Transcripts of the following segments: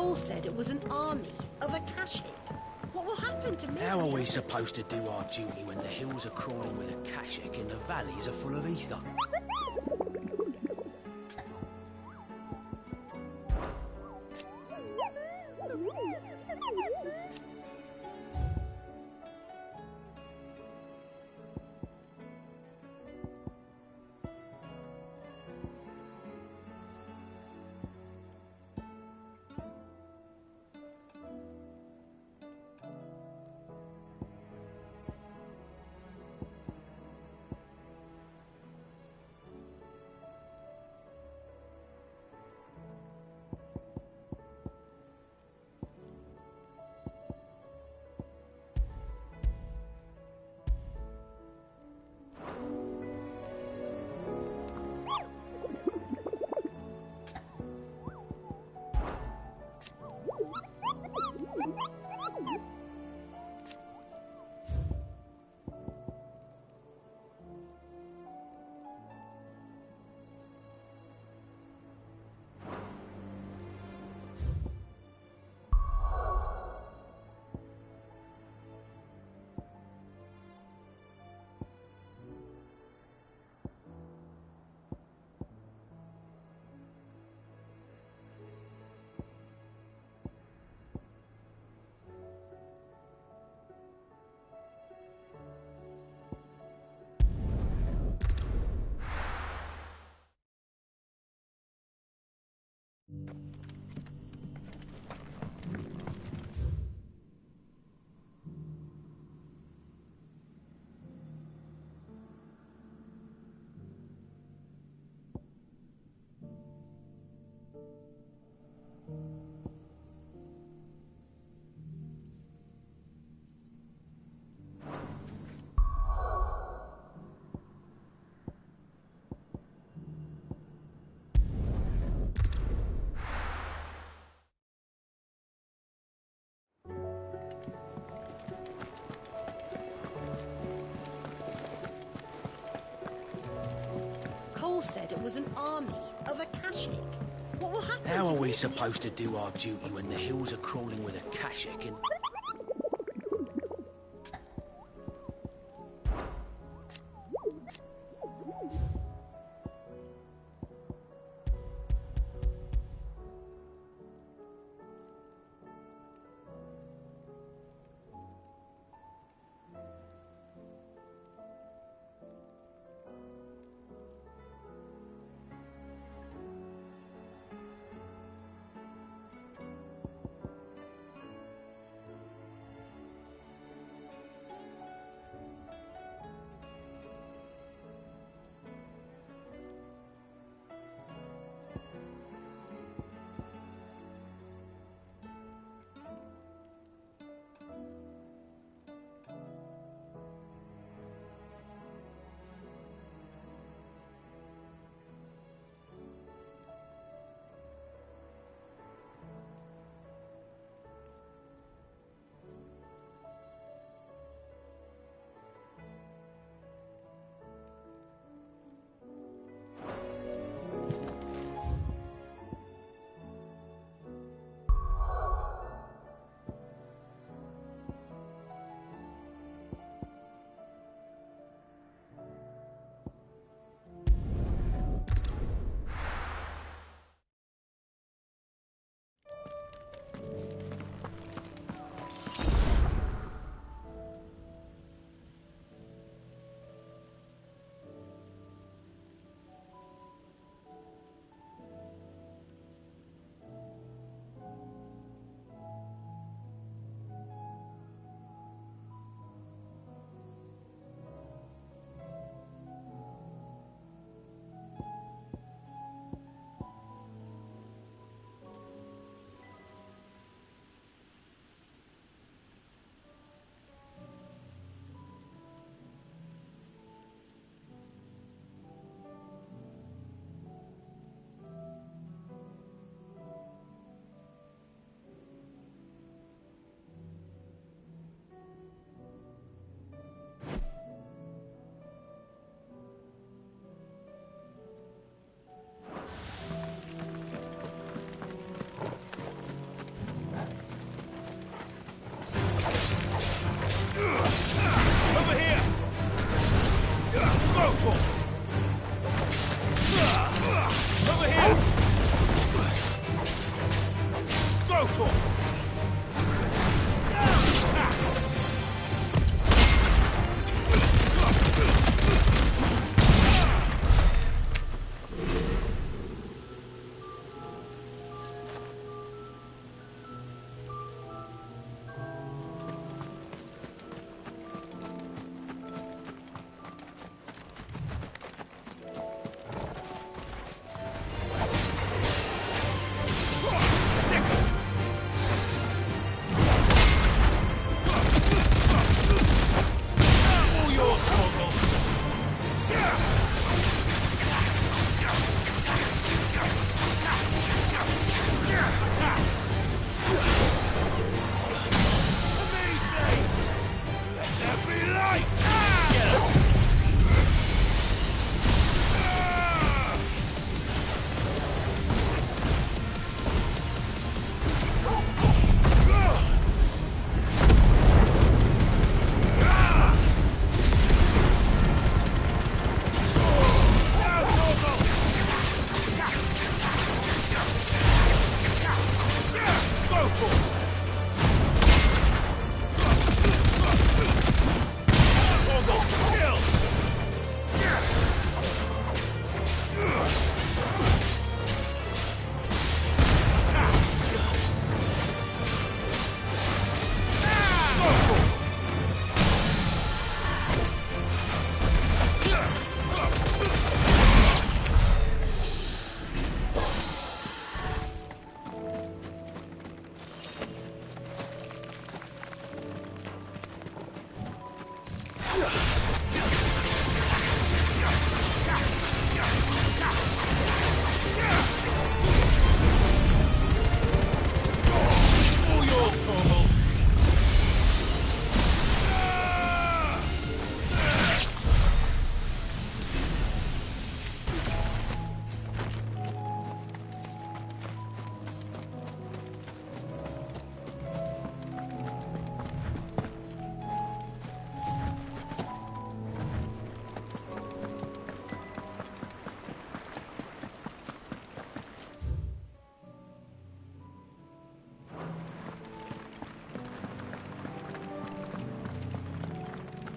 Cole said it was an army of Akashic. What will happen to me? How are we supposed to do our duty when the hills are crawling with Akashic and the valleys are full of ether? Cole said it was an army of Akashic. What will happen? How are we supposed to do our duty when the hills are crawling with Akashic and... Over here! Go talk!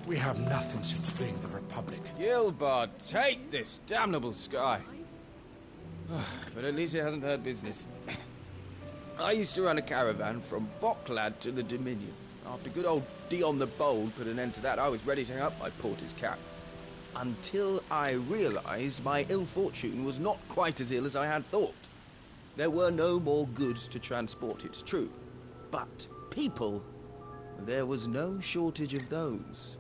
We have nothing since fleeing the Republic. Gilbert, take this damnable sky. But at least it hasn't hurt business. I used to run a caravan from Bocklad to the Dominion. After good old Dion the Bold put an end to that, I was ready to hang up my porter's cap. Until I realised my ill fortune was not quite as ill as I had thought. There were no more goods to transport, it's true. But people, there was no shortage of those.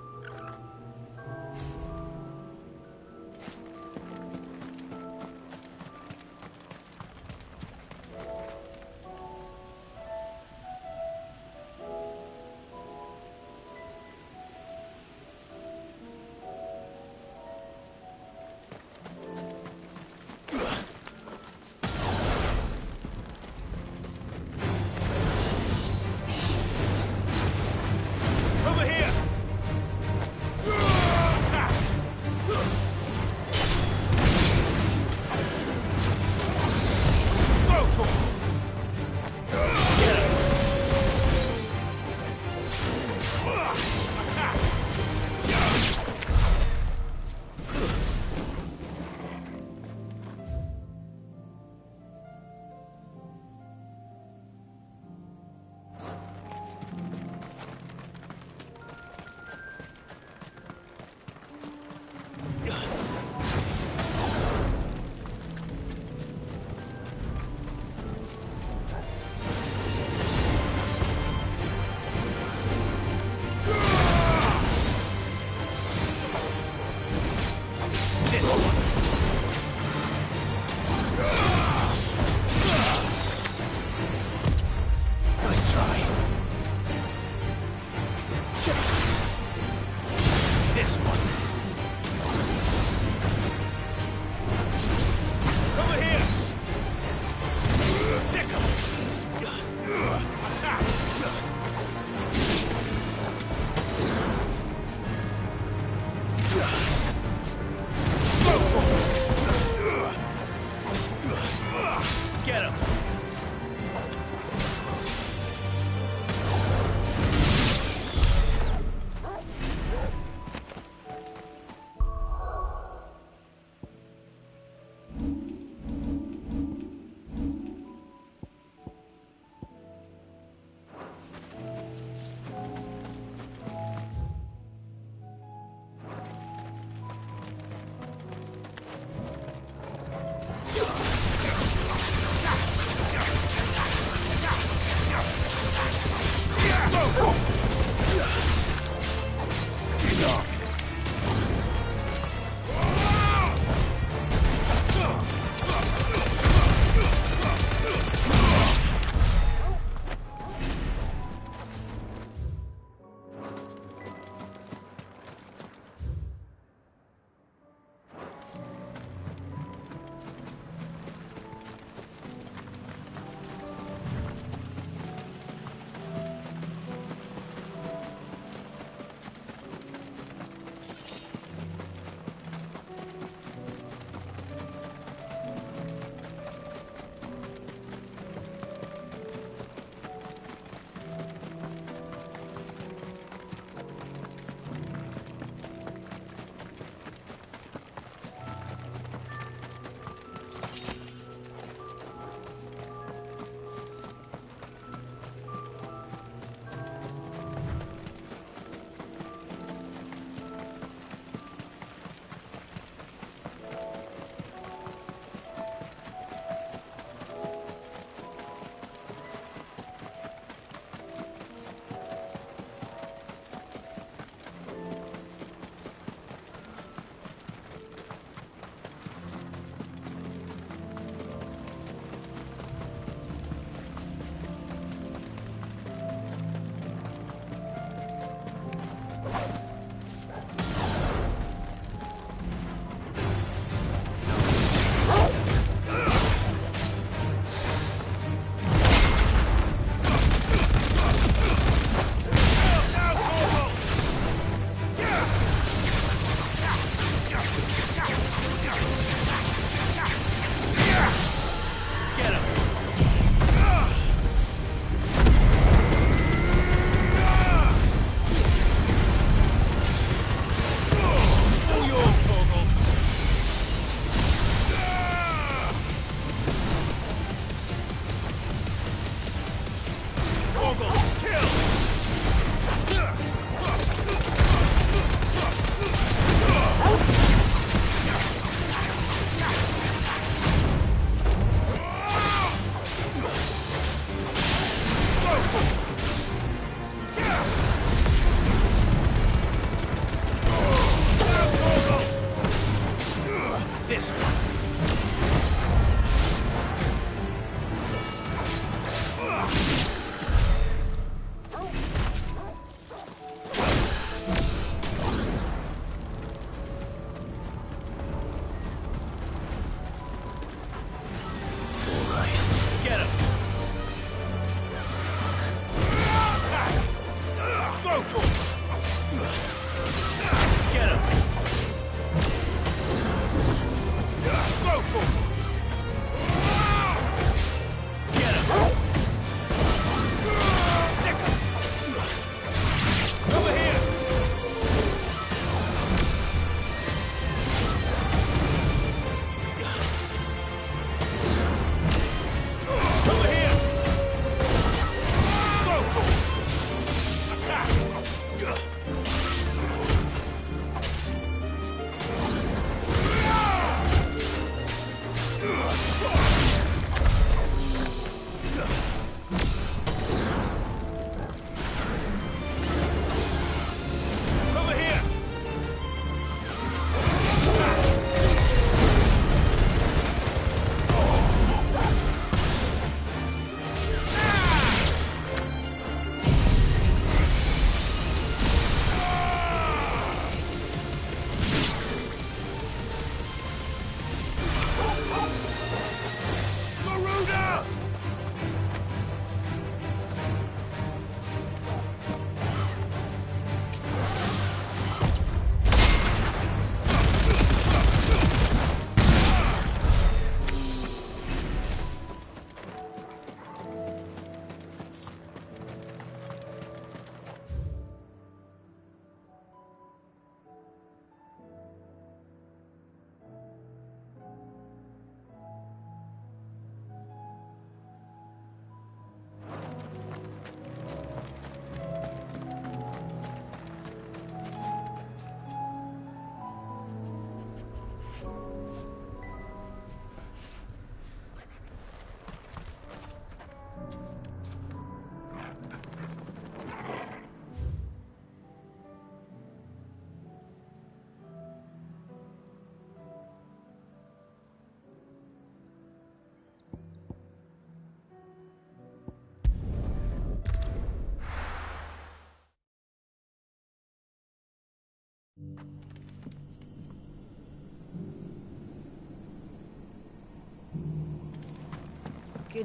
Good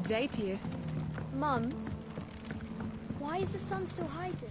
day to you. Mums, why is the sun still hiding?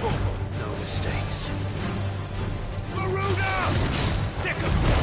No mistakes. Garuda! Second!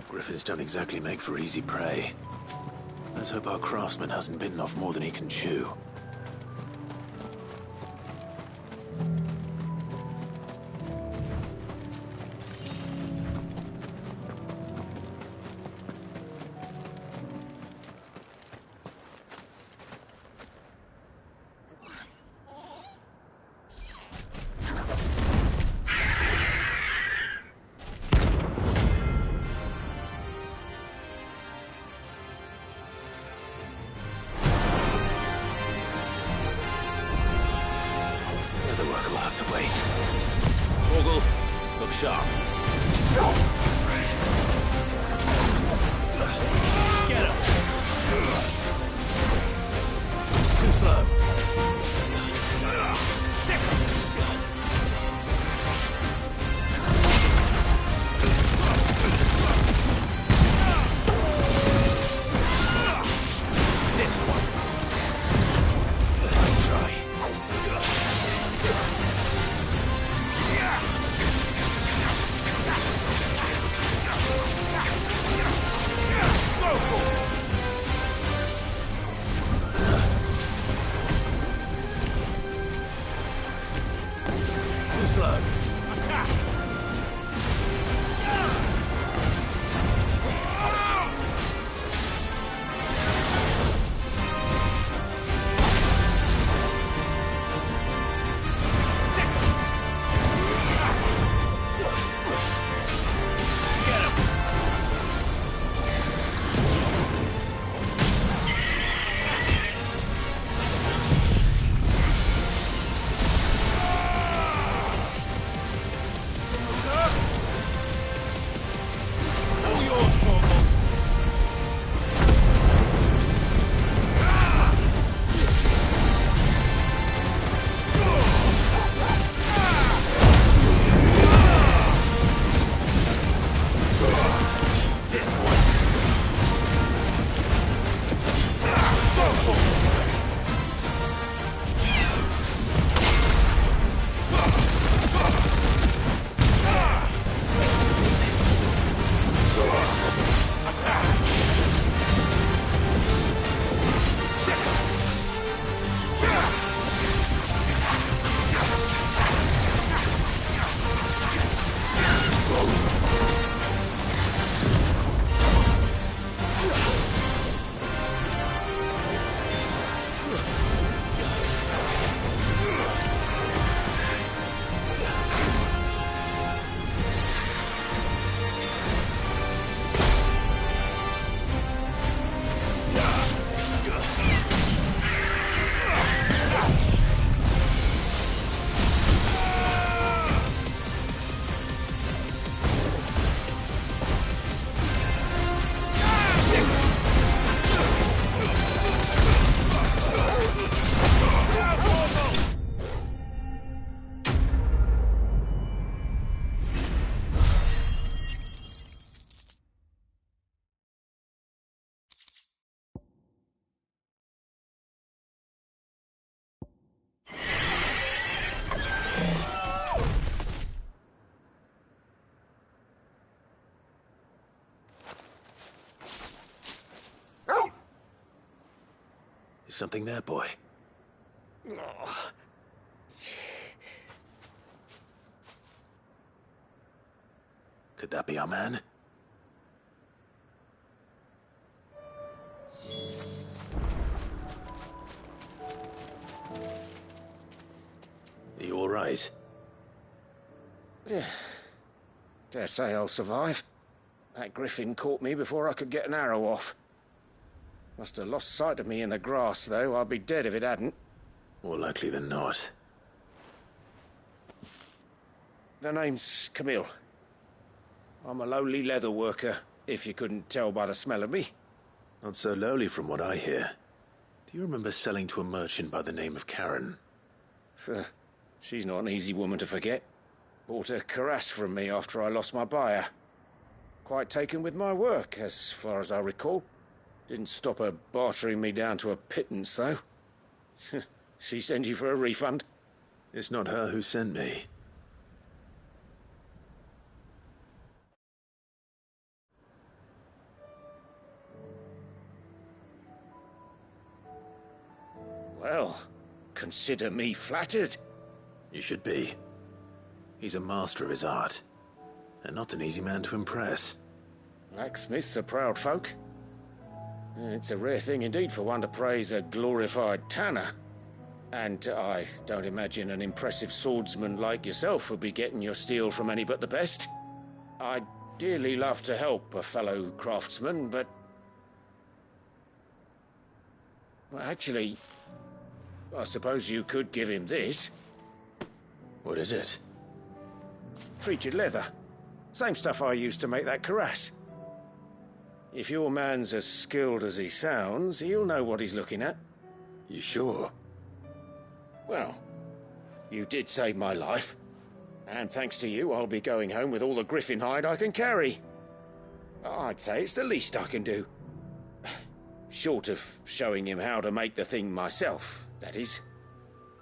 Griffins don't exactly make for easy prey. Let's hope our craftsman hasn't bitten off more than he can chew. Wait. Morgul, look sharp. Get him! Too slow. This one. Nice try. Too slow. Attack! Get him! All yours, Torgal. Is something there, boy? Could that be our man? Are you all right? Dare say I'll survive. That griffin caught me before I could get an arrow off. Must have lost sight of me in the grass, though. I'd be dead if it hadn't. More likely than not. The name's Camille. I'm a lowly leather worker, if you couldn't tell by the smell of me. Not so lowly from what I hear. Do you remember selling to a merchant by the name of Karen? She's not an easy woman to forget. Bought a cuirass from me after I lost my buyer. Quite taken with my work, as far as I recall. Didn't stop her bartering me down to a pittance, though. She send you for a refund? It's not her who sent me. Well, consider me flattered. You should be. He's a master of his art, and not an easy man to impress. Blacksmiths are proud folk. It's a rare thing indeed for one to praise a glorified tanner. And I don't imagine an impressive swordsman like yourself would be getting your steel from any but the best. I'd dearly love to help a fellow craftsman, but... well, actually, I suppose you could give him this. What is it? Treated leather. Same stuff I used to make that cuirass. If your man's as skilled as he sounds, he'll know what he's looking at. You sure? Well, you did save my life. And thanks to you, I'll be going home with all the griffin hide I can carry. I'd say it's the least I can do. Short of showing him how to make the thing myself, that is.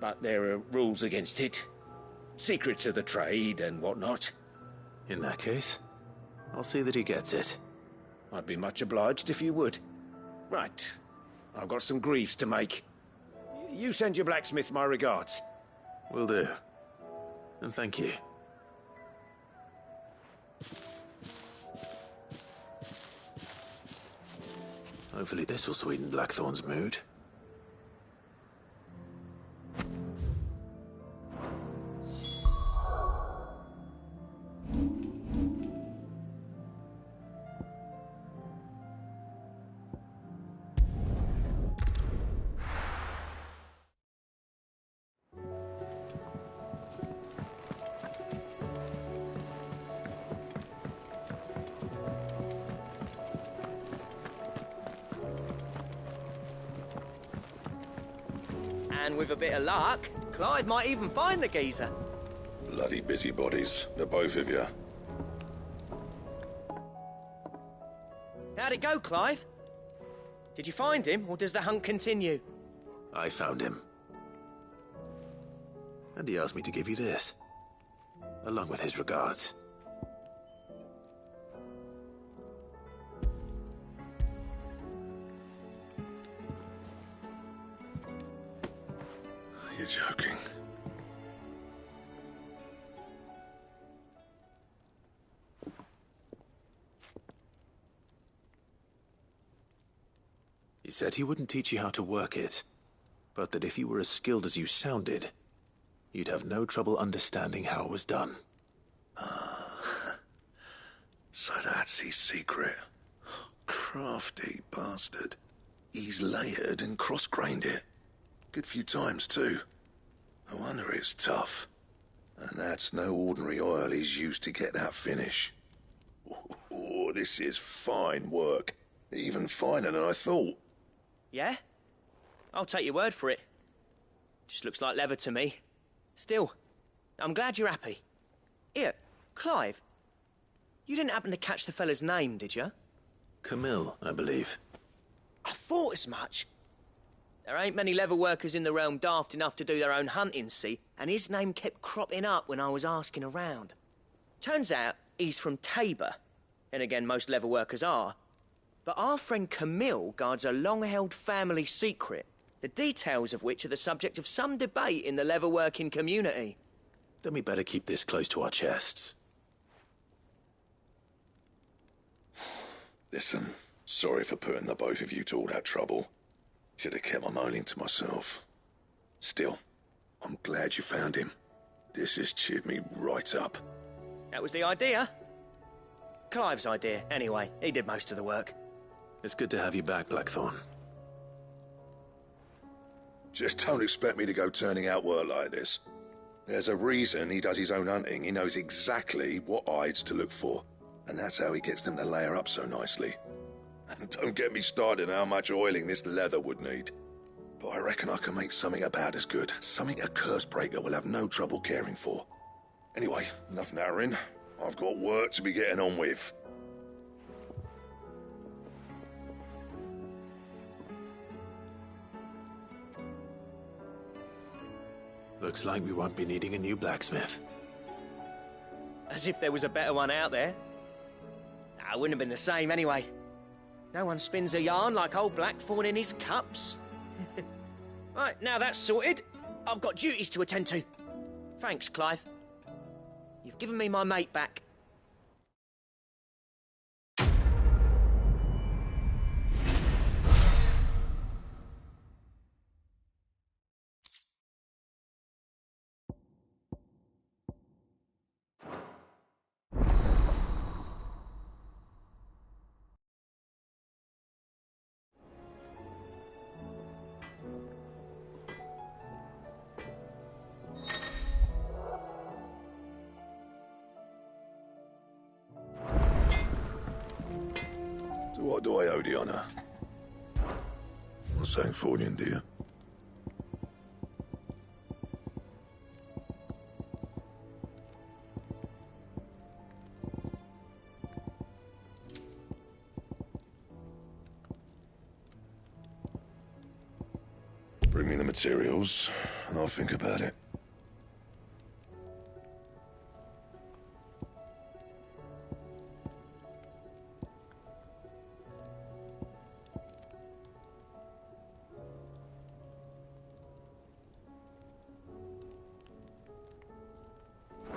But there are rules against it. Secrets of the trade and whatnot. In that case, I'll see that he gets it. I'd be much obliged if you would. Right. I've got some greaves to make. You send your blacksmith my regards. Will do. And thank you. Hopefully this will sweeten Blackthorn's mood. And with a bit of luck, Clive might even find the geezer. Bloody busybodies, the both of you. How'd it go, Clive? Did you find him, or does the hunt continue? I found him. And he asked me to give you this, along with his regards. You're joking. He said he wouldn't teach you how to work it, but that if you were as skilled as you sounded, you'd have no trouble understanding how it was done. So that's his secret. Crafty bastard. He's layered and cross-grained it. Good few times, too. No wonder it's tough. And that's no ordinary oil he's used to get that finish. Oh, this is fine work. Even finer than I thought. Yeah? I'll take your word for it. Just looks like leather to me. Still, I'm glad you're happy. Here, Clive, you didn't happen to catch the fella's name, did you? Camille, I believe. I thought as much. There ain't many leather workers in the realm daft enough to do their own hunting, see, and his name kept cropping up when I was asking around. Turns out he's from Tabor, and again, most leather workers are. But our friend Camille guards a long-held family secret, the details of which are the subject of some debate in the leather-working community. Then we better keep this close to our chests. Listen, sorry for putting the both of you to all that trouble. Should have kept my moaning to myself. Still, I'm glad you found him. This has cheered me right up. That was the idea. Clive's idea, anyway. He did most of the work. It's good to have you back, Blackthorn. Just don't expect me to go turning out work like this. There's a reason he does his own hunting. He knows exactly what hides to look for. And that's how he gets them to layer up so nicely. And don't get me started on how much oiling this leather would need. But I reckon I can make something about as good. Something a curse-breaker will have no trouble caring for. Anyway, enough nattering. I've got work to be getting on with. Looks like we won't be needing a new blacksmith. As if there was a better one out there. Nah, it wouldn't have been the same anyway. No one spins a yarn like old Blackthorn in his cups. Right, now that's sorted, I've got duties to attend to. Thanks, Clive. You've given me my mate back. What do I owe the honour? Not saying Fordian, do you? Bring me the materials, and I'll think about it.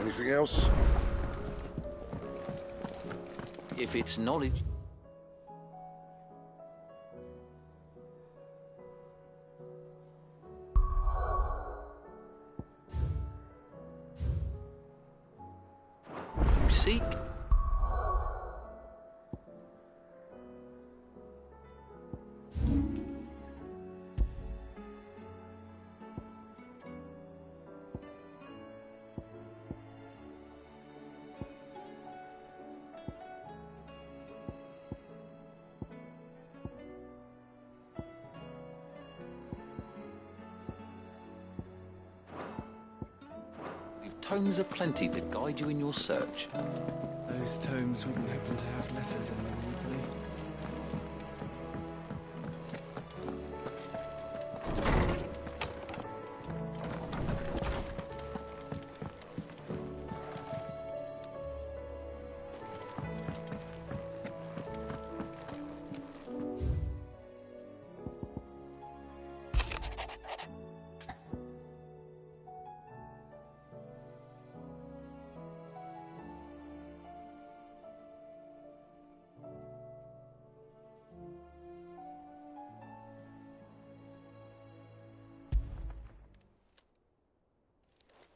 Anything else? If it's knowledge... you seek... tomes aplenty to guide you in your search. Those tomes wouldn't happen to have letters in them, would they?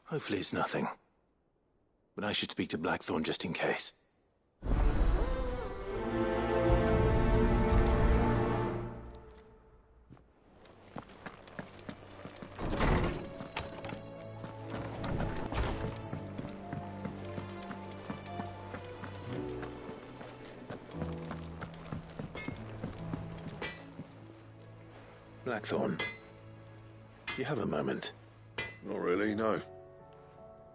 Hopefully it's nothing. But I should speak to Blackthorn just in case. Blackthorn, do you have a moment? Not really, no.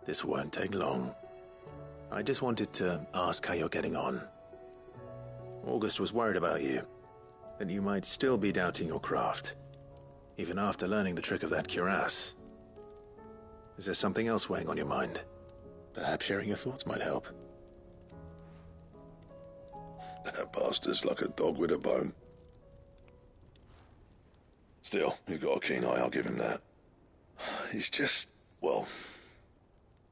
This won't take long. I just wanted to ask how you're getting on. August was worried about you, that you might still be doubting your craft, even after learning the trick of that cuirass. Is there something else weighing on your mind? Perhaps sharing your thoughts might help. That bastard's like a dog with a bone. Still, he's got a keen eye, I'll give him that. He's just, well...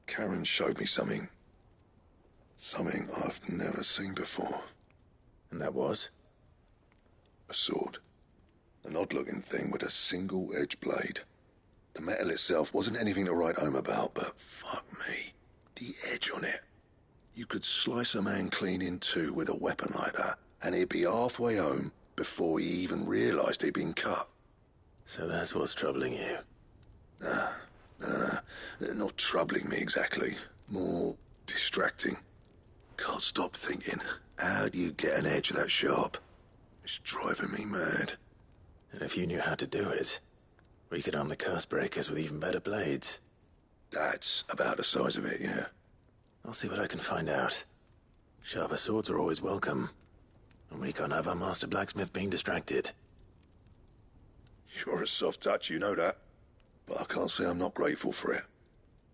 Karen showed me something. Something I've never seen before. And that was? A sword. An odd-looking thing with a single-edged blade. The metal itself wasn't anything to write home about, but fuck me. The edge on it. You could slice a man clean in two with a weapon like that, and he'd be halfway home before he even realised he'd been cut. So that's what's troubling you? No. Not troubling me exactly. More distracting. Can't stop thinking, how do you get an edge that sharp? It's driving me mad. And if you knew how to do it, we could arm the curse breakers with even better blades. That's about the size of it, yeah. I'll see what I can find out. Sharper swords are always welcome. And we can't have our master blacksmith being distracted. You're a soft touch, you know that. But I can't say I'm not grateful for it.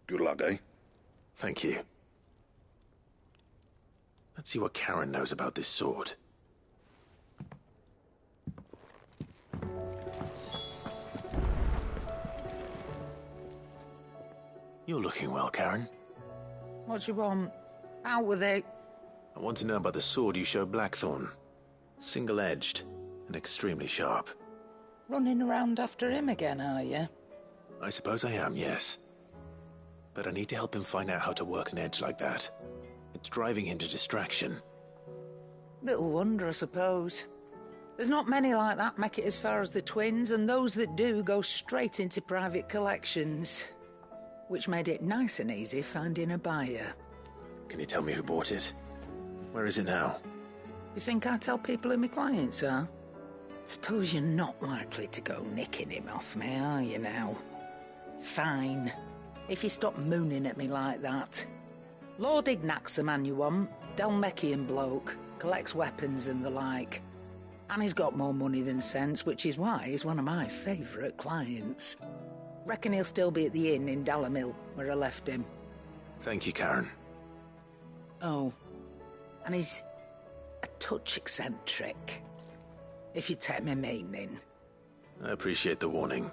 Good luck, eh? Thank you. Let's see what Karen knows about this sword. You're looking well, Karen. What you want? Out with it. I want to know about the sword you showed Blackthorn. Single-edged and extremely sharp. Running around after him again, are you? I suppose I am, yes. But I need to help him find out how to work an edge like that. It's driving him to distraction. Little wonder, I suppose. There's not many like that make it as far as the twins, and those that do go straight into private collections. Which made it nice and easy finding a buyer. Can you tell me who bought it? Where is it now? You think I tell people who my clients are? Suppose you're not likely to go nicking him off me, are you now? Fine. If you stop mooning at me like that. Lord Ignac's the man you want. Dalmekian bloke. Collects weapons and the like. And he's got more money than sense, which is why he's one of my favourite clients. Reckon he'll still be at the inn in Dalamil, where I left him. Thank you, Karen. Oh. And he's a touch eccentric. If you take my meaning. I appreciate the warning.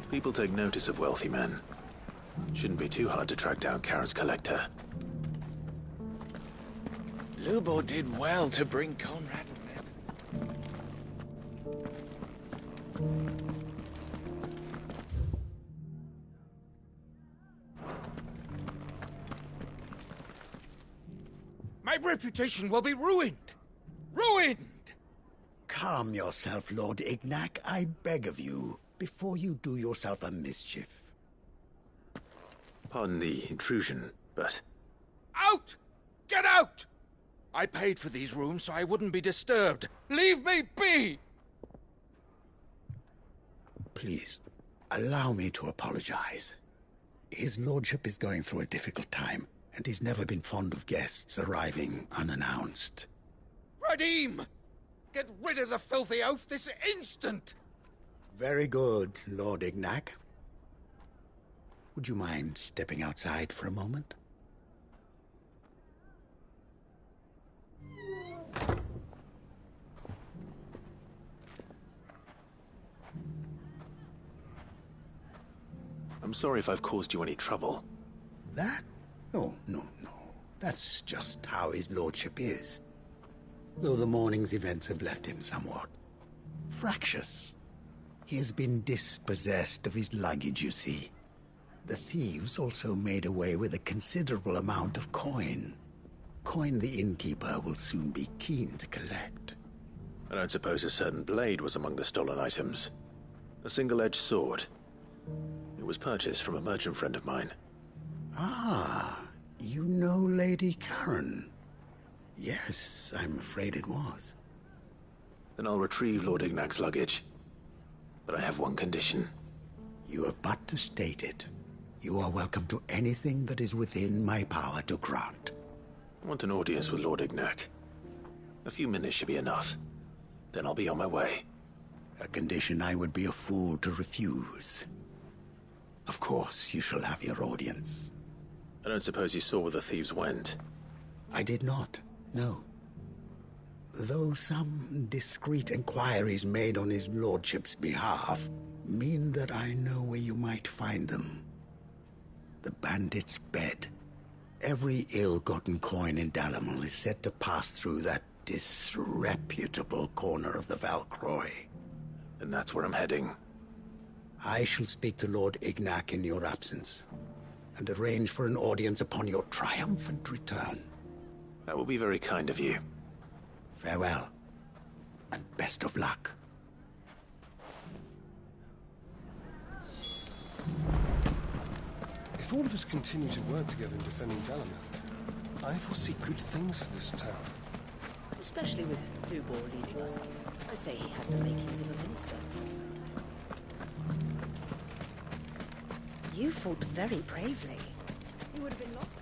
People take notice of wealthy men. Shouldn't be too hard to track down Karen's collector. Lubo did well to bring Conrad with. My reputation will be ruined! Ruined! Calm yourself, Lord Ignac, I beg of you, before you do yourself a mischief. Pardon the intrusion, but... Out! Get out! I paid for these rooms so I wouldn't be disturbed. Leave me be! Please, allow me to apologize. His lordship is going through a difficult time, and he's never been fond of guests arriving unannounced. Radim! Get rid of the filthy oaf this instant! Very good, Lord Ignac. Would you mind stepping outside for a moment? I'm sorry if I've caused you any trouble. That? Oh, no. That's just how his lordship is. Though the morning's events have left him somewhat fractious. He has been dispossessed of his luggage, you see. The thieves also made away with a considerable amount of coin. Coin the innkeeper will soon be keen to collect. I don't suppose a certain blade was among the stolen items. A single-edged sword. It was purchased from a merchant friend of mine. Ah, you know Lady Karen. Yes, I'm afraid it was. Then I'll retrieve Lord Ignac's luggage. But I have one condition. You have but to state it. You are welcome to anything that is within my power to grant. I want an audience with Lord Ignac. A few minutes should be enough. Then I'll be on my way. A condition I would be a fool to refuse. Of course, you shall have your audience. I don't suppose you saw where the thieves went? I did not, no. Though some discreet inquiries made on his lordship's behalf mean that I know where you might find them. The bandit's bed. Every ill-gotten coin in Dalamil is said to pass through that disreputable corner of the Valcroy. And that's where I'm heading. I shall speak to Lord Ignac in your absence, and arrange for an audience upon your triumphant return. That will be very kind of you. Farewell, and best of luck. If all of us continue to work together in defending Dalamil, I foresee good things for this town. Especially with Lubor leading us. I say he has the makings of a minister. You fought very bravely. You would have been lost.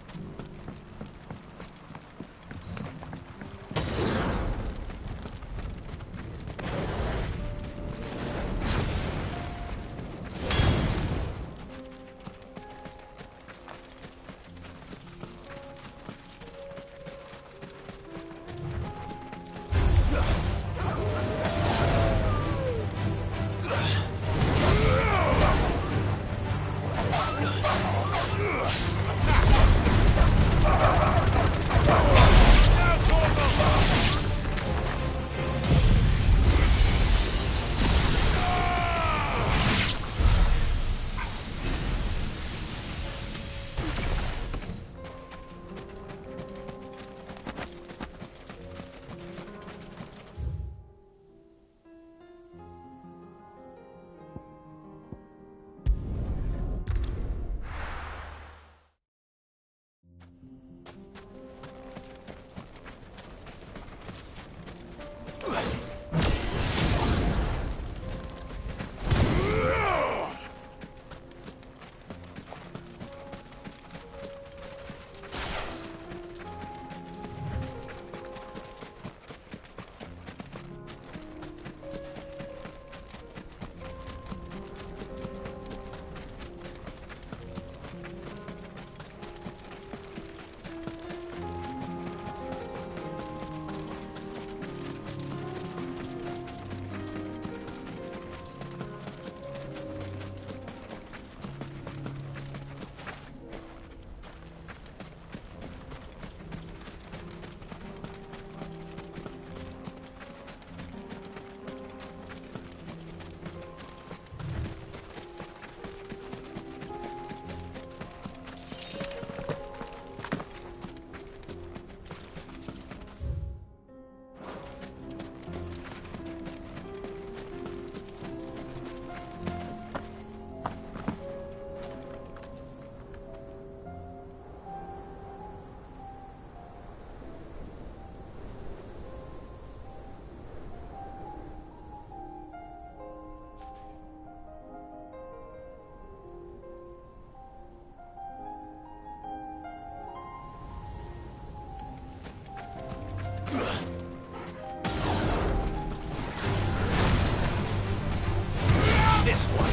This one.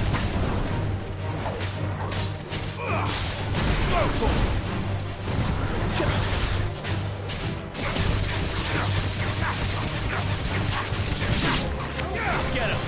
Go for it. Get him.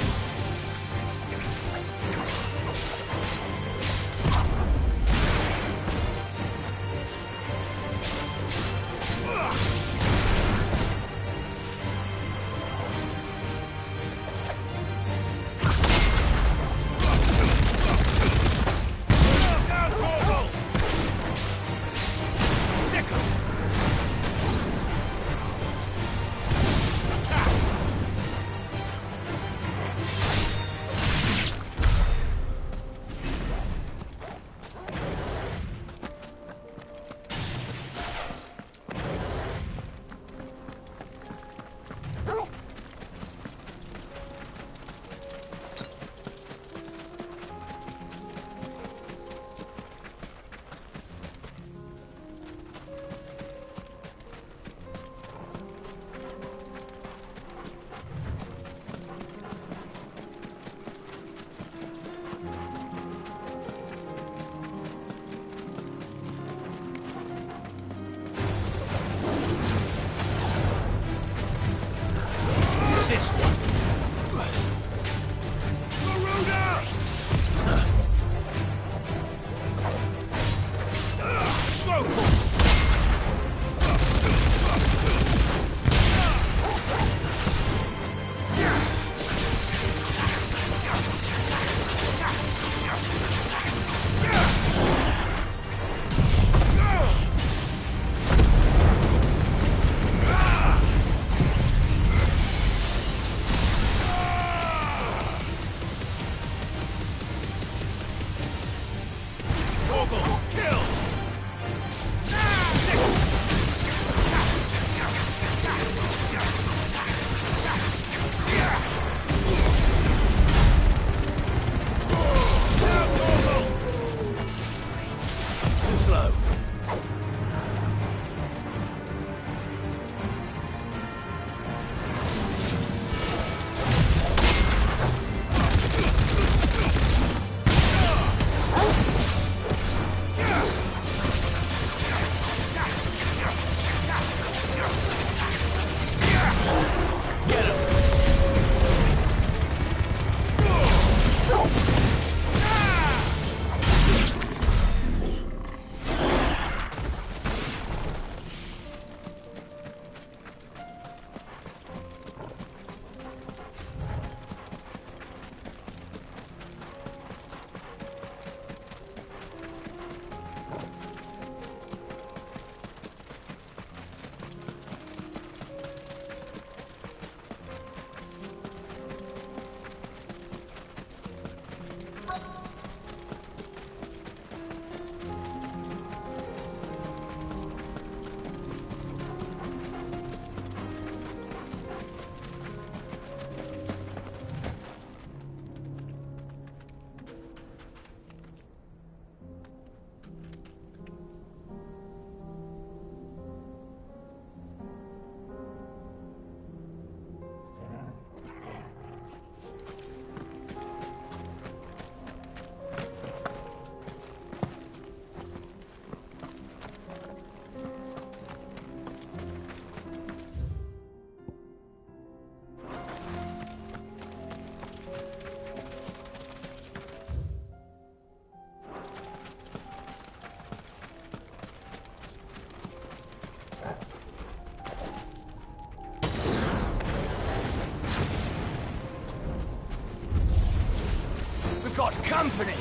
Got company!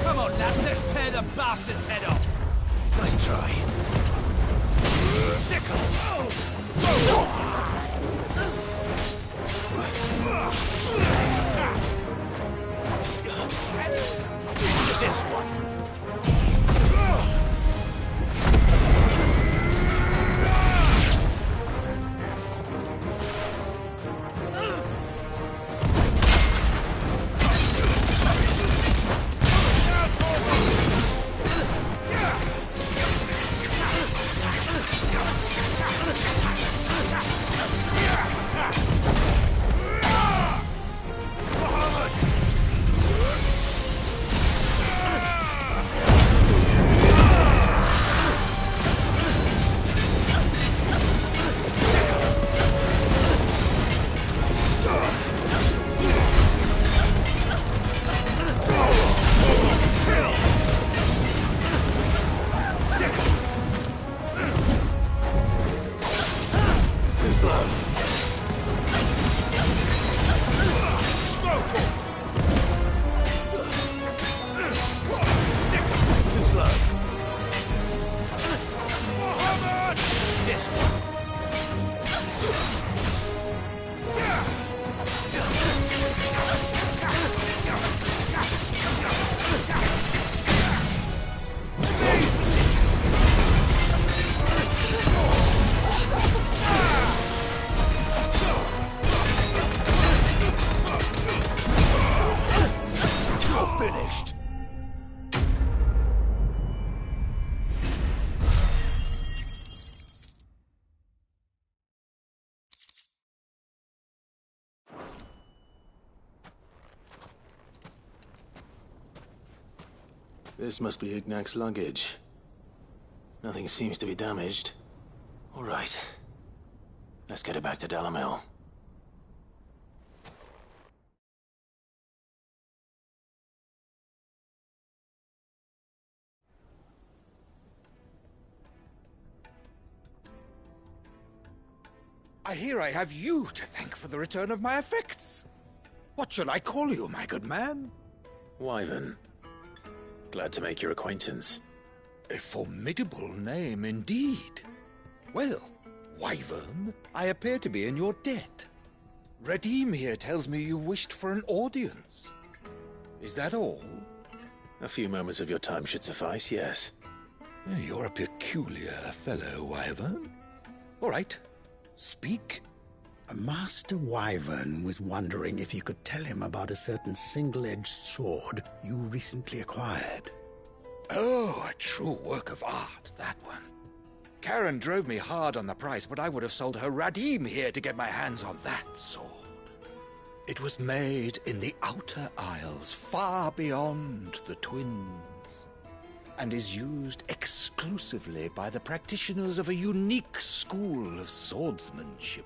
Come on, lads, let's tear the bastard's head off! Nice try. Sickle! This one. This must be Ignac's luggage. Nothing seems to be damaged. All right. Let's get it back to Dalamel. I hear I have you to thank for the return of my effects. What shall I call you, my good man? Wyvern. Glad to make your acquaintance. A formidable name indeed. Well, Wyvern, I appear to be in your debt. Redeem here tells me you wished for an audience. Is that all? A few moments of your time should suffice, yes. You're a peculiar fellow, Wyvern. All right. Speak. Master Wyvern was wondering if you could tell him about a certain single-edged sword you recently acquired. Oh, a true work of art, that one. Karen drove me hard on the price, but I would have sold her Radim here to get my hands on that sword. It was made in the Outer Isles, far beyond the Twins, and is used exclusively by the practitioners of a unique school of swordsmanship.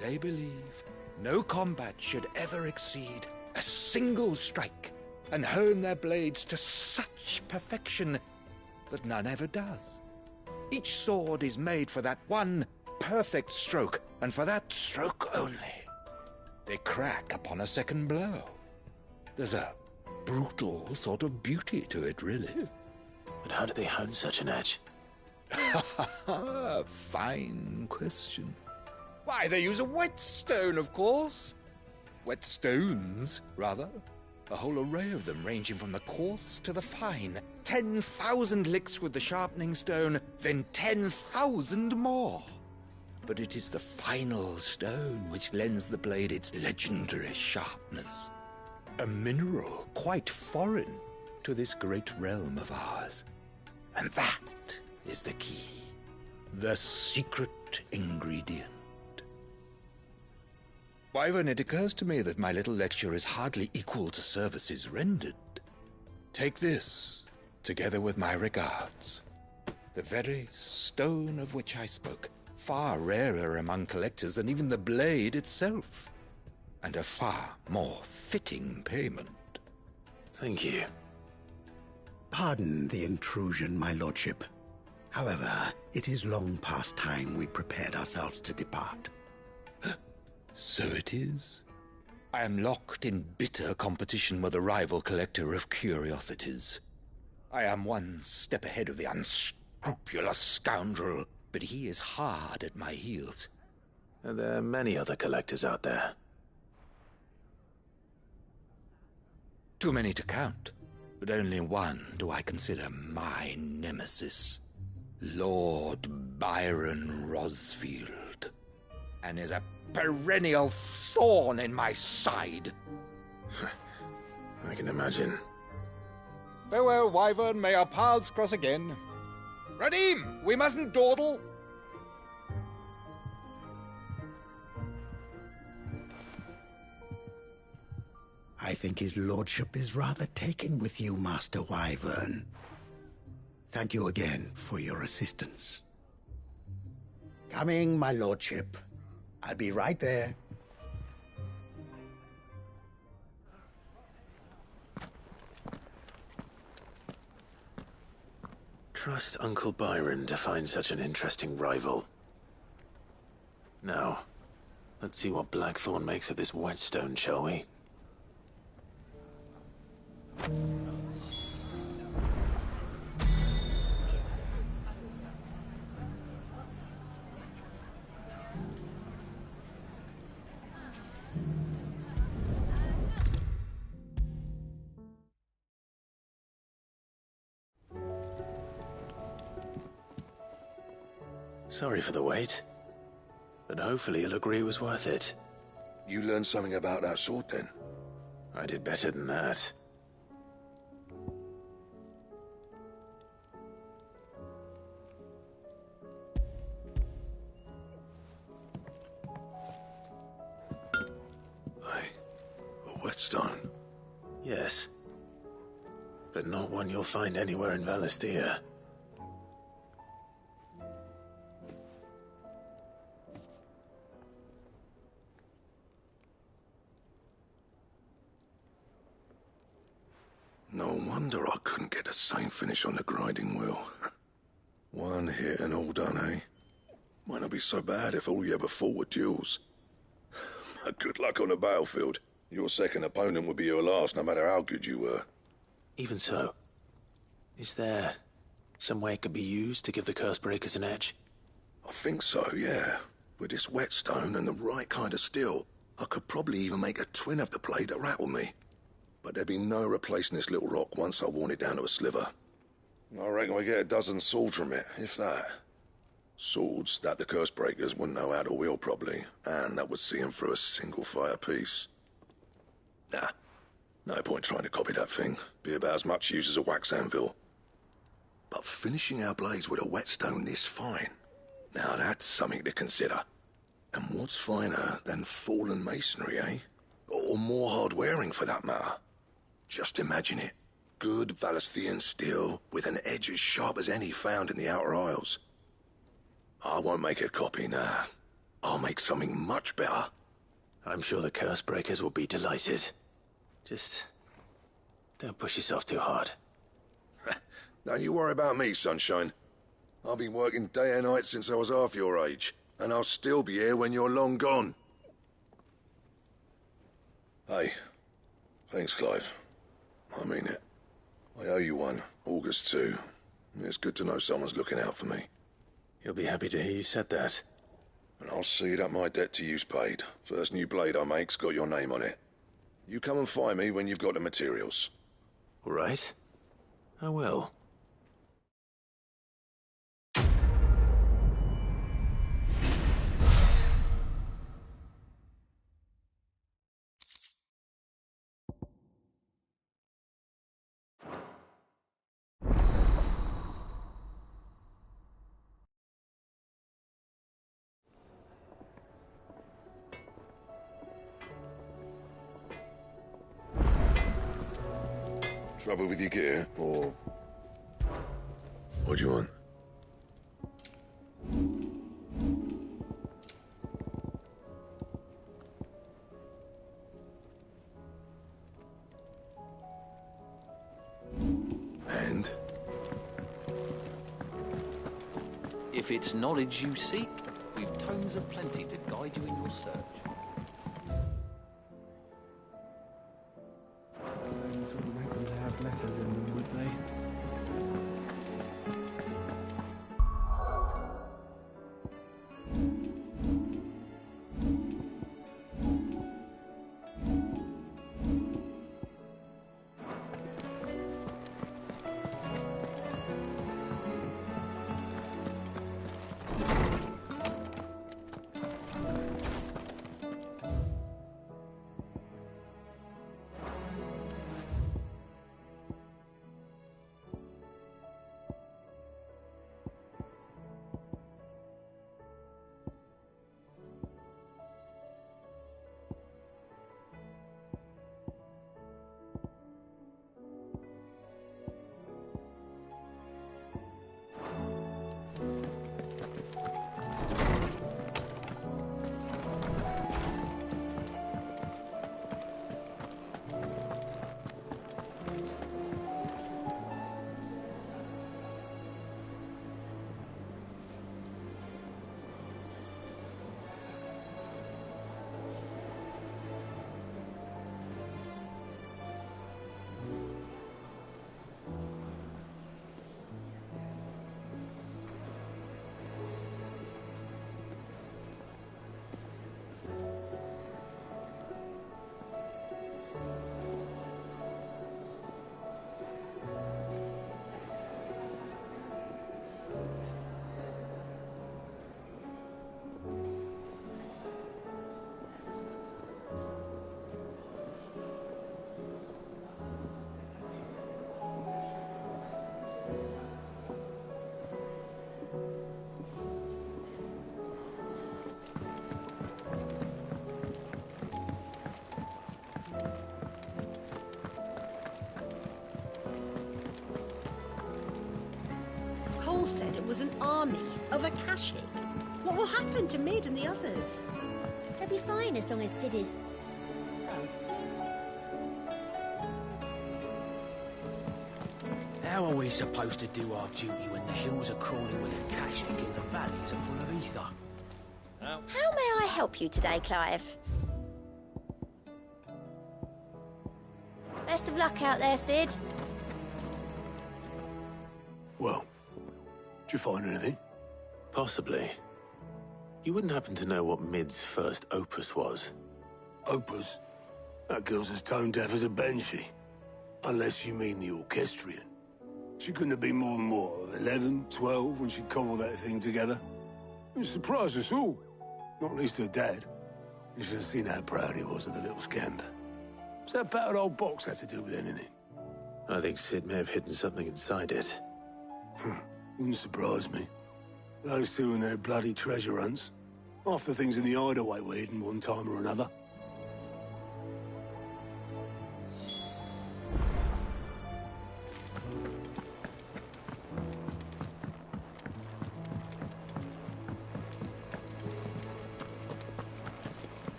They believe no combat should ever exceed a single strike, and hone their blades to such perfection that none ever does. Each sword is made for that one perfect stroke, and for that stroke only. They crack upon a second blow. There's a brutal sort of beauty to it, really. But how do they hone such an edge? Fine question. Why, they use a whetstone, of course. Whetstones, rather. A whole array of them, ranging from the coarse to the fine. 10,000 licks with the sharpening stone, then 10,000 more. But it is the final stone which lends the blade its legendary sharpness. A mineral quite foreign to this great realm of ours. And that is the key. The secret ingredient. Wyvern, it occurs to me that my little lecture is hardly equal to services rendered. Take this, together with my regards. The very stone of which I spoke, far rarer among collectors than even the blade itself, and a far more fitting payment. Thank you. Pardon the intrusion, my lordship. However, it is long past time we prepared ourselves to depart. So it is. I am locked in bitter competition with a rival collector of curiosities. I am one step ahead of the unscrupulous scoundrel, but he is hard at my heels. Are there many other collectors out there? Too many to count, but only one do I consider my nemesis. Lord Byron Rosfield, and is a perennial thorn in my side. I can imagine. Farewell, Wyvern. May our paths cross again. Radim, we mustn't dawdle. I think his lordship is rather taken with you, Master Wyvern. Thank you again for your assistance. Coming, my lordship. I'll be right there. Trust Uncle Byron to find such an interesting rival. Now, let's see what Blackthorn makes of this whetstone, shall we? Sorry for the wait, but hopefully you'll agree it was worth it. You learned something about that sword, then? I did better than that. A whetstone? Yes. but not one you'll find anywhere in Valisthea. No wonder I couldn't get the same finish on the grinding wheel. One hit and all done, eh? Might not be so bad if all you ever fought were duels. Good luck on the battlefield. Your second opponent would be your last, no matter how good you were. Even so, is there some way it could be used to give the curse breakers an edge? I think so, yeah. With this whetstone and the right kind of steel, I could probably even make a twin of the blade that rattled me. But there'd be no replacing this little rock once I worn it down to a sliver. I reckon we get a dozen swords from it, if that. Swords that the curse breakers wouldn't know how to wield properly, and that would see them through a single fire piece. Nah, no point trying to copy that thing. Be about as much use as a wax anvil. But finishing our blades with a whetstone this fine, now that's something to consider. And what's finer than fallen masonry, eh? Or more hard-wearing, for that matter. Just imagine it. Good Valisthean steel with an edge as sharp as any found in the Outer Isles. I won't make a copy, nah. I'll make something much better. I'm sure the curse breakers will be delighted. Just don't push yourself too hard. Don't you worry about me, sunshine. I've been working day and night since I was half your age, and I'll still be here when you're long gone. Hey, thanks, Clive. I mean it. I owe you one, August too. It's good to know someone's looking out for me. You'll be happy to hear you said that. And I'll see that my debt to you's paid. First new blade I make's got your name on it. You come and find me when you've got the materials. All right. I will. Trouble with your gear, or... What do you want? And? If it's knowledge you seek, we've tomes of plenty to guide you in your search. Wouldn't make them to have letters in them, would they? Cole said it was an army of Akashic. What will happen to Mid and the others? They'll be fine as long as Sid is... How are we supposed to do our duty when the hills are crawling with Akashic and the valleys are full of ether? How may I help you today, Clive? Best of luck out there, Sid. Well, did you find anything? Possibly. You wouldn't happen to know what Mid's first opus was? Opus? That girl's as tone deaf as a banshee. Unless you mean the orchestrion. She couldn't have been more than, what, 11, 12 when she cobbled that thing together? It surprised us all. Not least her dad. You should have seen how proud he was of the little scamp. What's that battered old box have to do with anything? I think Sid may have hidden something inside it. Wouldn't surprise me. Those two and their bloody treasure hunts. Half the things in the hideaway were hidden one time or another.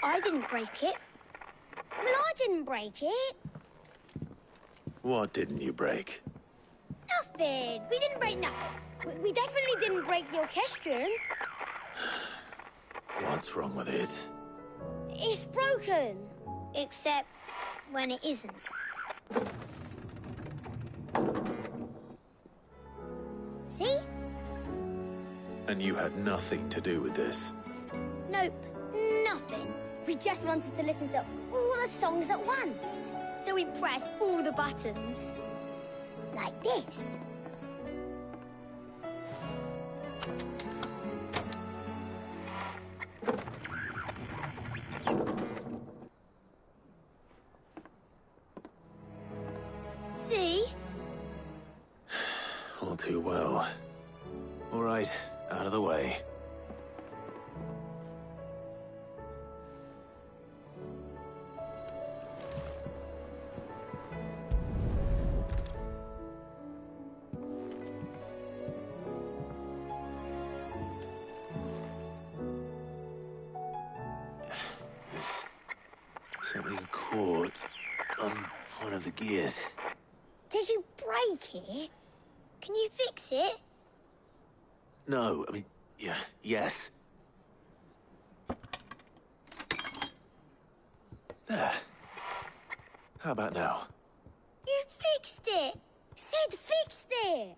I didn't break it. Well, I didn't break it. What didn't you break? Nothing. We didn't break nothing. We definitely didn't break the orchestrion. What's wrong with it? It's broken. Except when it isn't. See? And you had nothing to do with this? Nope. Nothing. We just wanted to listen to all the songs at once. So we pressed all the buttons. Like this. See? All too well. All right, out of the way. Something caught on one of the gears. Did you break it? Can you fix it? No, I mean, yeah, yes. There. How about now? You fixed it! Sid fixed it!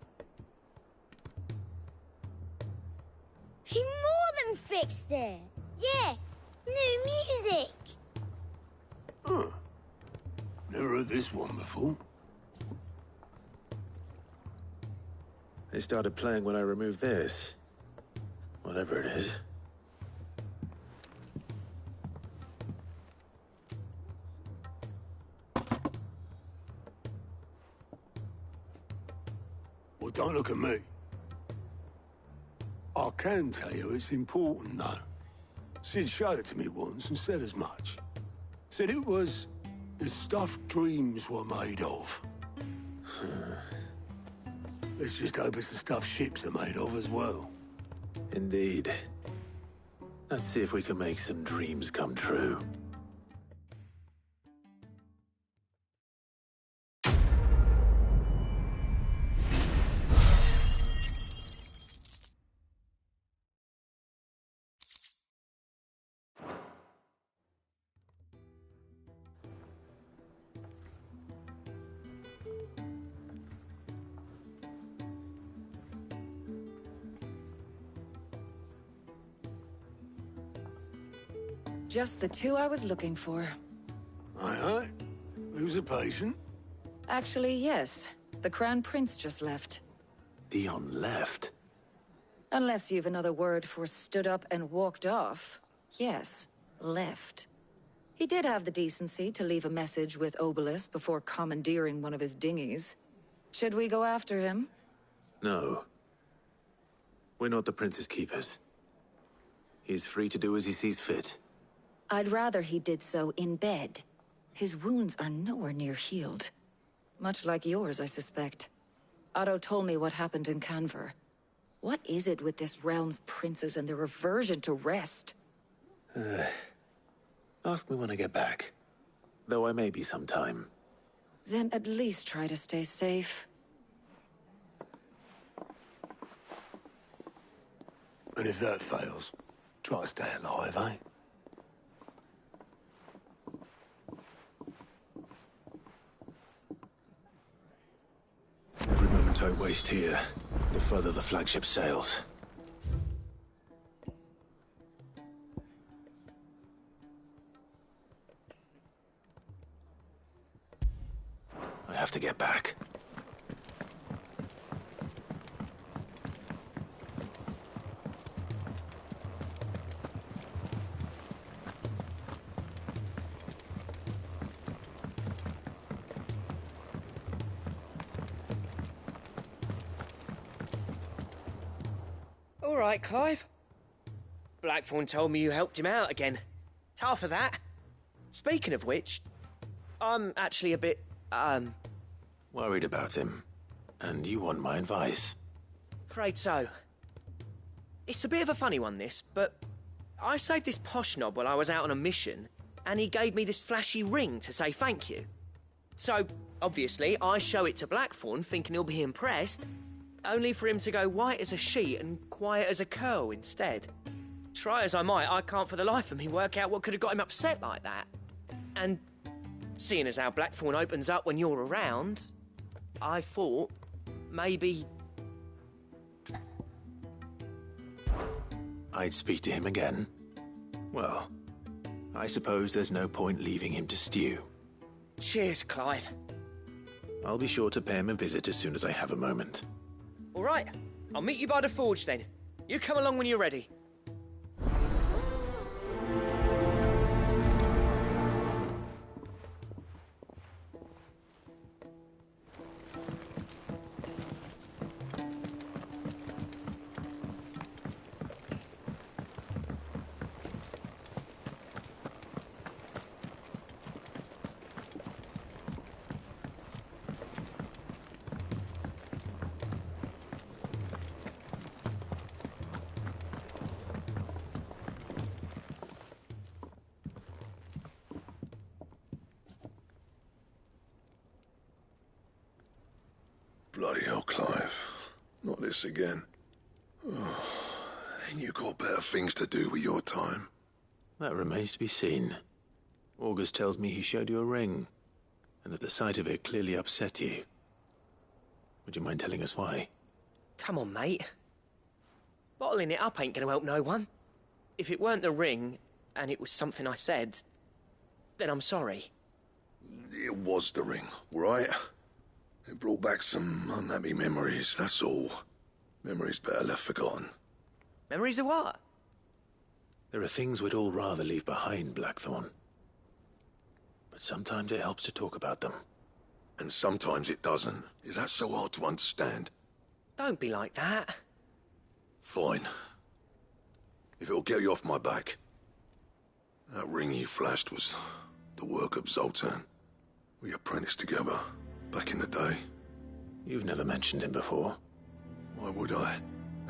He more than fixed it! Yeah, new music! Huh. Never heard this one before. They started playing when I removed this. Whatever it is. Well, don't look at me. I can tell you it's important, though. Sid showed it to me once and said as much. Said it was the stuff dreams were made of. Let's just hope it's the stuff ships are made of as well. Indeed. Let's see if we can make some dreams come true. Just the two I was looking for. Aye. Who's a patient? Actually, yes. The Crown Prince just left. Dion left? Unless you've another word for stood up and walked off. Yes, left. He did have the decency to leave a message with Obelisk before commandeering one of his dinghies. Should we go after him? No. We're not the Prince's keepers. He's free to do as he sees fit. I'd rather he did so in bed. His wounds are nowhere near healed. Much like yours, I suspect. Otto told me what happened in Canver. What is it with this realm's princes and their aversion to rest? Ask me when I get back. Though I may be some time. Then at least try to stay safe. And if that fails, try to stay alive, eh? Every moment I waste here, the further the flagship sails. I have to get back. All right, Clive. Blackthorn told me you helped him out again. Tough for that. Speaking of which, I'm actually a bit, Worried about him. And you want my advice? afraid so. It's a bit of a funny one, this, but I saved this posh knob while I was out on a mission, and he gave me this flashy ring to say thank you. So, obviously, I show it to Blackthorn, thinking he'll be impressed, only for him to go white as a sheet and quiet as a curl instead. Try as I might, I can't for the life of me work out what could have got him upset like that. And seeing as how Blackthorn opens up when you're around, I thought maybe... I'd speak to him again. Well, I suppose there's no point leaving him to stew. Cheers, Clive. I'll be sure to pay him a visit as soon as I have a moment. All right, I'll meet you by the forge then. You come along when you're ready. Bloody hell, Clive. Not this again. Oh, ain't you got better things to do with your time? That remains to be seen. August tells me he showed you a ring, and that the sight of it clearly upset you. Would you mind telling us why? Come on, mate. Bottling it up ain't gonna help no one. If it weren't the ring, and it was something I said, then I'm sorry. It was the ring, right? It brought back some unhappy memories, that's all. Memories better left forgotten. Memories of what? There are things we'd all rather leave behind, Blackthorn. But sometimes it helps to talk about them. And sometimes it doesn't. Is that so hard to understand? Don't be like that. Fine. If it'll get you off my back. That ring you flashed was the work of Zoltan. We apprenticed together, back in the day. You've never mentioned him before. Why would I?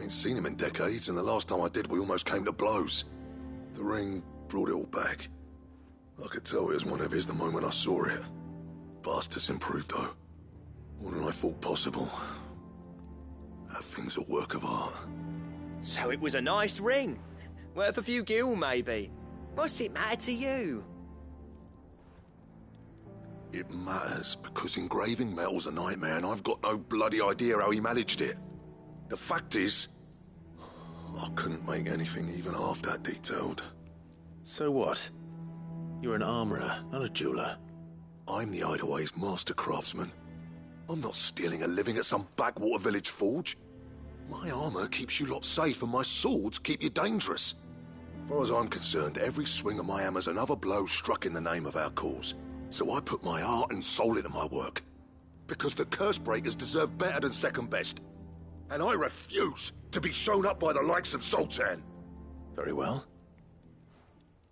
Ain't seen him in decades, and the last time I did, we almost came to blows. The ring brought it all back. I could tell it was one of his the moment I saw it. Vast has improved, though. More than I thought possible. That thing's a work of art. So it was a nice ring. Worth a few gil, maybe. What's it matter to you? It matters, because engraving metal's a nightmare, and I've got no bloody idea how he managed it. The fact is, I couldn't make anything even half that detailed. So what? You're an armorer, not a jeweler. I'm the Hideaway's master craftsman. I'm not stealing a living at some backwater village forge. My armor keeps you lot safe, and my swords keep you dangerous. As far as I'm concerned, every swing of my hammer's another blow struck in the name of our cause. So I put my heart and soul into my work. Because the curse breakers deserve better than second best. and I refuse to be shown up by the likes of Zoltan. Very well.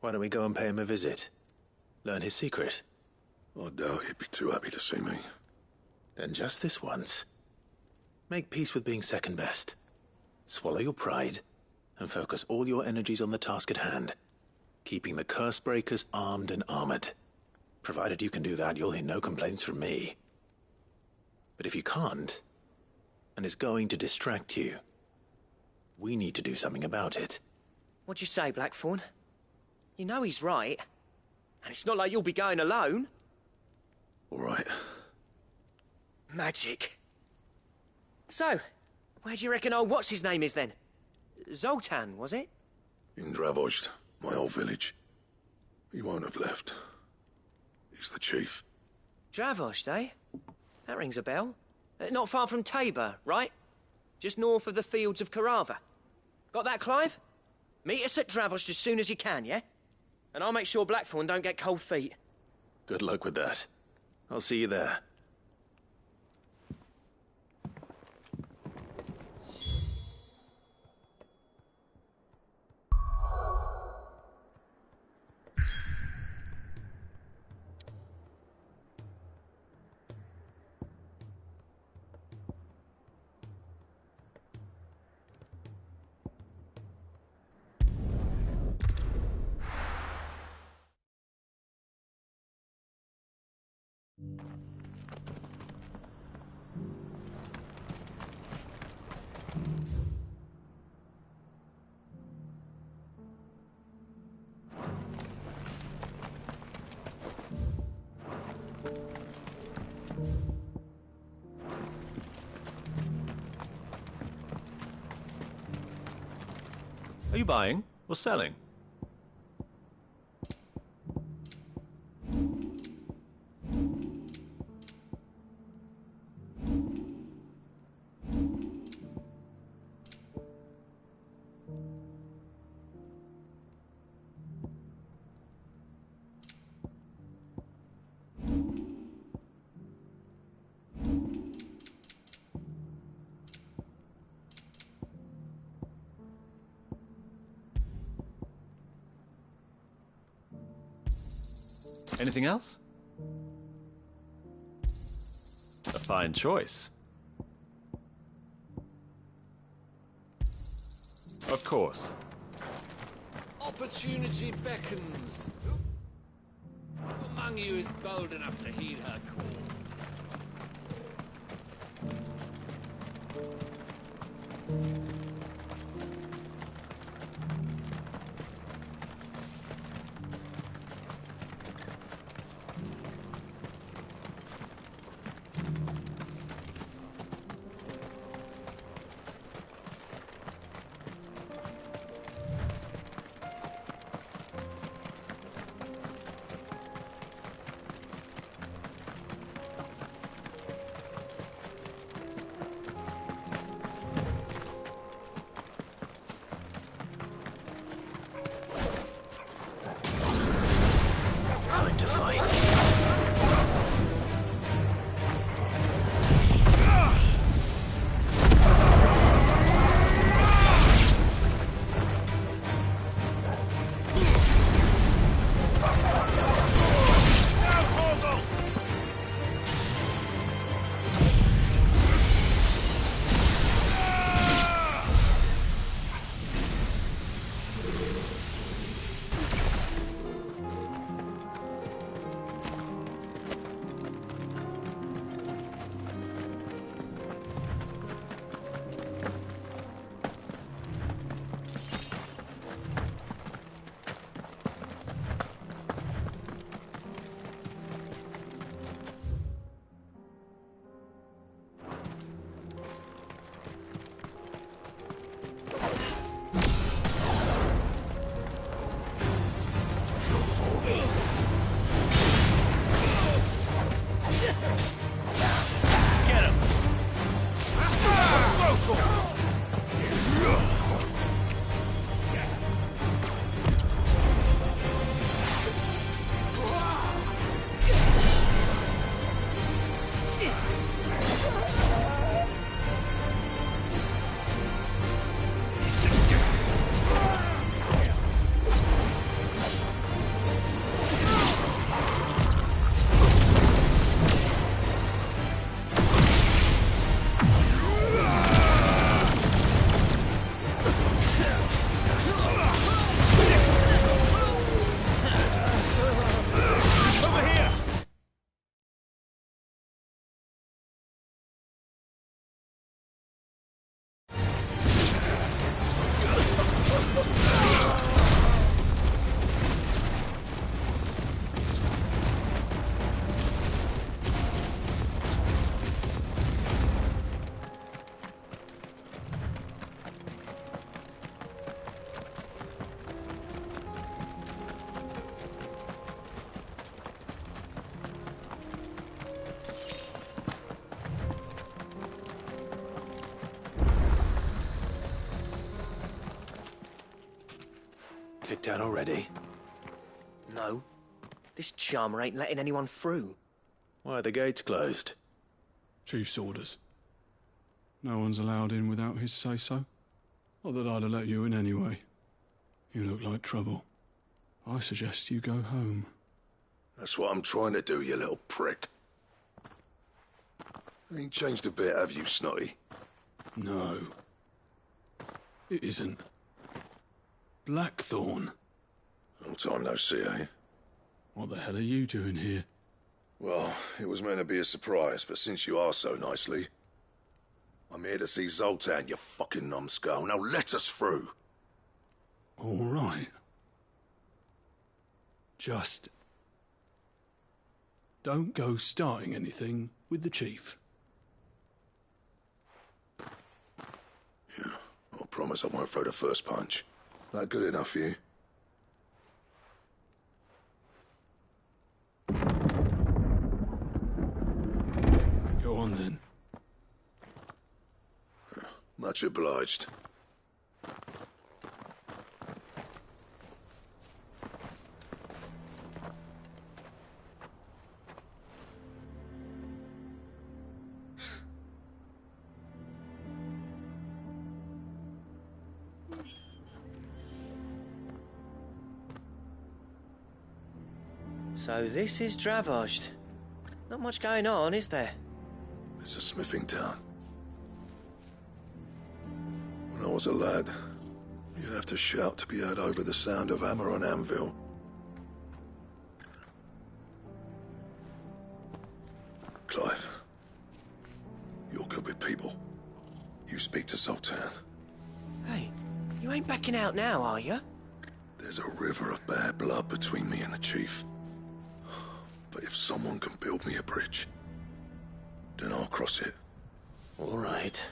Why don't we go and pay him a visit? Learn his secret. I doubt he'd be too happy to see me. Then just this once. Make peace with being second best. Swallow your pride, and focus all your energies on the task at hand. Keeping the curse breakers armed and armored. Provided you can do that, you'll hear no complaints from me. But if you can't, and it's going to distract you, we need to do something about it. What'd you say, Blackthorn? You know he's right. And it's not like you'll be going alone. All right. Magic. So, where do you reckon old what's-his-name is then? Zoltan, was it? In Dravozd, my old village. He won't have left. He's the chief. Dravozd, eh? That rings a bell. Not far from Tabor, right? Just north of the fields of Carava. Got that, Clive? Meet us at Dravozd as soon as you can, yeah? And I'll make sure Blackthorn don't get cold feet. Good luck with that. I'll see you there. Are you buying or selling? Anything else? A fine choice. Of course. Opportunity beckons. Who among you is bold enough to heed her call? can already? No. This charmer ain't letting anyone through. Why are the gates closed? Chief's orders. No one's allowed in without his say-so. Not that I'd have let you in anyway. You look like trouble. I suggest you go home. That's what I'm trying to do, you little prick. Ain't changed a bit, have you, Snotty? No. It isn't. Blackthorn. Long time no see, eh? What the hell are you doing here? Well, it was meant to be a surprise, but since you asked so nicely... I'm here to see Zoltan, you fucking numbskull. Now let us through. All right. Just... don't go starting anything with the chief. Yeah, I promise I won't throw the first punch. That good enough for you? Go on then. Much obliged. So this is Dravosht. Not much going on, is there? It's a smithing town. When I was a lad, you'd have to shout to be heard over the sound of hammer on anvil. Clive, you're good with people. You speak to Zoltan. Hey, you ain't backing out now, are you? There's a river of bad blood between me and the chief. But if someone can build me a bridge, then I'll cross it. All right.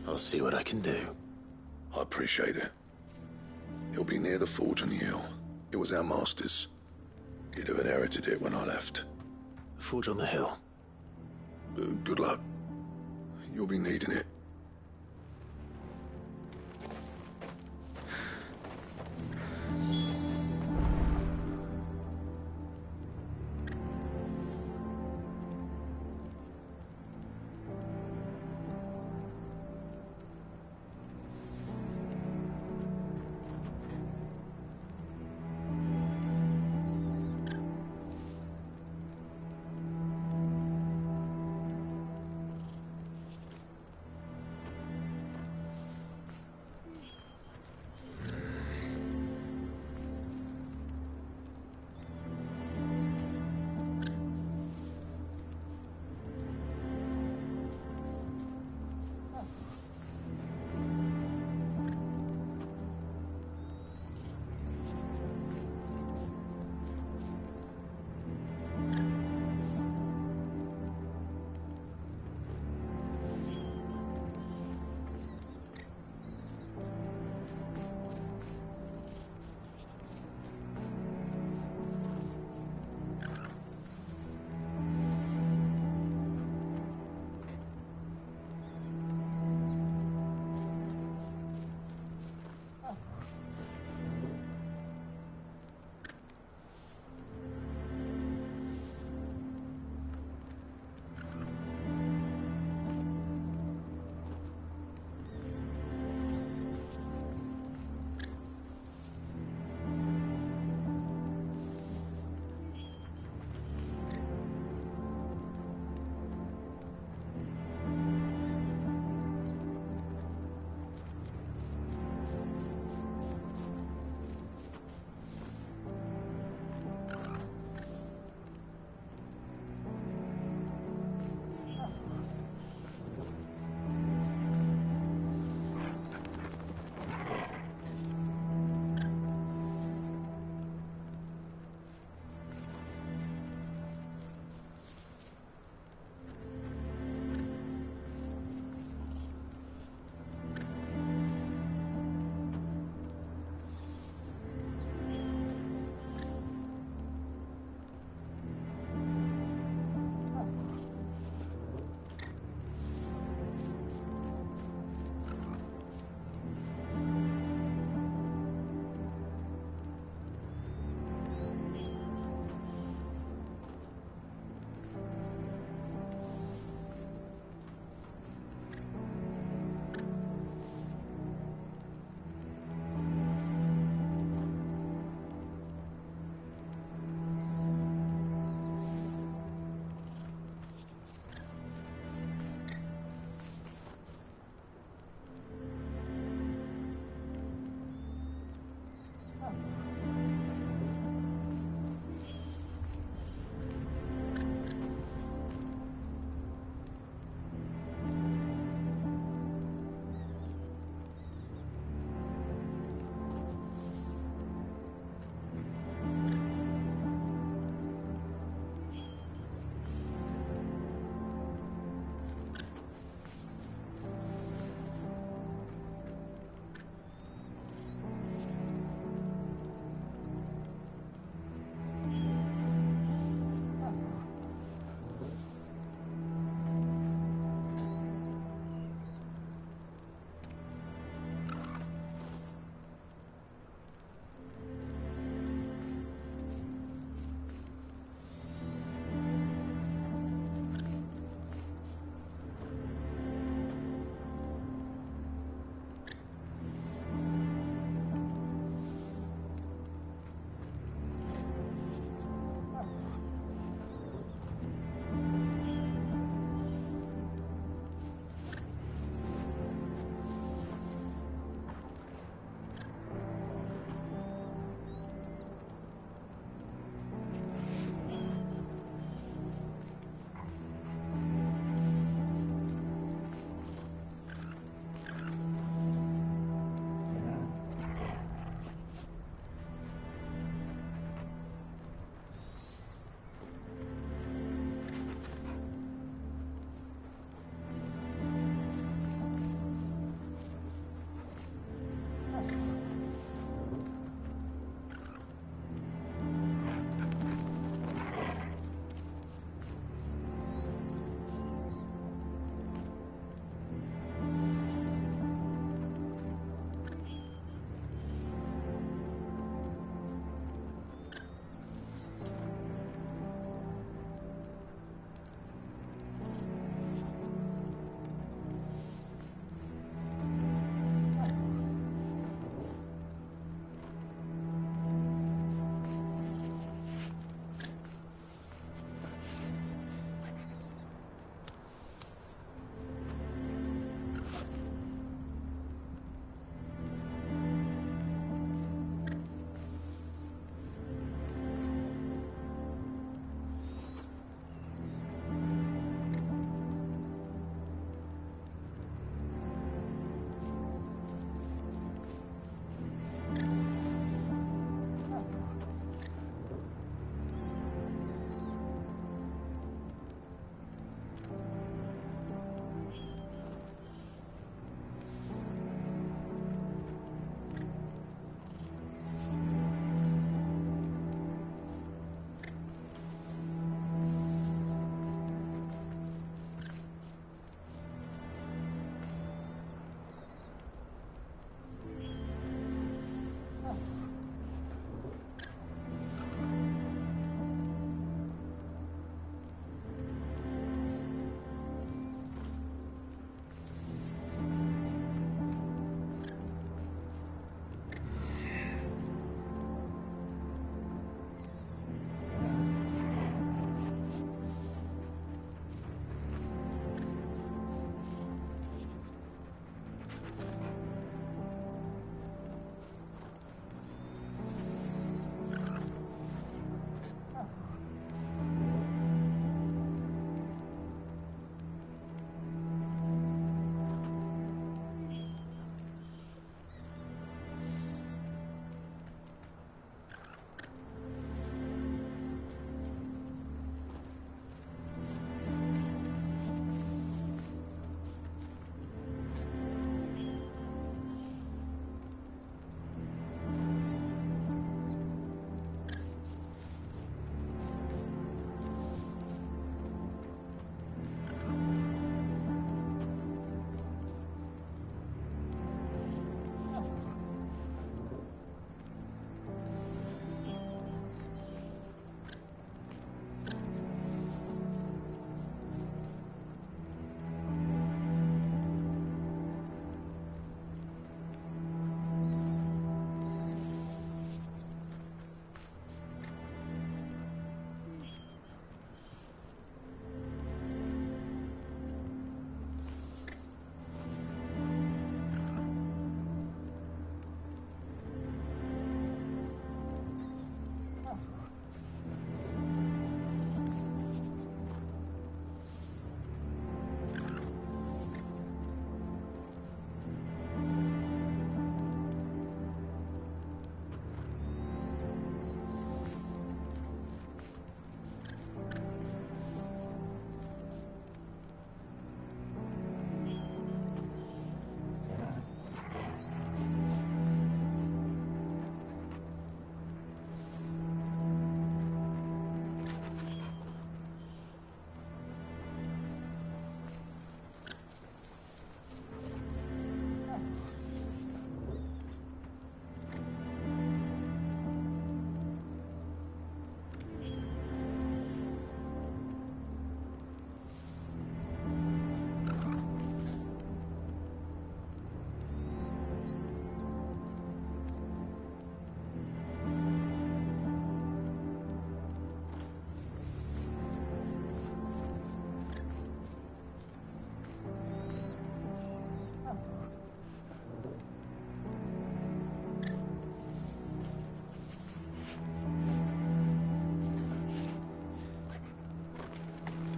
I'll see what I can do. I appreciate it. It'll be near the forge on the hill. It was our master's. He'd have inherited it when I left. The forge on the hill? Good luck. You'll be needing it.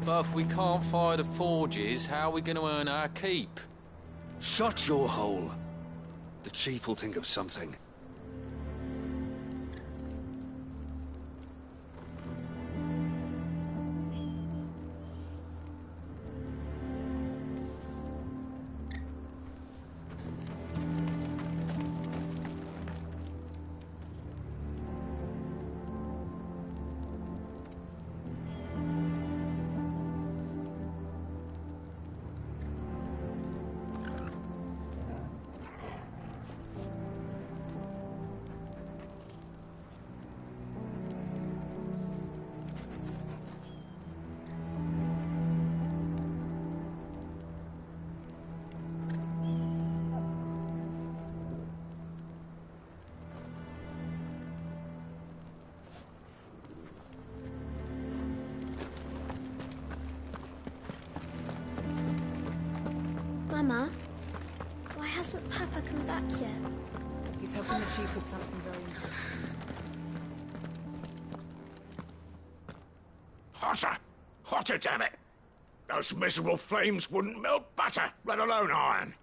But if we can't fire the forges, how are we going to earn our keep? Shut your hole. The chief will think of something. Mama, why hasn't Papa come back yet? He's helping the chief with something very important. Hotter! Hotter, damn it! Those miserable flames wouldn't melt butter, let alone iron.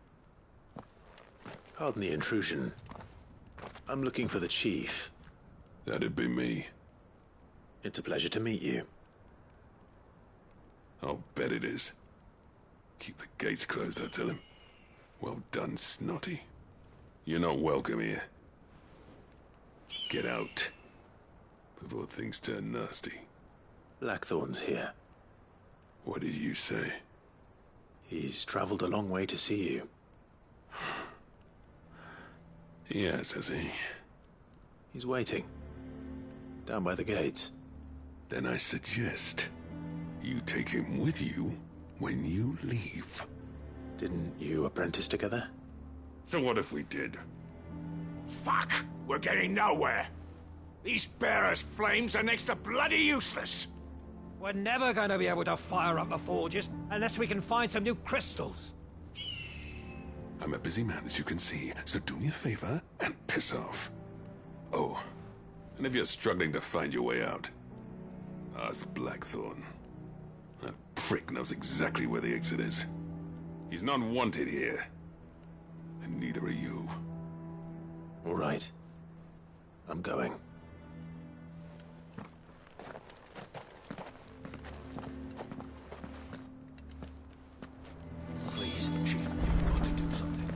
Pardon the intrusion. I'm looking for the chief. That'd be me. It's a pleasure to meet you. I'll bet it is. Keep the gates closed, I tell him. Well done, Snotty. You're not welcome here. Get out. Before things turn nasty. Blackthorn's here. What did you say? He's traveled a long way to see you. Yes, has he? He's waiting. Down by the gates. Then I suggest you take him with you when you leave. Didn't you apprentice together? So what if we did? Fuck! We're getting nowhere. These bearers' flames are next to bloody useless. We're never going to be able to fire up the forges unless we can find some new crystals. I'm a busy man, as you can see, so do me a favor and piss off. Oh, and if you're struggling to find your way out, ask Blackthorn. That prick knows exactly where the exit is. He's not wanted here. And neither are you. All right. I'm going. Please, Chief, you've got to do something.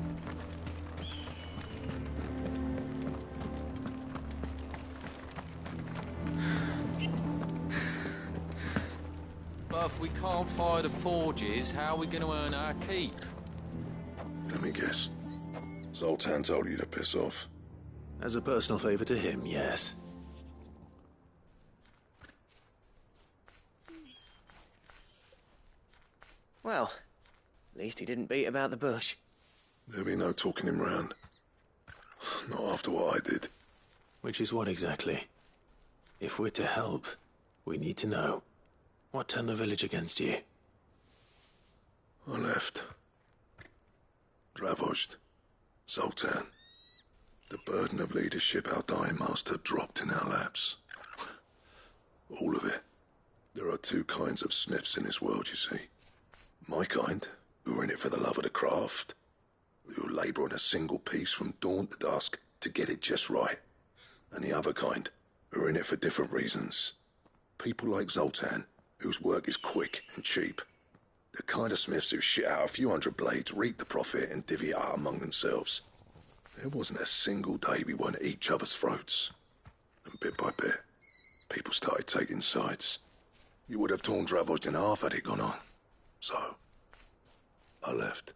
But if we can't fire the forges, how are we going to earn our keep? Let me guess. Zoltan told you to piss off. As a personal favor to him, yes. Well, at least he didn't beat about the bush. There'll be no talking him round. Not after what I did. Which is what exactly? If we're to help, we need to know. What turned the village against you? I left. Dravozd. Zoltan. The burden of leadership our dying master dropped in our laps. All of it. There are two kinds of smiths in this world, you see. My kind, who are in it for the love of the craft, who labour on a single piece from dawn to dusk to get it just right. And the other kind, who are in it for different reasons. People like Zoltan, whose work is quick and cheap. The kind of smiths who shit out a few hundred blades, reap the profit, and divvy it out among themselves. There wasn't a single day we weren't at each other's throats. And bit by bit, people started taking sides. You would have torn Dravozd in half had it gone on. So, I left.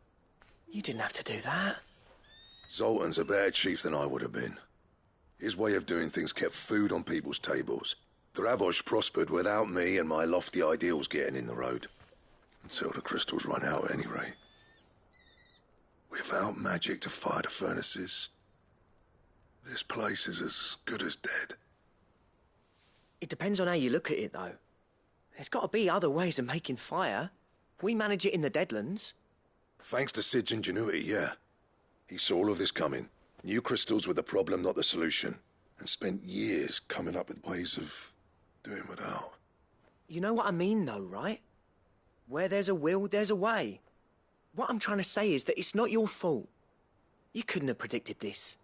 You didn't have to do that. Zoltan's a better chief than I would have been. His way of doing things kept food on people's tables. Dravozd prospered without me and my lofty ideals getting in the road. Until the crystals run out at any rate. Without magic to fire the furnaces, this place is as good as dead. It depends on how you look at it, though. There's got to be other ways of making fire. We manage it in the Deadlands. Thanks to Sid's ingenuity, yeah. He saw all of this coming. Knew crystals were the problem, not the solution. And spent years coming up with ways of doing without. You know what I mean, though, right? Where there's a will, there's a way. What I'm trying to say is that it's not your fault. You couldn't have predicted this.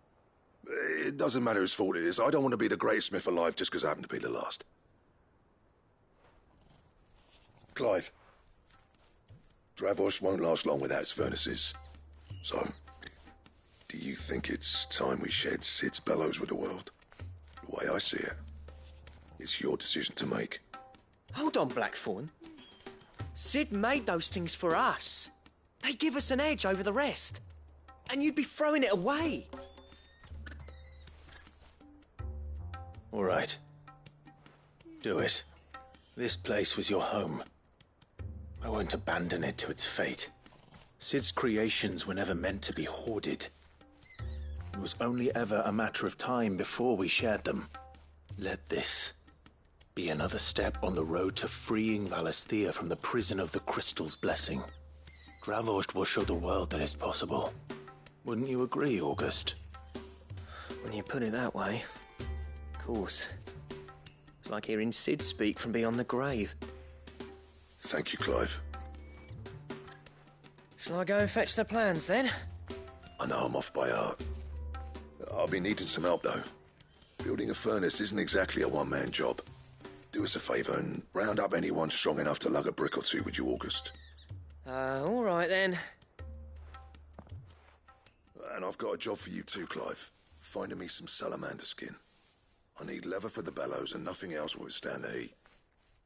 It doesn't matter whose fault it is. I don't want to be the greatest smith alive just because I happen to be the last. Clive. Dravosh won't last long without its furnaces. So, do you think it's time we shared Sid's bellows with the world? The way I see it, it's your decision to make. Hold on, Blackthorn. Sid made those things for us. They give us an edge over the rest. And you'd be throwing it away. All right. Do it. This place was your home. I won't abandon it to its fate. Sid's creations were never meant to be hoarded. It was only ever a matter of time before we shared them. Let this be another step on the road to freeing Valisthea from the prison of the Crystal's blessing. Dravost will show the world that it's possible. Wouldn't you agree, August? When you put it that way, of course. It's like hearing Sid speak from beyond the grave. Thank you, Clive. Shall I go and fetch the plans, then? I know I'm off by heart. I'll be needing some help, though. Building a furnace isn't exactly a one-man job. Do us a favour and round up anyone strong enough to lug a brick or two, would you, August? All right, then. And I've got a job for you too, Clive. Finding me some salamander skin. I need leather for the bellows and nothing else will withstand the heat.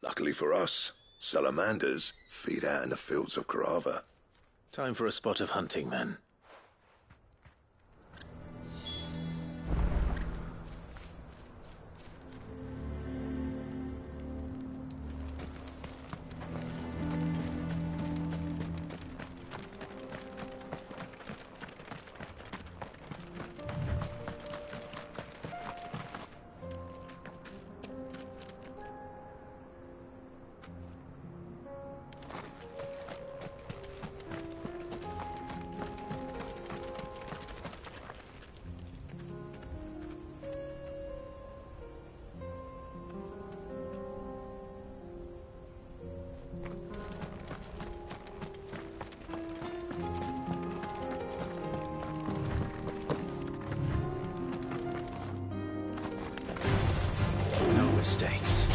Luckily for us, salamanders feed out in the fields of Carava. Time for a spot of hunting, then. Mistakes.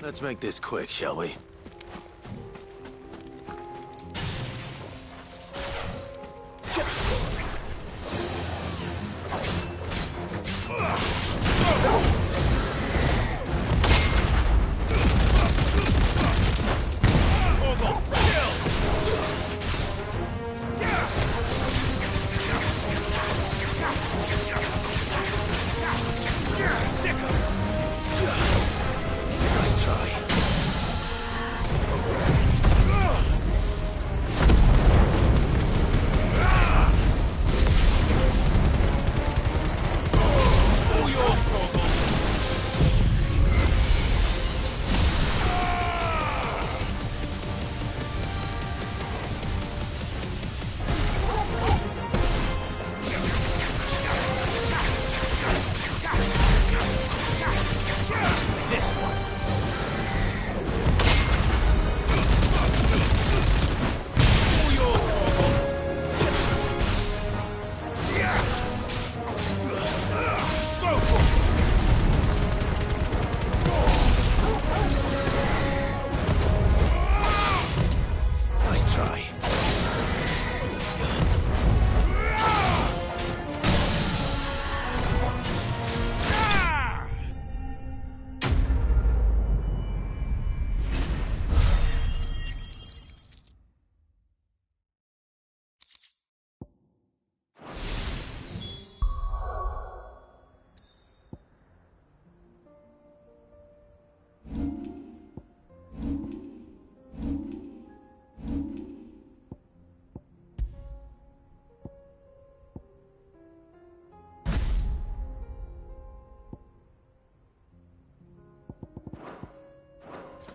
Let's make this quick, shall we? Nice try.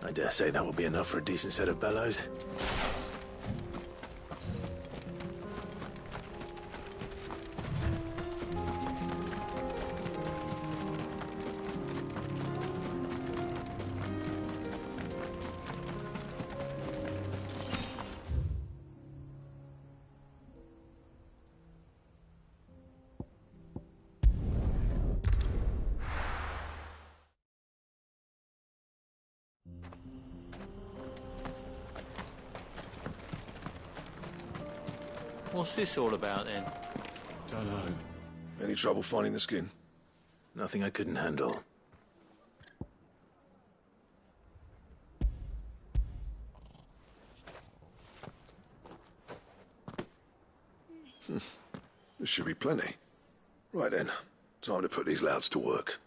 I dare say that will be enough for a decent set of bellows. What's this all about, then? Dunno. Any trouble finding the skin? Nothing I couldn't handle. There should be plenty. Right then, time to put these louds to work.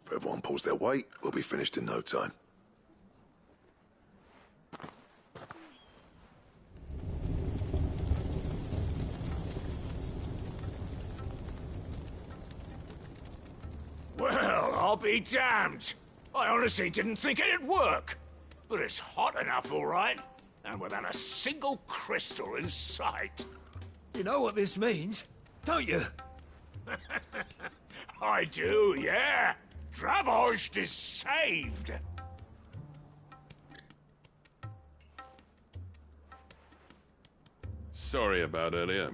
If everyone pulls their weight, we'll be finished in no time. Well, I'll be damned. I honestly didn't think it'd work. But it's hot enough, all right. And without a single crystal in sight. You know what this means, don't you? I do, yeah. Dravost is saved. Sorry about earlier.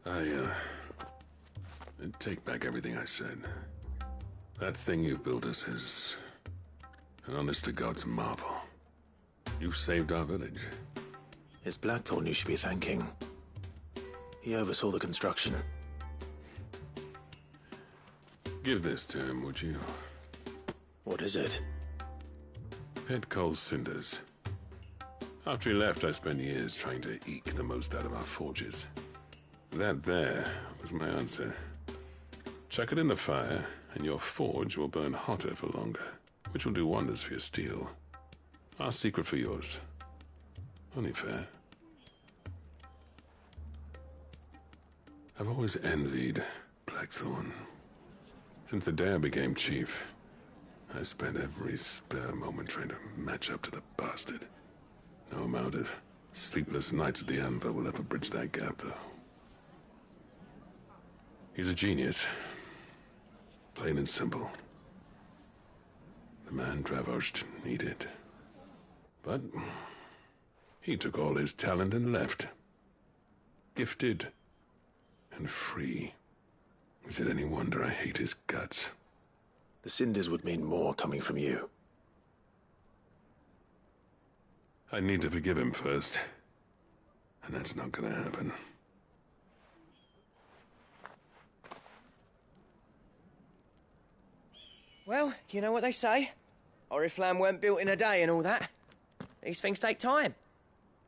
I take back everything I said. That thing you built us is an honest-to-God's marvel. You saved our village. It's Blackthorn you should be thanking. He oversaw the construction. Give this to him, would you? What is it? Pet Cole's cinders. After he left, I spent years trying to eke the most out of our forges. That there was my answer. Chuck it in the fire, and your forge will burn hotter for longer, which will do wonders for your steel. Our secret for yours. Only fair. I've always envied Blackthorn. Since the day I became chief, I spent every spare moment trying to match up to the bastard. No amount of sleepless nights at the Anvil will ever bridge that gap, though. He's a genius. Plain and simple. The man Dravost needed. But he took all his talent and left. Gifted and free. Is it any wonder I hate his guts? The cinders would mean more coming from you. I need to forgive him first. And that's not gonna happen. Well, you know what they say. Oriflamme weren't built in a day and all that. These things take time.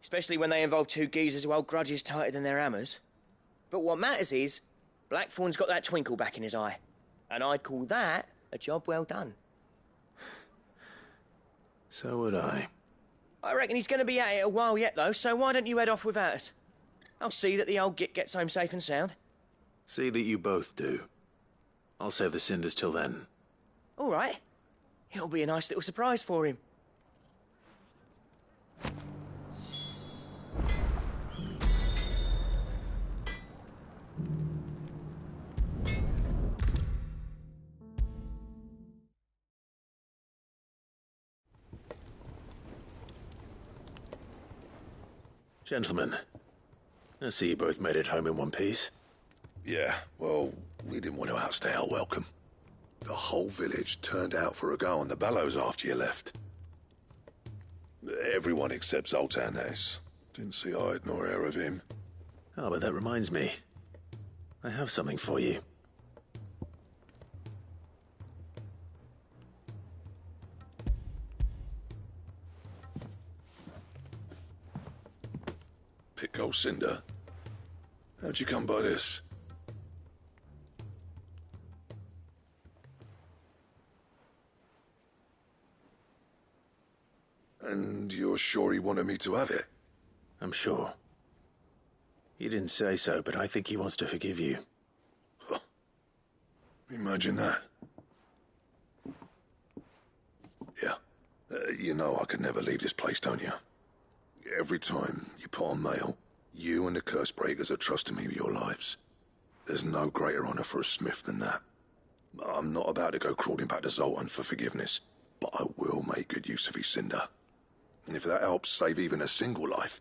Especially when they involve two geezers who hold grudges tighter than their hammers. But what matters is, Blackthorn's got that twinkle back in his eye. And I'd call that a job well done. So would I. I reckon he's going to be at it a while yet, though, so why don't you head off without us? I'll see that the old git gets home safe and sound. See that you both do. I'll save the cinders till then. All right. It'll be a nice little surprise for him. Gentlemen, I see you both made it home in one piece. Yeah, well, we didn't want to outstay our welcome. The whole village turned out for a go on the bellows after you left. Everyone except Zoltan, that is. Didn't see hide nor hair of him. Oh, but that reminds me. I have something for you. Pico Cinder? How'd you come by this? And you're sure he wanted me to have it? I'm sure. He didn't say so, but I think he wants to forgive you. Huh. Imagine that. Yeah. You know I could never leave this place, don't you? Every time you put on mail, you and the Cursebreakers are trusting me with your lives. There's no greater honor for a smith than that. I'm not about to go crawling back to Zoltan for forgiveness, but I will make good use of his cinder. And if that helps save even a single life,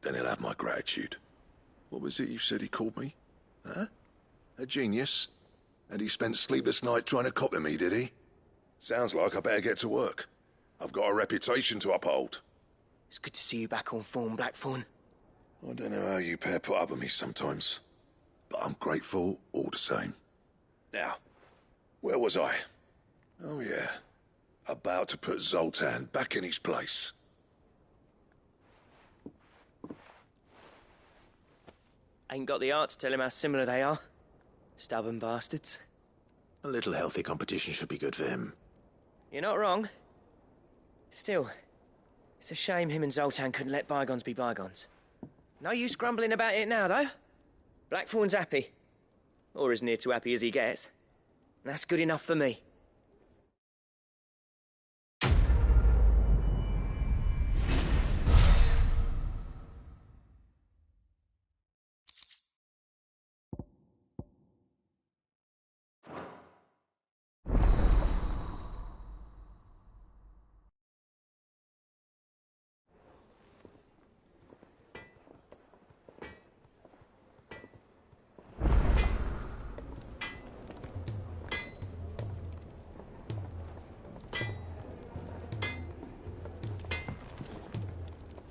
then he'll have my gratitude. What was it you said he called me? Huh? A genius? And he spent sleepless night trying to copy me, did he? Sounds like I better get to work. I've got a reputation to uphold. It's good to see you back on form, Blackthorn. I don't know how you pair put up with me sometimes, but I'm grateful all the same. Now, where was I? Oh yeah, about to put Zoltan back in his place. Ain't got the art to tell him how similar they are. Stubborn bastards. A little healthy competition should be good for him. You're not wrong. Still, it's a shame him and Zoltan couldn't let bygones be bygones. No use grumbling about it now, though. Blackthorn's happy. Or as near to happy as he gets. And that's good enough for me.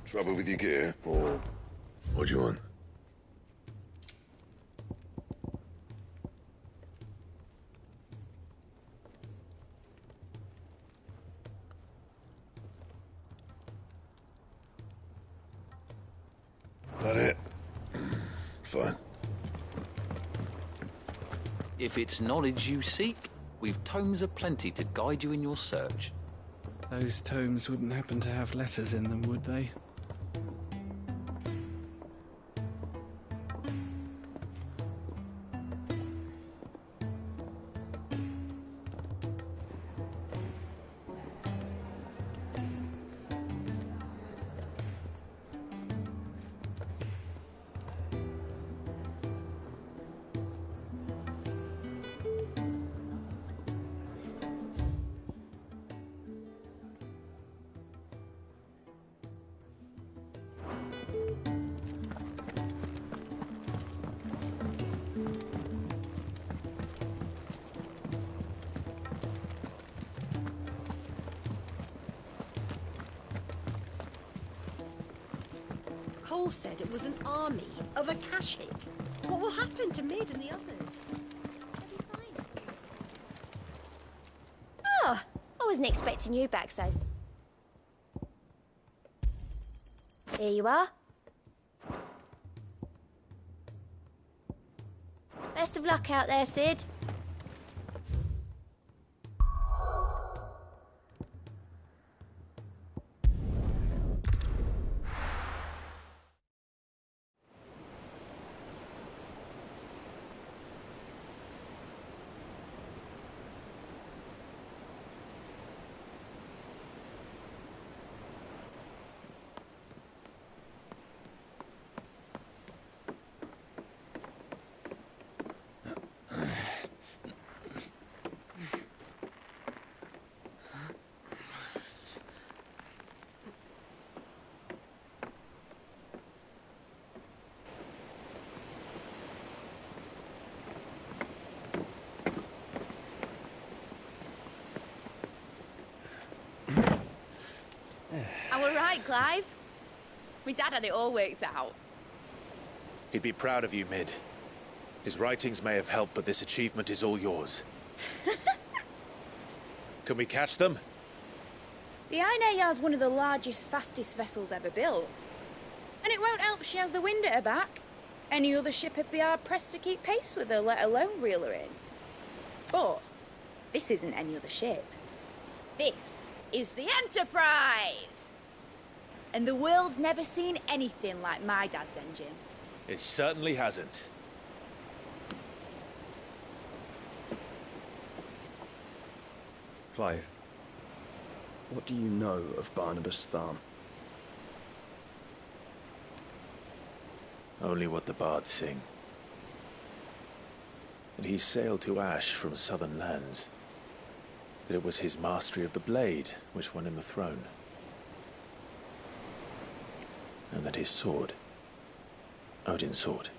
Trouble with your gear, or what do you want? That it? Fine. If it's knowledge you seek, we've tomes aplenty to guide you in your search. Those tomes wouldn't happen to have letters in them, would they? Cole said it was an army of Akashic. What will happen to Mid and the others? Oh, I wasn't expecting you back so... Here you are. Best of luck out there, Sid. I were right, Clive. My dad had it all worked out. He'd be proud of you, Mid. His writings may have helped, but this achievement is all yours. Can we catch them? The Ainayar's one of the largest, fastest vessels ever built. And it won't help she has the wind at her back. Any other ship would be hard-pressed to keep pace with her, let alone reel her in. But this isn't any other ship. This is the Enterprise! And the world's never seen anything like my dad's engine. It certainly hasn't. Clive, what do you know of Barnabas Tharm? Only what the bards sing. That he sailed to Ash from southern lands. That it was his mastery of the blade which won him the throne. And that his sword, Odin's sword,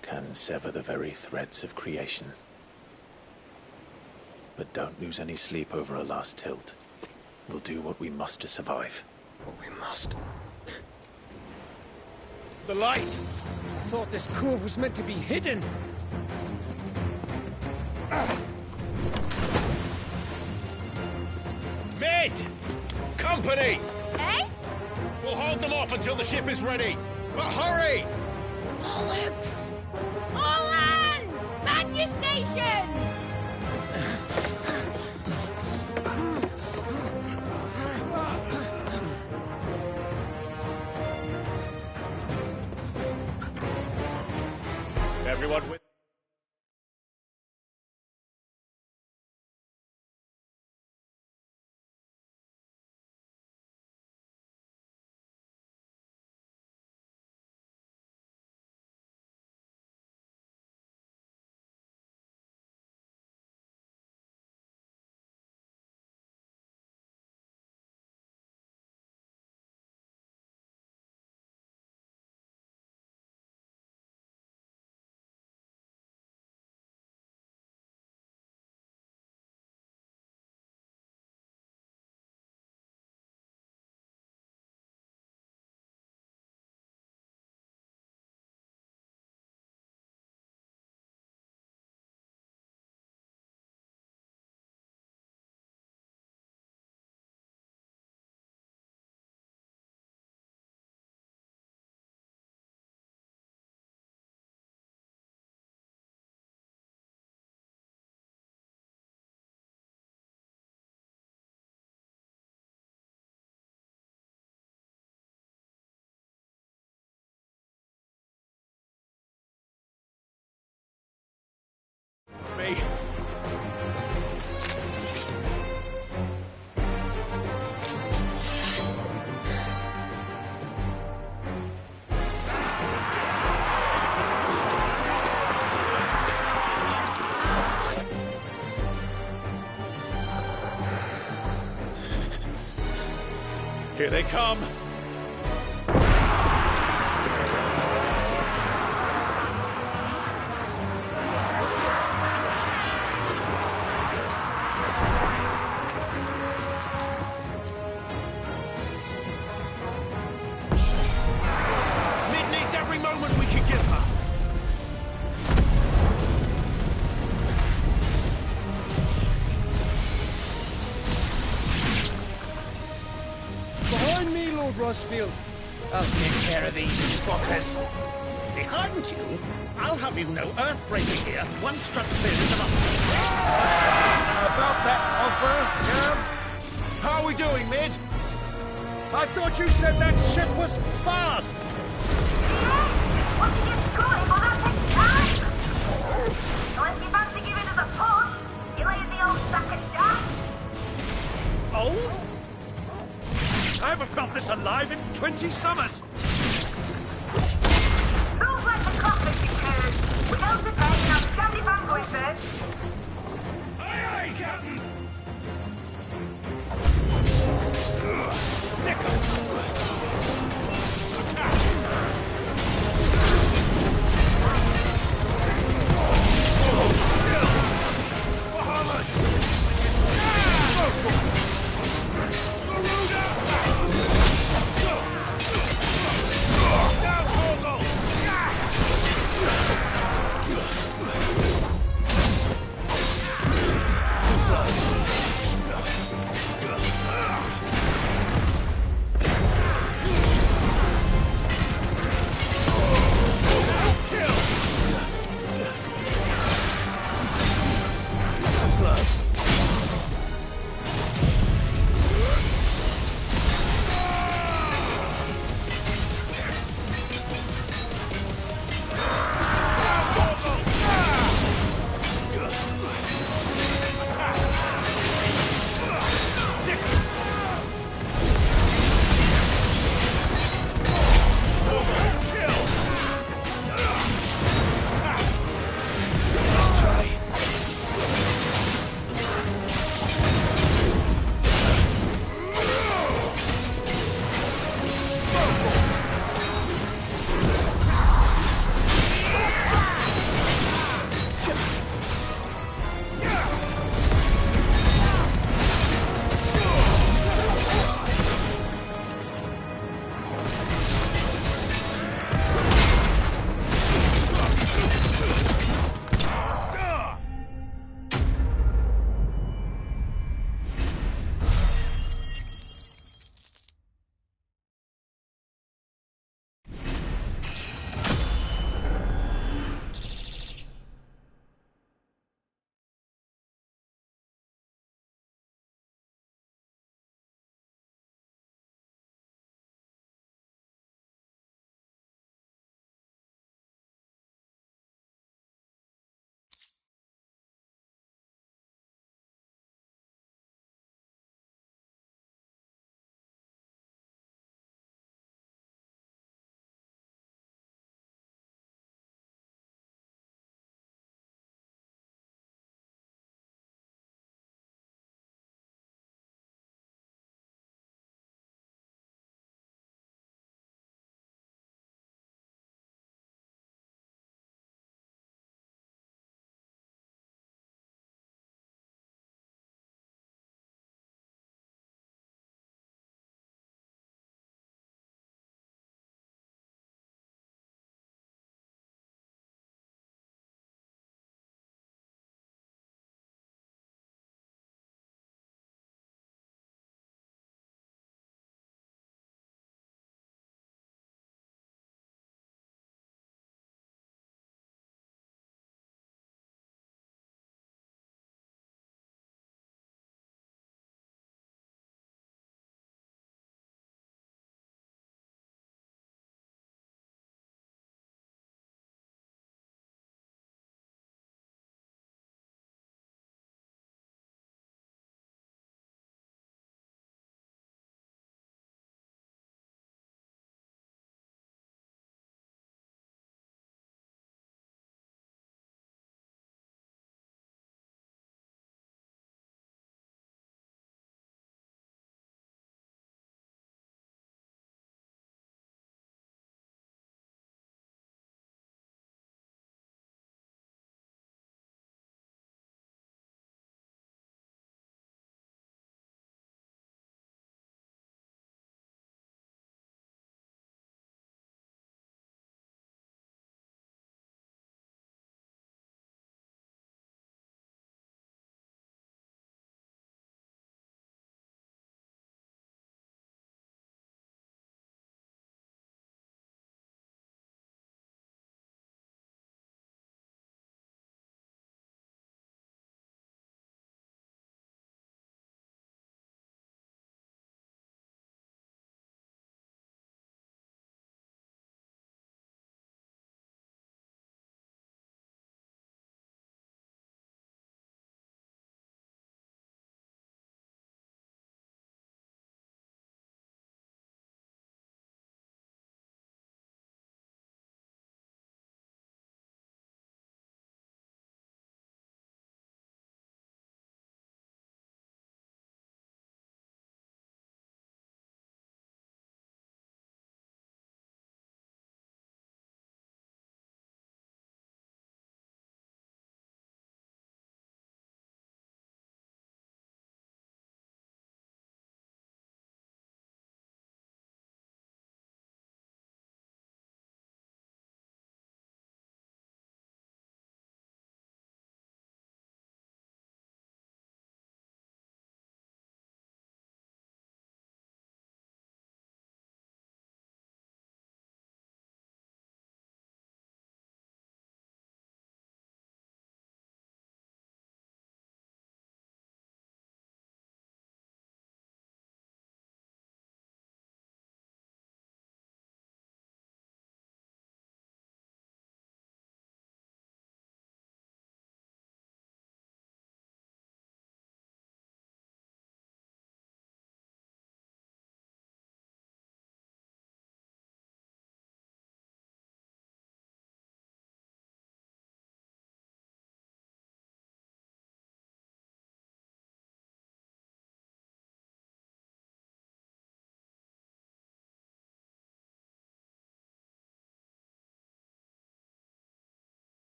can sever the very threads of creation. But don't lose any sleep over a last tilt. We'll do what we must to survive. What we must? The light! I thought this cove was meant to be hidden. Mid! Company! Eh? We'll hold them off until the ship is ready. But hurry! Bollocks! All hands! Man your stations! Everyone with... me. Here they come. old Rosfield. I'll take care of these fuckers. Behind you? I'll have you know Earthbreakers here. One struck clears them up. About that offer, Gav? How are we doing, mid? I thought you said that ship was fast! What did you screw it, but that takes time! Unless you fancy giving us a push, you lazy old sack of jam. Old? I haven't felt this alive in 20 summers! Move like the coffin, you turd! We don't sit there and have candy bang going first. Aye, aye, Captain!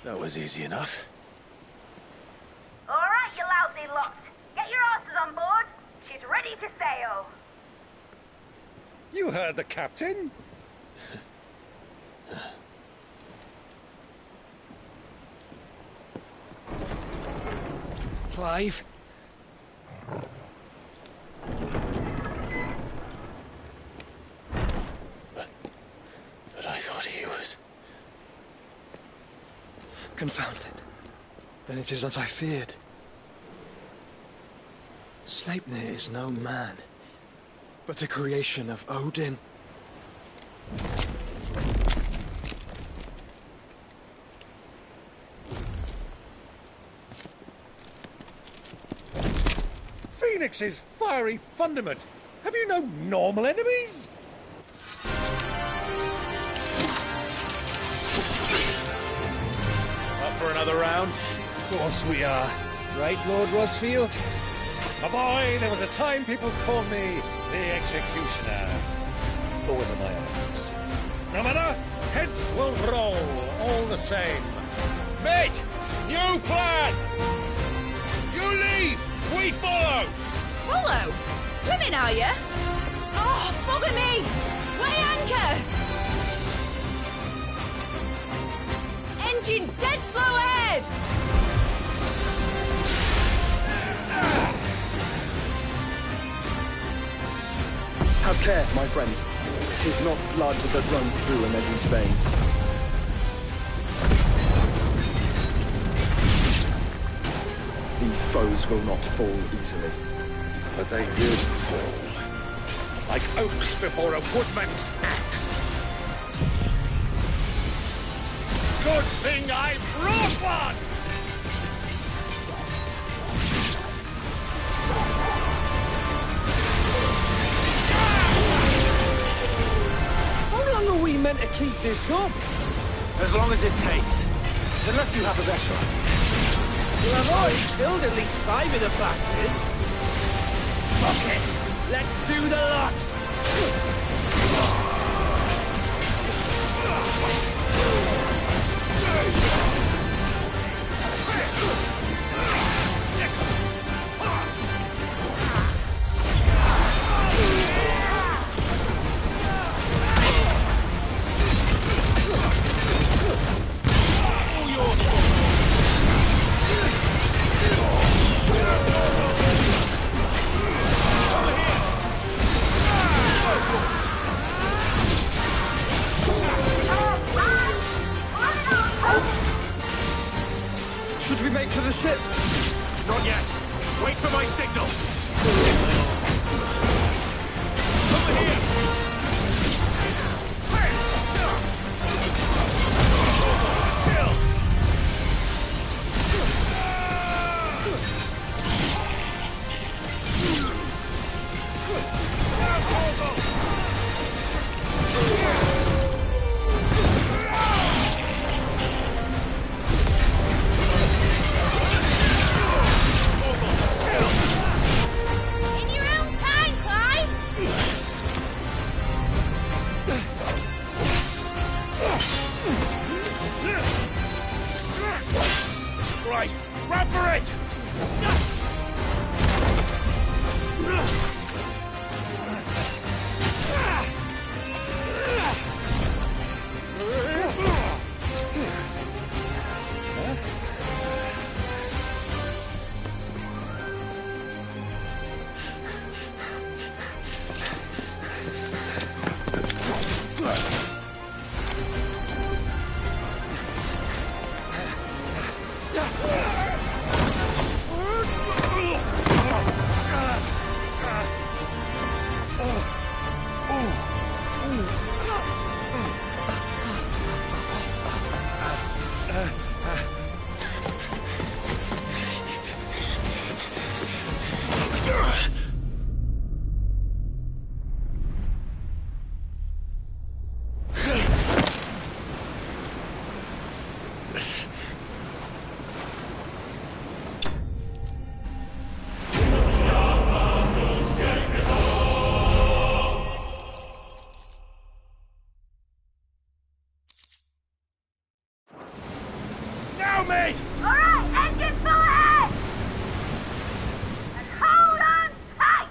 That was easy enough. All right, you lousy lot. Get your asses on board. She's ready to sail. You heard the captain. Clive. But I thought he was... Confounded. Then it is as I feared. Sleipnir is no man, but a creation of Odin. Phoenix's fiery fundament. Have you no normal enemies? Up for another round? Of course we are. Right, Lord Rosfield? My boy, there was a time people called me the Executioner. Those are my hands. No matter, heads will roll all the same. Mate! New plan! You leave! We follow! Follow? Swimming, are you? Oh, bugger me! Weigh anchor! Engine's dead slow ahead! Have care, my friends. 'Tis not blood that runs through a Nevi's veins. These foes will not fall easily. But they did fall. Like oaks before a woodman's axe. Good thing I brought one! How long are we meant to keep this up? As long as it takes. Unless you have a better idea. Well, I've already killed at least 5 of the bastards. Fuck it! Let's do the lot! Should we make for the ship? Not yet. Wait for my signal. Over here. on, mate! All right, engine full ahead! And hold on tight!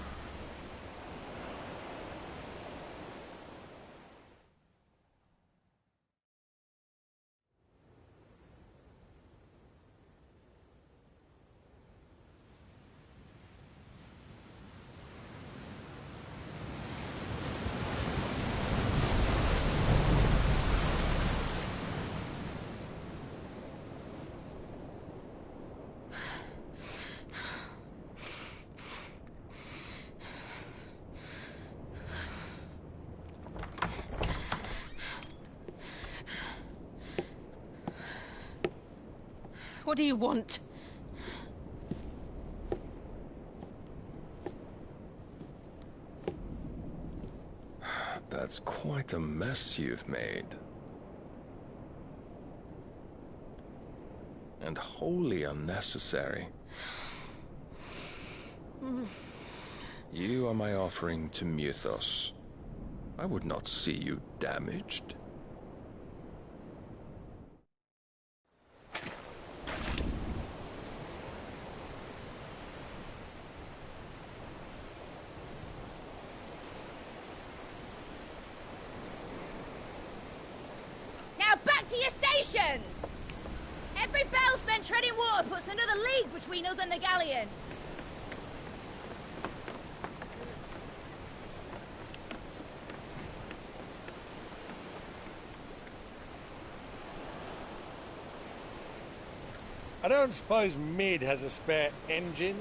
What do you want? That's quite a mess you've made. And wholly unnecessary. You are my offering to Mythos. I would not see you damaged. Now back to your stations! Every bell spent treading water puts another league between us and the galleon. I don't suppose Mid has a spare engine?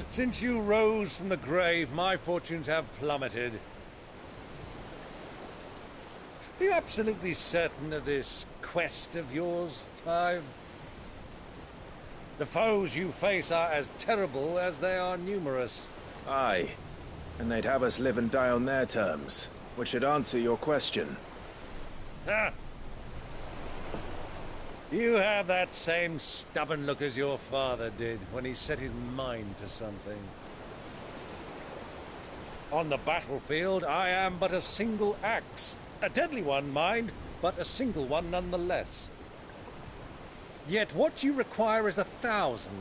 Since you rose from the grave, my fortunes have plummeted. Are you absolutely certain of this quest of yours, Clive? The foes you face are as terrible as they are numerous. Aye. And they'd have us live and die on their terms, which should answer your question. Ha! You have that same stubborn look as your father did when he set his mind to something. On the battlefield, I am but a single axe. A deadly one, mind, but a single one nonetheless. Yet what you require is 1,000,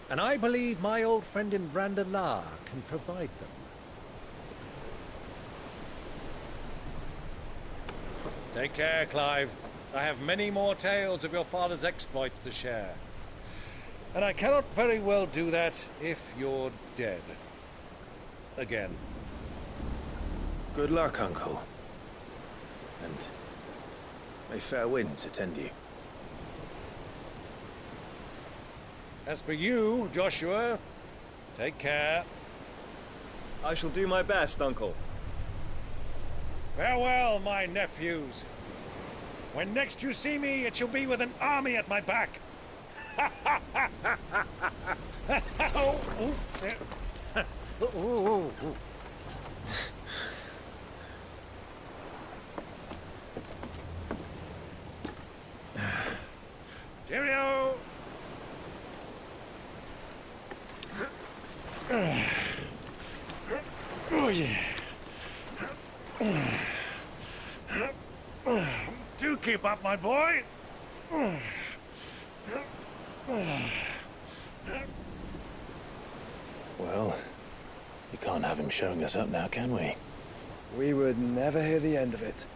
and I believe my old friend in Randalar can provide them. Take care, Clive. I have many more tales of your father's exploits to share. And I cannot very well do that if you're dead. Again. Good luck, Uncle. And may fair winds attend you. As for you, Joshua, take care. I shall do my best, Uncle. Farewell, my nephews. When next you see me, it shall be with an army at my back. Cheerio! Oh, yeah. Do keep up, my boy. Well, we can't have him showing us up now, can we? We would never hear the end of it.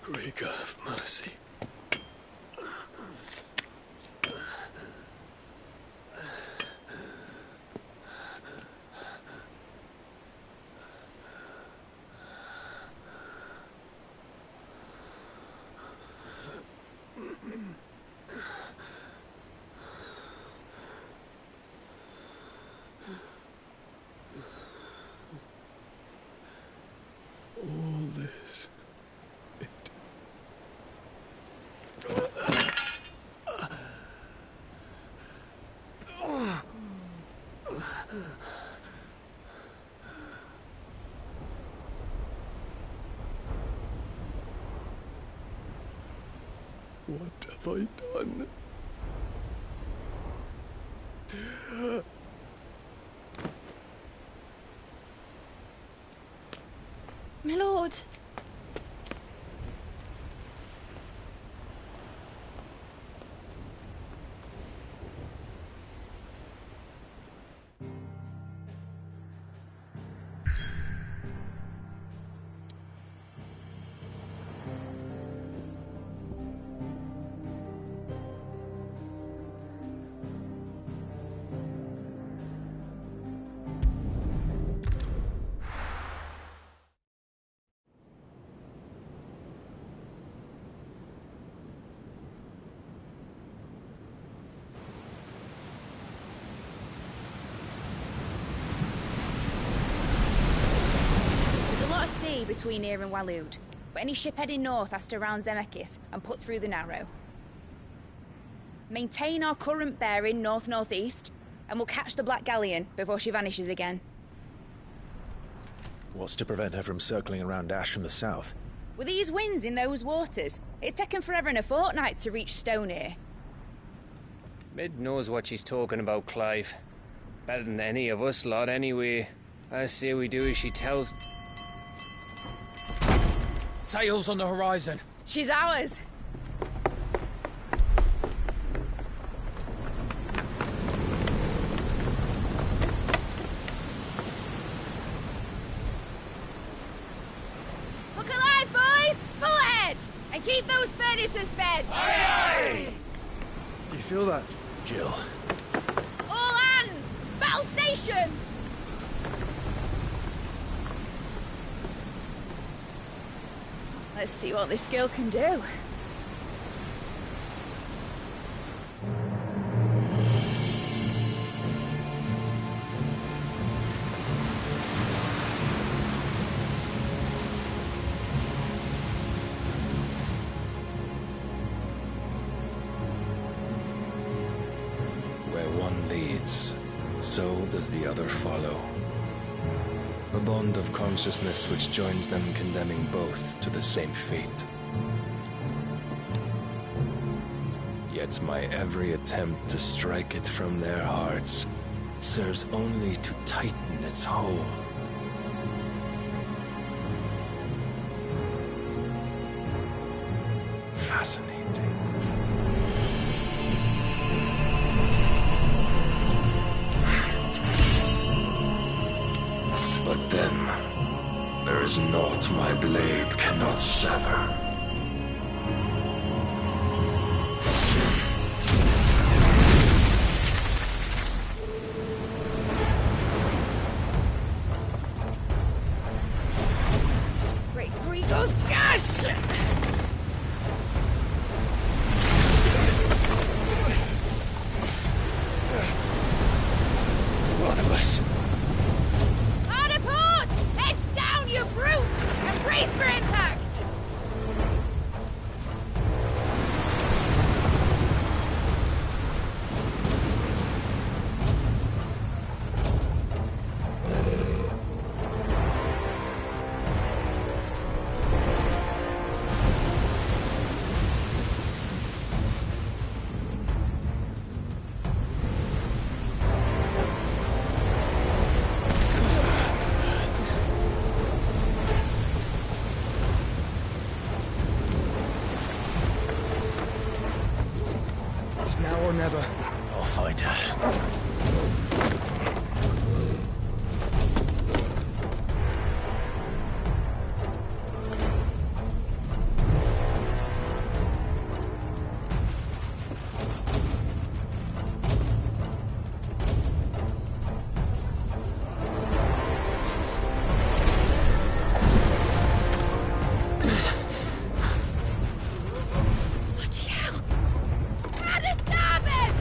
Great God of mercy. All this, What have I done? My lord. Between here and Waloed, but any ship heading north has to round Zemeckis and put through the Narrow. Maintain our current bearing north-northeast, and we'll catch the Black Galleon before she vanishes again. What's to prevent her from circling around Ash from the south? With these winds in those waters, it'd taken forever and a fortnight to reach Stonehenge. Mid knows what she's talking about, Clive. Better than any of us lot, anyway. I say we do as she tells. Sails on the horizon. She's ours. Look alive, boys! Full ahead! And keep those furnaces fed! Aye, aye! Do you feel that? Jill. All hands! Battle stations! Let's see what this girl can do. Where one leads, so does the other follow. A bond of consciousness which joins them, condemning both to the same fate. Yet my every attempt to strike it from their hearts serves only to tighten its hold. Fascinating. But then, there is naught my blade cannot sever. Great Grigos, gosh! One of us. Hard port! Heads down, you brutes! And brace for impact! It's now or never. I'll find her. Bloody hell! How to stop it!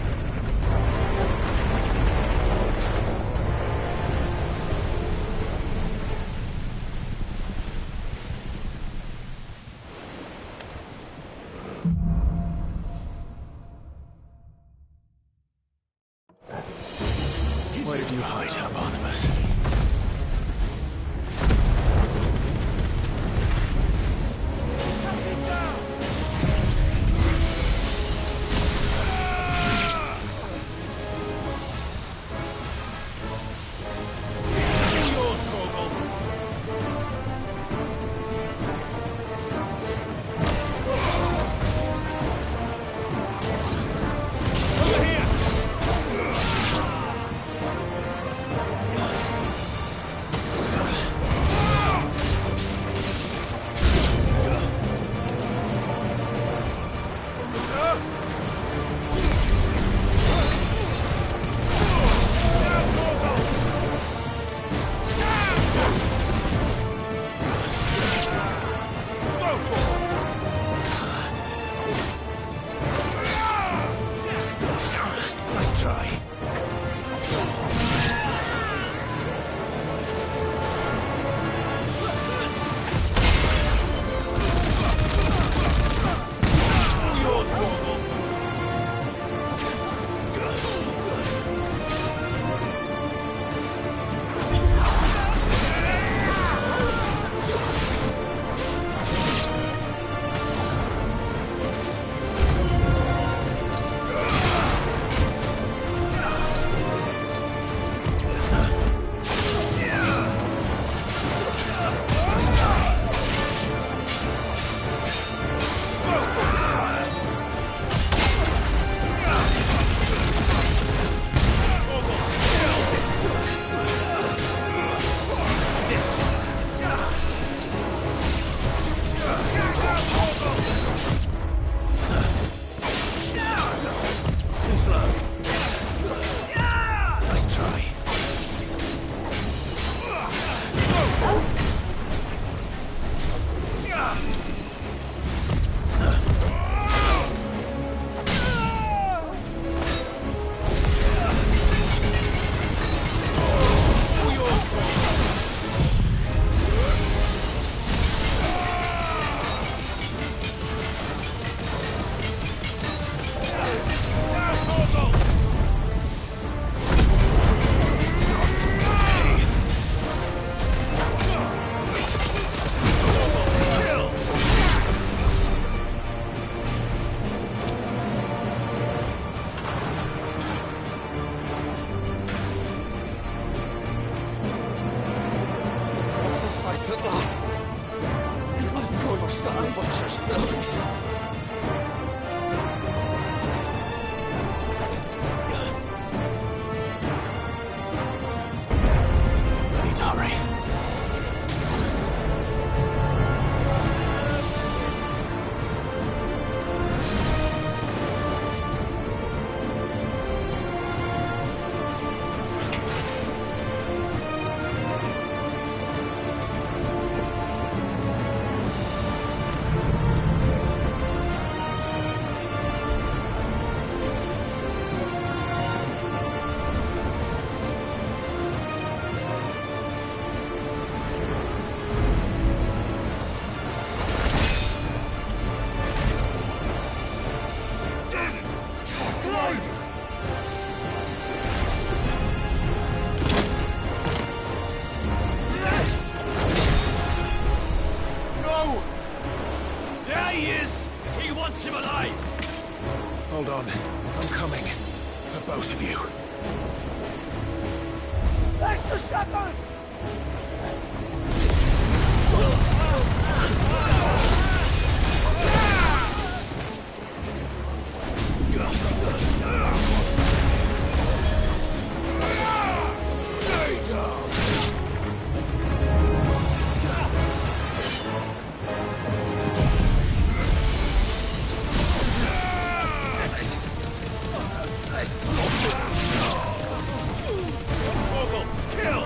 Where did you hide her, Barnabas? Nice try. Yours, Torgal. Too slow. Nice try. Fight at last. I'm going for some butcher's blood. I need to hurry. No! There he is! He wants him alive! Hold on. I'm coming. For both of you. Extra shackles! Stay down. Torgal, kill!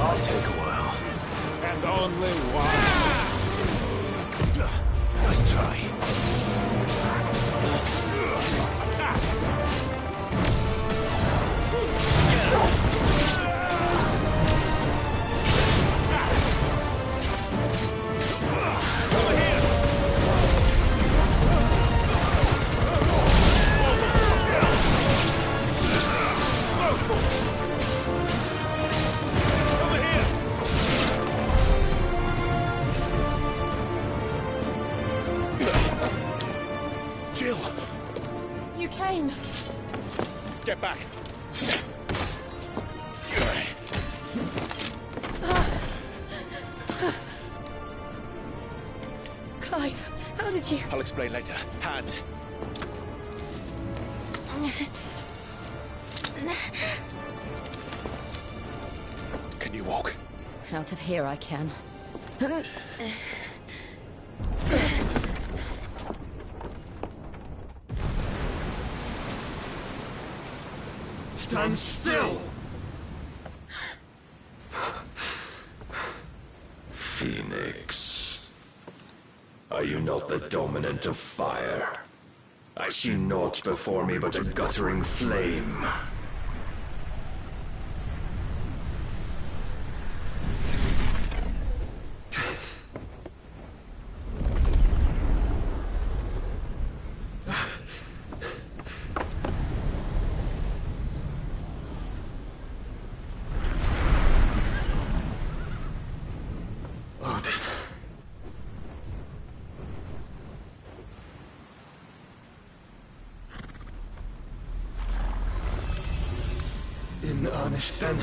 might take a while. And only one. Nice try. Jill! You came. Get back! Clive, how did you... I'll explain later. Hands! Can you walk? Out of here I can. Stand still! Phoenix. Are you not the dominant of fire? I see naught before me but a guttering flame. In earnest, then.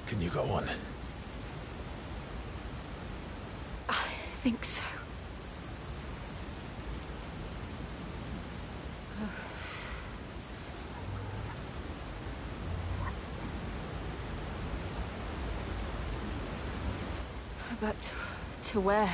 Can you go on? I think so. But to where?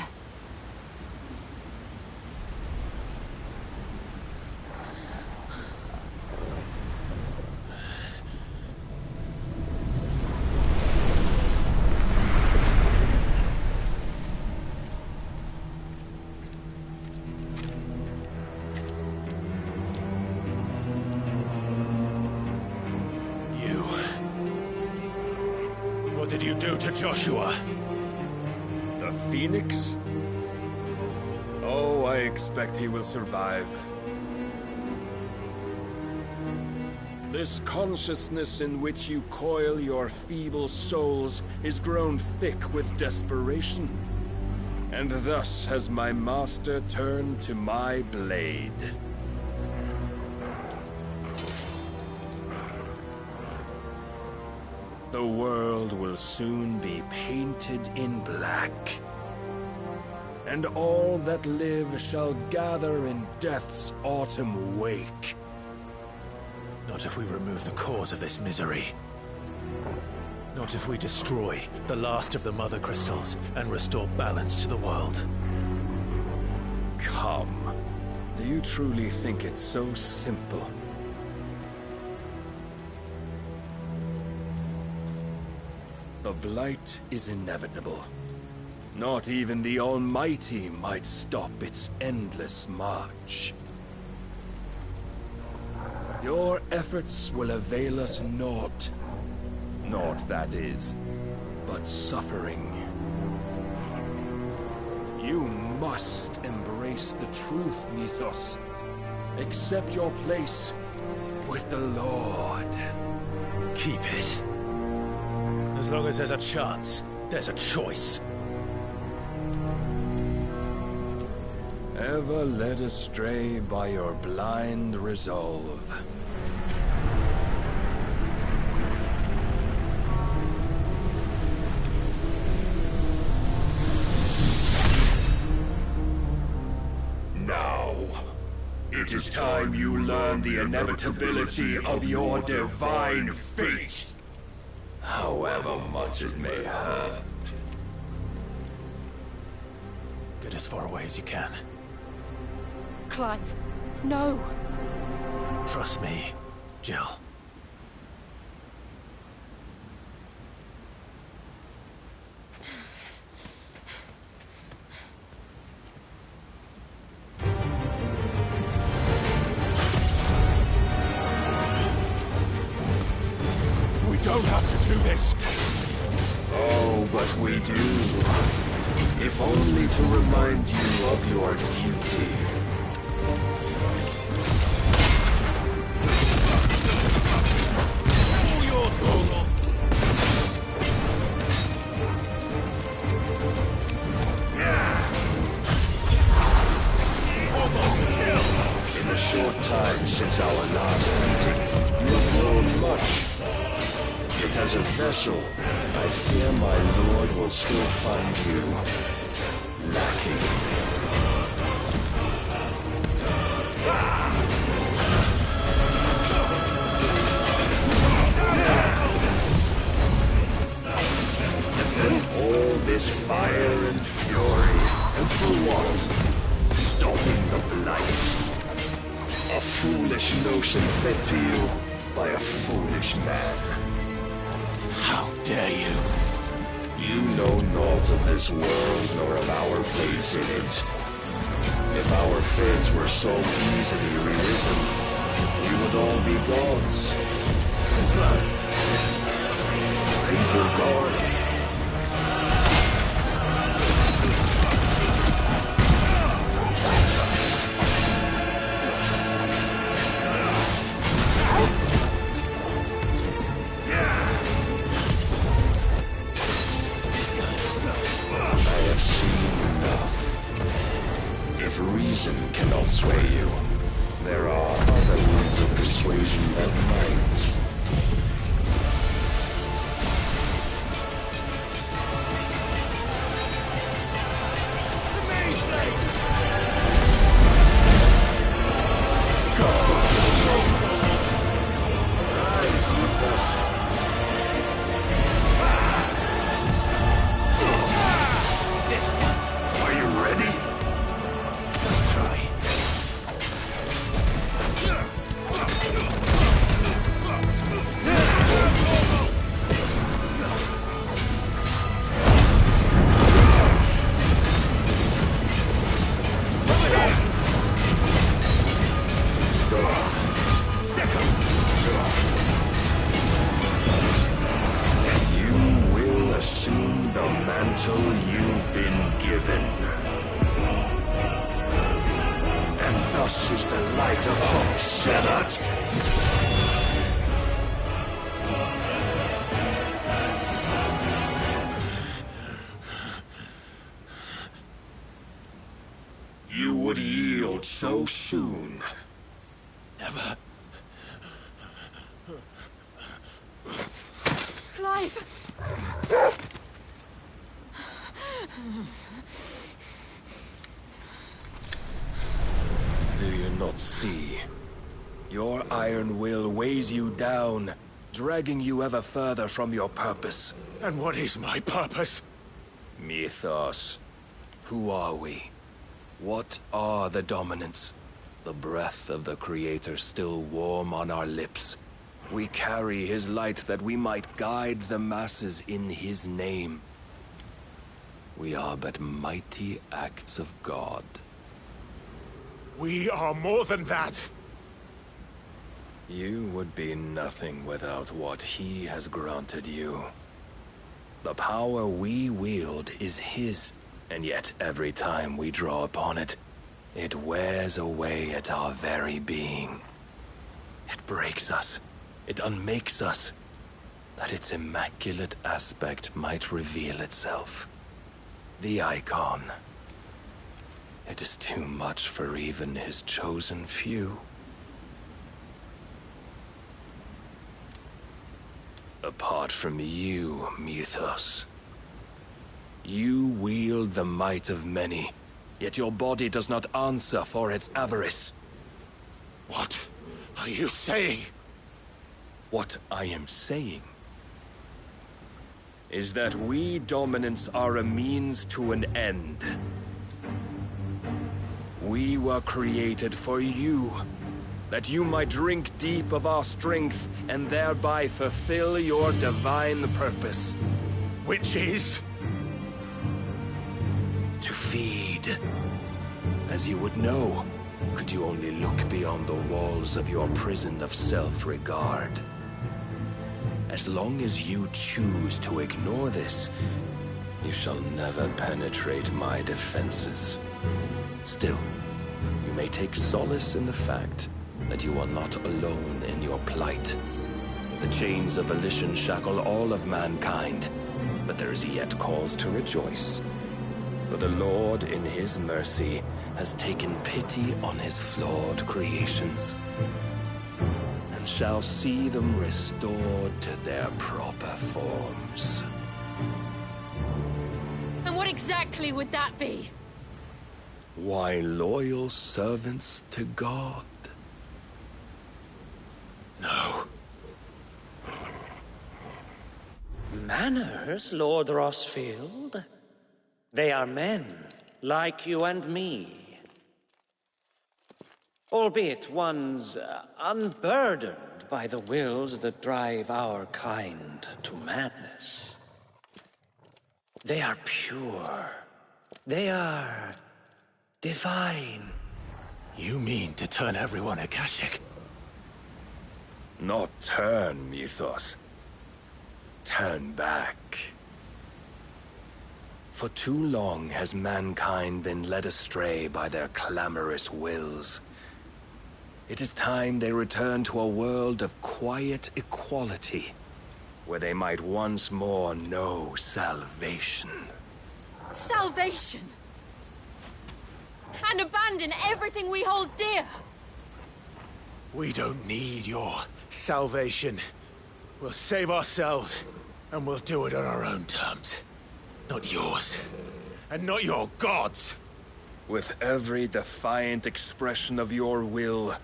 What did you do to Joshua? The Phoenix? Oh, I expect he will survive. This consciousness in which you coil your feeble souls is grown thick with desperation. And thus has my master turned to my blade. The world will soon be painted in black. And all that live shall gather in death's autumn wake. Not if we remove the cause of this misery. Not if we destroy the last of the Mother Crystals and restore balance to the world. Come. Do you truly think it's so simple? The Blight is inevitable. Not even the Almighty might stop its endless march. Your efforts will avail us naught. Naught, that is, but suffering. You must embrace the truth, Mythos. Accept your place with the Lord. Keep it. As long as there's a chance, there's a choice. Ever led astray by your blind resolve. Now, it is time you learn the inevitability of your divine fate. However much it may hurt. Get as far away as you can. Clive, no. Trust me, Jill. We don't have to do this. Oh, but we do. If only to remind you of your duty. All yours, Torgal. In the short time since our last meeting, you have grown much. Yet as a vessel, I fear my lord will still find you lacking. All this fire and fury, and for what? Stopping the Blight. A foolish notion fed to you by a foolish man. How dare you? You know naught of this world nor of our place in it. If our fates were so easily rewritten, we would all be gods. It's like Praise the God. Reason cannot sway you. There are other means of persuasion that might. Are you ready? Let's try. You will assume the mantle you've been given. And thus is the light of hope severed. You would yield so soon. Never. Clive! Do you not see? Your iron will weighs you down, dragging you ever further from your purpose. And what is my purpose? Mythos. Who are we? What are the dominants? The breath of the Creator still warm on our lips. We carry his light that we might guide the masses in his name. We are but mighty acts of God. We are more than that. You would be nothing without what he has granted you. The power we wield is his, and yet every time we draw upon it, it wears away at our very being. It breaks us. It unmakes us, that its immaculate aspect might reveal itself. The icon. It is too much for even his chosen few. Apart from you, Mythos. You wield the might of many, yet your body does not answer for its avarice. What are you saying? What I am saying is that we dominants are a means to an end. We were created for you, that you might drink deep of our strength and thereby fulfill your divine purpose. Which is? To feed. As you would know, could you only look beyond the walls of your prison of self-regard. As long as you choose to ignore this, you shall never penetrate my defenses. Still, you may take solace in the fact that you are not alone in your plight. The chains of volition shackle all of mankind, but there is yet cause to rejoice. For the Lord, in his mercy, has taken pity on his flawed creations, and shall see them restored to their proper forms. And what exactly would that be? Why, loyal servants to God. No. Manners, Lord Rossfield? They are men, like you and me. Albeit ones unburdened by the wills that drive our kind to madness. They are pure. They are divine. You mean to turn everyone Akashic? Not turn, Mythos. Turn back. For too long has mankind been led astray by their clamorous wills. It is time they return to a world of quiet equality, where they might once more know salvation. Salvation? And abandon everything we hold dear? We don't need your salvation. We'll save ourselves, and we'll do it on our own terms. Not yours, and not your gods. With every defiant expression of your will,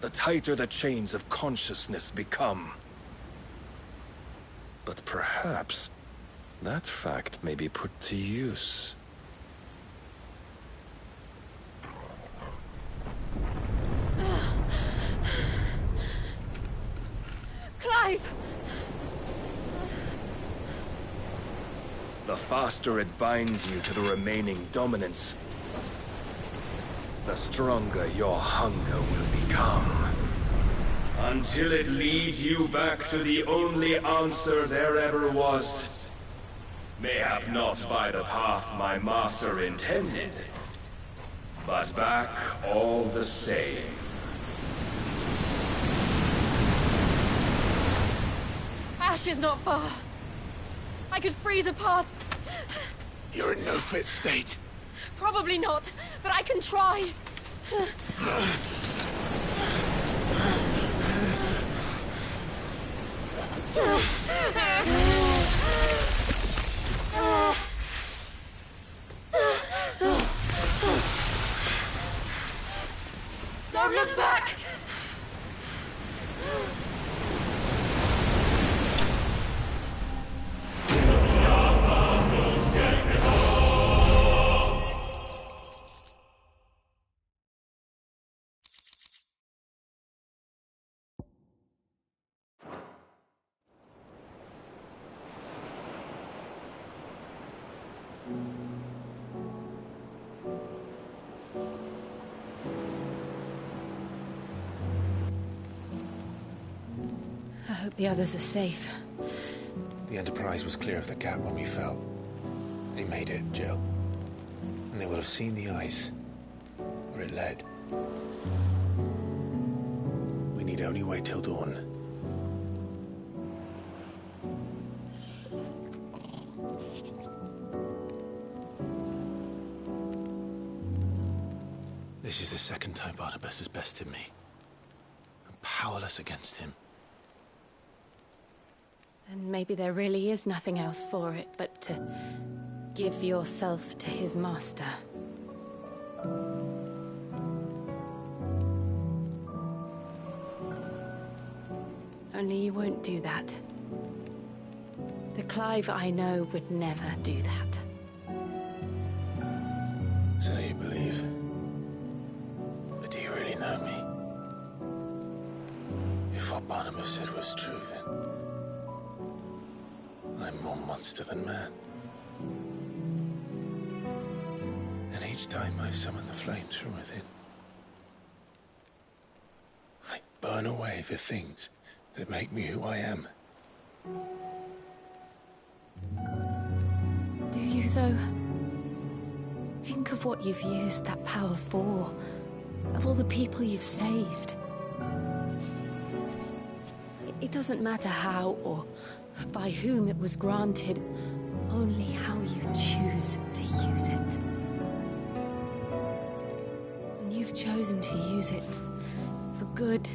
the tighter the chains of consciousness become. But perhaps that fact may be put to use. Clive! The faster it binds you to the remaining dominance, the stronger your hunger will become. Until it leads you back to the only answer there ever was. Mayhap not by the path my master intended, but back all the same. Ash is not far. I could freeze a path. You're in no fit state. Probably not, but I can try. Don't look back! I hope the others are safe. The Enterprise was clear of the gap when we fell. They made it, Jill. And they will have seen the ice, where it led. We need only wait till dawn. This is the second time Barnabas has bested me. I'm powerless against him. Then maybe there really is nothing else for it but to give yourself to his master. Only you won't do that. The Clive I know would never do that. So you believe? But do you really know me? If what Barnabas said was true, then I'm more monster than man. And each time I summon the flames from within, I burn away the things that make me who I am. Do you, though? Think of what you've used that power for, of all the people you've saved. It doesn't matter how or by whom it was granted, only how you choose to use it. And you've chosen to use it for good,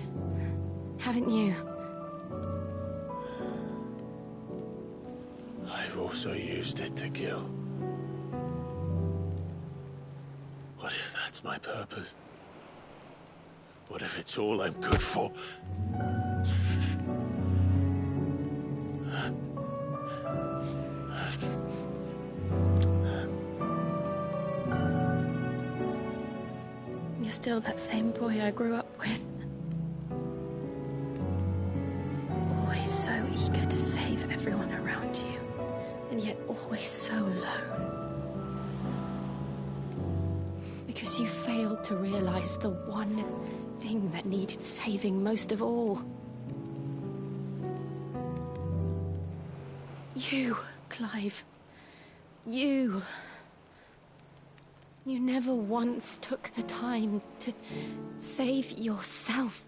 haven't you? I've also used it to kill. What if that's my purpose? What if it's all I'm good for? You're still that same boy I grew up with. Always so eager to save everyone around you, and yet always so alone. Because you failed to realize the one thing that needed saving most of all. You, Clive. You. You never once took the time to save yourself.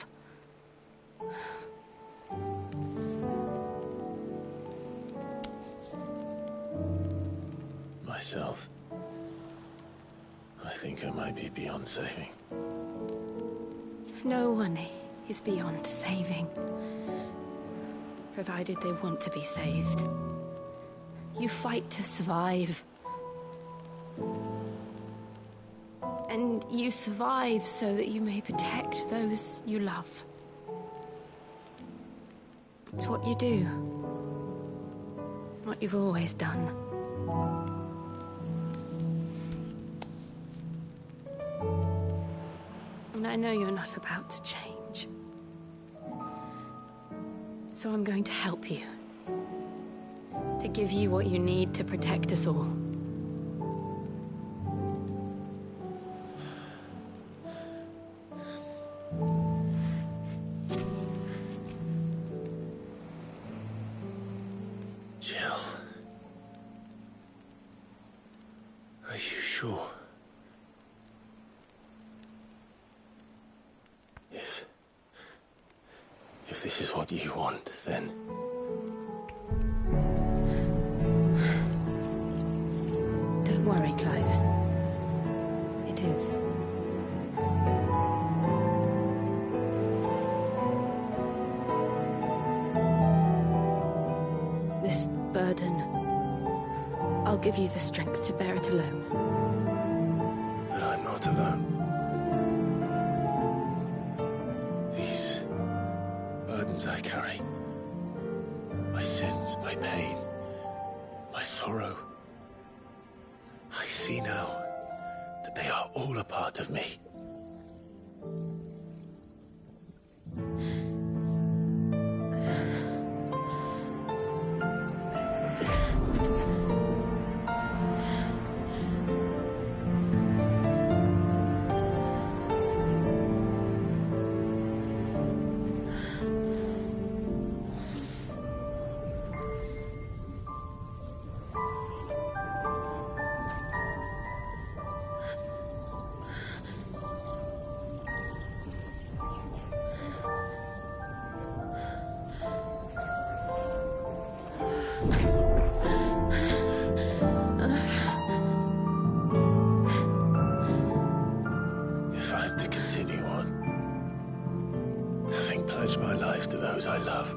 Myself? I think I might be beyond saving. No one is beyond saving, provided they want to be saved. You fight to survive. And you survive so that you may protect those you love. It's what you do. What you've always done. And I know you're not about to change. So I'm going to help you. To give you what you need to protect us all. Jill. Are you sure? If this is what you want, then... Don't worry, Clive. It is. This burden, I'll give you the strength to bear it alone. But I'm not alone. burdens I carry. My sins, my pain, my sorrow. I see now that they are all a part of me. If I'm to continue on, having pledged my life to those I love,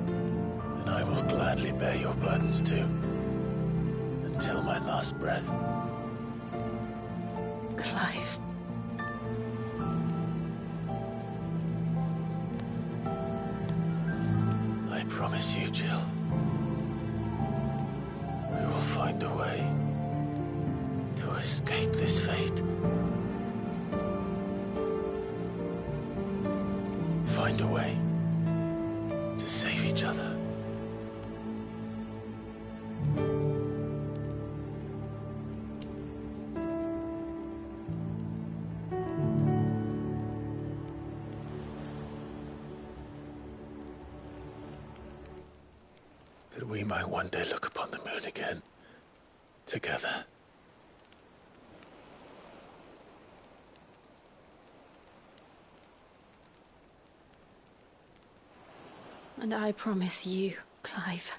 then I will gladly bear your burdens too, until my last breath. Clive. I promise you, Jill, we will find a way to escape this fate. Find a way to save each other. That we might one day look upon the moon again, together. And I promise you, Clive,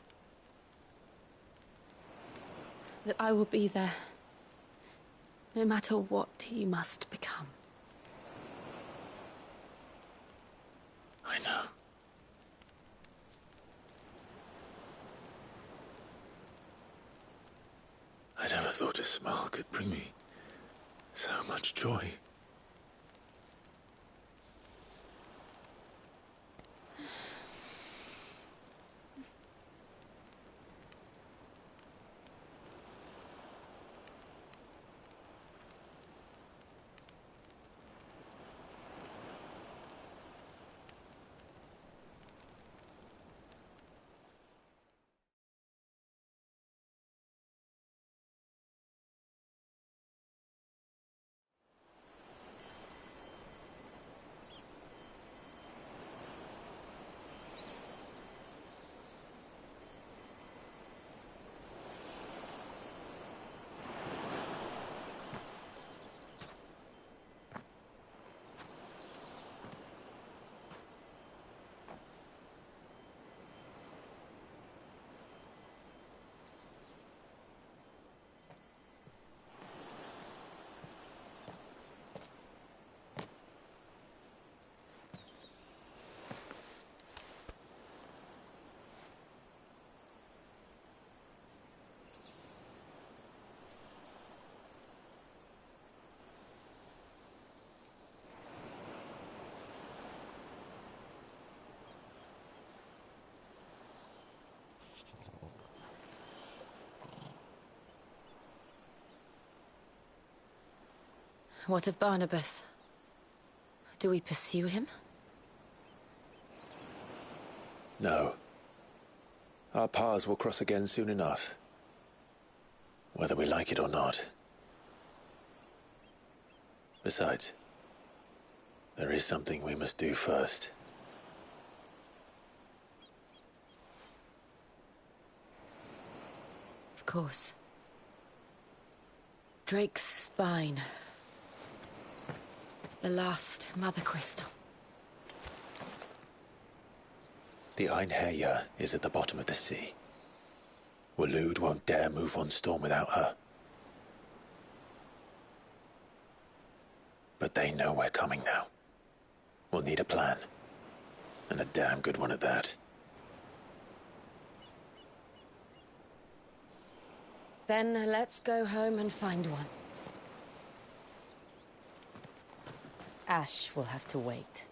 that I will be there, no matter what you must become. I know. I never thought a smile could bring me so much joy. What of Barnabas? Do we pursue him? No. Our paths will cross again soon enough. Whether we like it or not. Besides, there is something we must do first. Of course. Drake's spine. The last Mother Crystal. The Einherjar is at the bottom of the sea. Waloed won't dare move on Storm without her. But they know we're coming now. We'll need a plan. And a damn good one at that. Then let's go home and find one. Ash will have to wait.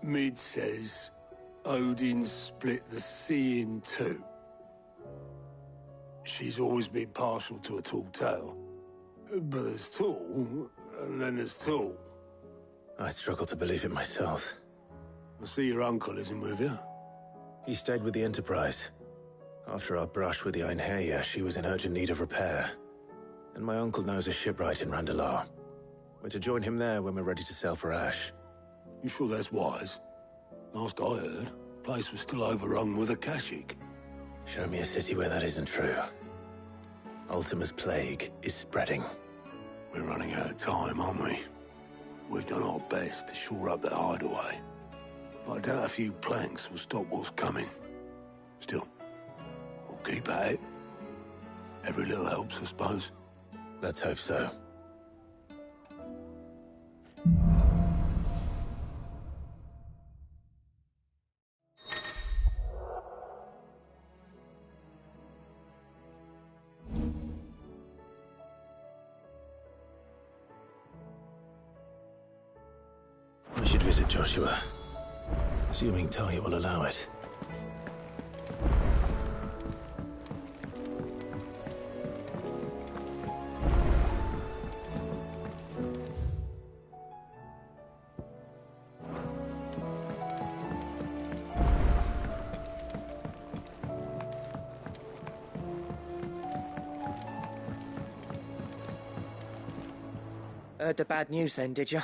Mid says Odin split the sea in two. She's always been partial to a tall tale. But there's tall, and then there's tall. I struggle to believe it myself. I see your uncle isn't with you. He stayed with the Enterprise. After our brush with the Einherja, she was in urgent need of repair. And my uncle knows a shipwright in Randalar. We're to join him there when we're ready to sail for Ash. You sure that's wise? Last I heard, the place was still overrun with Akashic. Show me a city where that isn't true. Ultima's plague is spreading. We're running out of time, aren't we? We've done our best to shore up that hideaway. But I doubt a few planks will stop what's coming. Still, we'll keep at it. Every little helps, I suppose. Let's hope so. I should visit Joshua. Assuming Talia will allow it. Heard the bad news then, did you?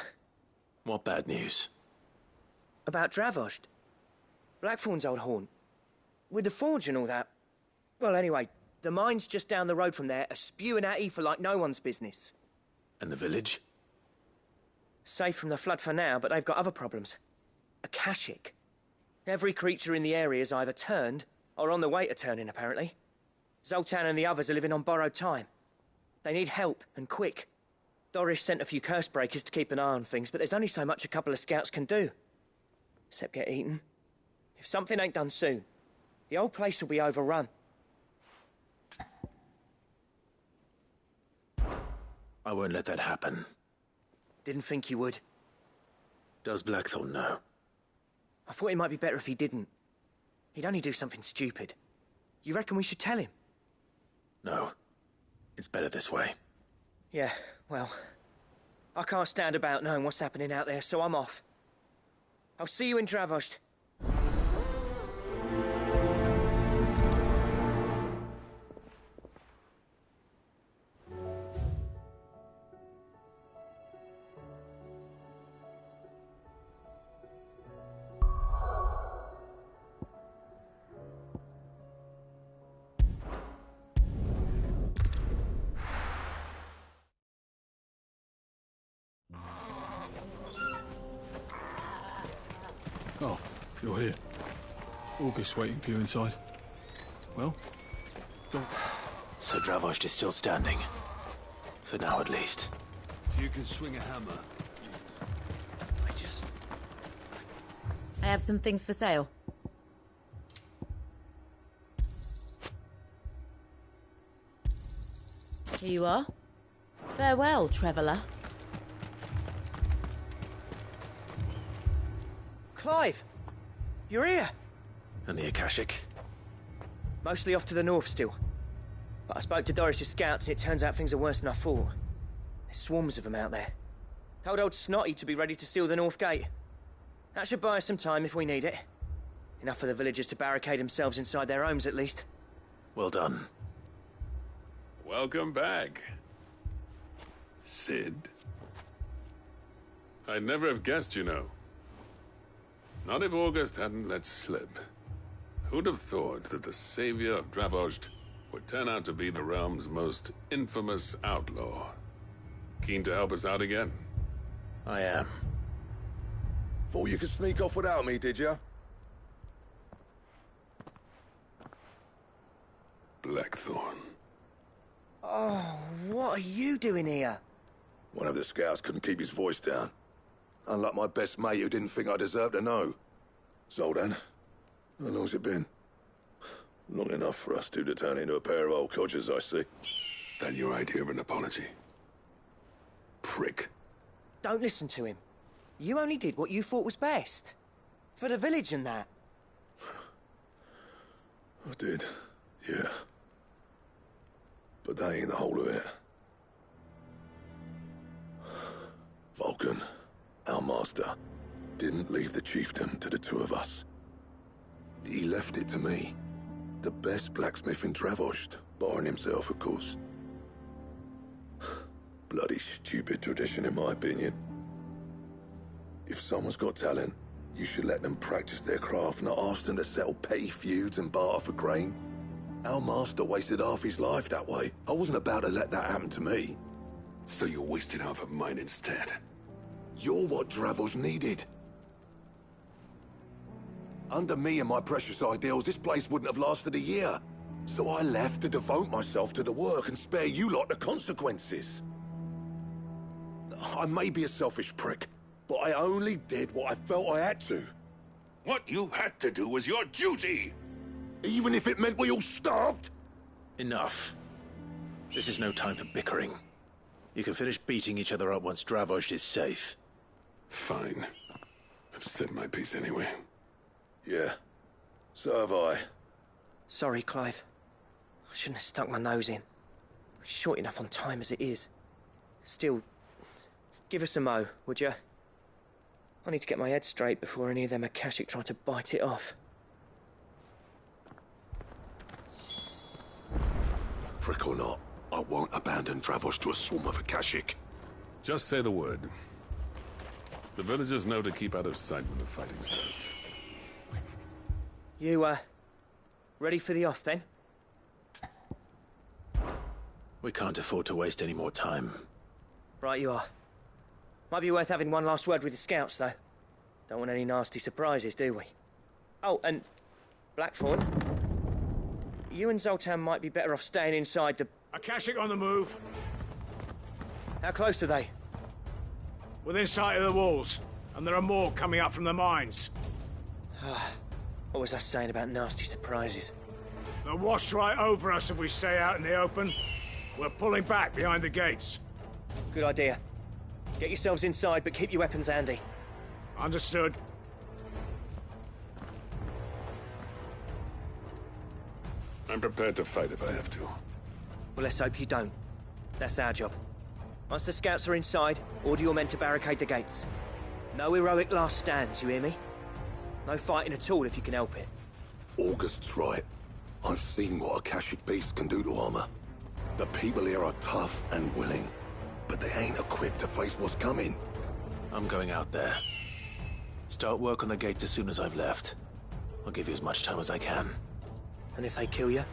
What bad news? About Dravost. Blackthorn's old haunt. With the forge and all that. Well, anyway, the mines just down the road from there are spewing out ether like no one's business. And the village? Safe from the flood for now, but they've got other problems. Akashic. Every creature in the area's either turned, or on the way to turning, apparently. Zoltan and the others are living on borrowed time. They need help, and quick. Doris sent a few curse breakers to keep an eye on things, but there's only so much a couple of scouts can do. Except get eaten. If something ain't done soon, the whole place will be overrun. I won't let that happen. Didn't think you would. Does Blackthorn know? I thought it might be better if he didn't. He'd only do something stupid. You reckon we should tell him? No. It's better this way. Yeah, well, I can't stand about knowing what's happening out there, so I'm off. I'll see you in Dravost. Oh, you're here. August waiting for you inside. Well, go. So Dravost is still standing. For now, at least. If you can swing a hammer. I have some things for sale. Here you are. Farewell, traveller. Clive! You're here! And the Akashic? Mostly off to the north still. But I spoke to Doris's scouts and it turns out things are worse than I thought. There's swarms of them out there. Told old Snotty to be ready to seal the north gate. That should buy us some time if we need it. Enough for the villagers to barricade themselves inside their homes at least. Well done. Welcome back, Sid. I'd never have guessed, you know. Not if August hadn't let slip. Who'd have thought that the savior of Dravost would turn out to be the realm's most infamous outlaw? Keen to help us out again? I am. Thought you could sneak off without me, did you? Blackthorn. Oh, what are you doing here? One of the scouts couldn't keep his voice down. Unlike my best mate who didn't think I deserved to know. Zoltan, how long's it been? Long enough for us two to turn into a pair of old codgers, I see. That your idea of an apology? Prick. Don't listen to him. You only did what you thought was best. For the village and that. I did, yeah. But that ain't the whole of it. Vulcan, our master, didn't leave the chiefdom to the two of us. He left it to me. The best blacksmith in Dravost, barring himself, of course. Bloody stupid tradition, in my opinion. If someone's got talent, you should let them practice their craft, not ask them to settle petty feuds and barter for grain. Our master wasted half his life that way. I wasn't about to let that happen to me. So you wasted half of mine instead. You're what Dravost needed. Under me and my precious ideals, this place wouldn't have lasted a year. So I left to devote myself to the work and spare you lot the consequences. I may be a selfish prick, but I only did what I felt I had to. What you had to do was your duty! Even if it meant we all starved? Enough. This is no time for bickering. You can finish beating each other up once Dravost is safe. Fine. I've said my piece anyway. Yeah. So have I. Sorry, Clive. I shouldn't have stuck my nose in. We're short enough on time as it is. Still, give us a mo, would you? I need to get my head straight before any of them Akashic try to bite it off. Prick or not, I won't abandon Dravost to a swarm of Akashic. Just say the word. The villagers know to keep out of sight when the fighting starts. You, ready for the off, then? We can't afford to waste any more time. Right you are. Might be worth having one last word with the scouts, though. Don't want any nasty surprises, do we? Oh, and Blackthorn, you and Zoltan might be better off staying inside the... Akashic on the move. How close are they? Within sight of the walls, and there are more coming up from the mines. What was I saying about nasty surprises? They'll wash right over us if we stay out in the open. We're pulling back behind the gates. Good idea. Get yourselves inside, but keep your weapons handy. Understood. I'm prepared to fight if I have to. Well, let's hope you don't. That's our job. Once the scouts are inside, order your men to barricade the gates. No heroic last stands, you hear me? No fighting at all if you can help it. August's right. I've seen what Akashic beasts can do to armor. The people here are tough and willing, but they ain't equipped to face what's coming. I'm going out there. Start work on the gate as soon as I've left. I'll give you as much time as I can. And if they kill you?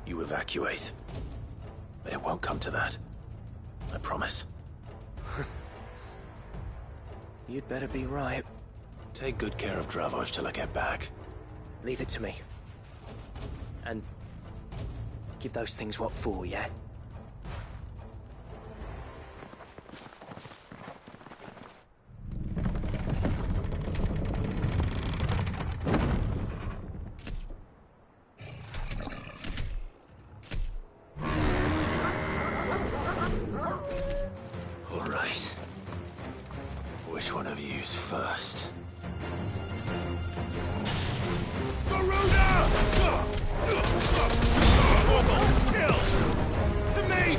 You evacuate. But it won't come to that. I promise. You'd better be right. Take good care of Dravost till I get back. Leave it to me. And give those things what for, yeah? All right. Which one of you's first? To me!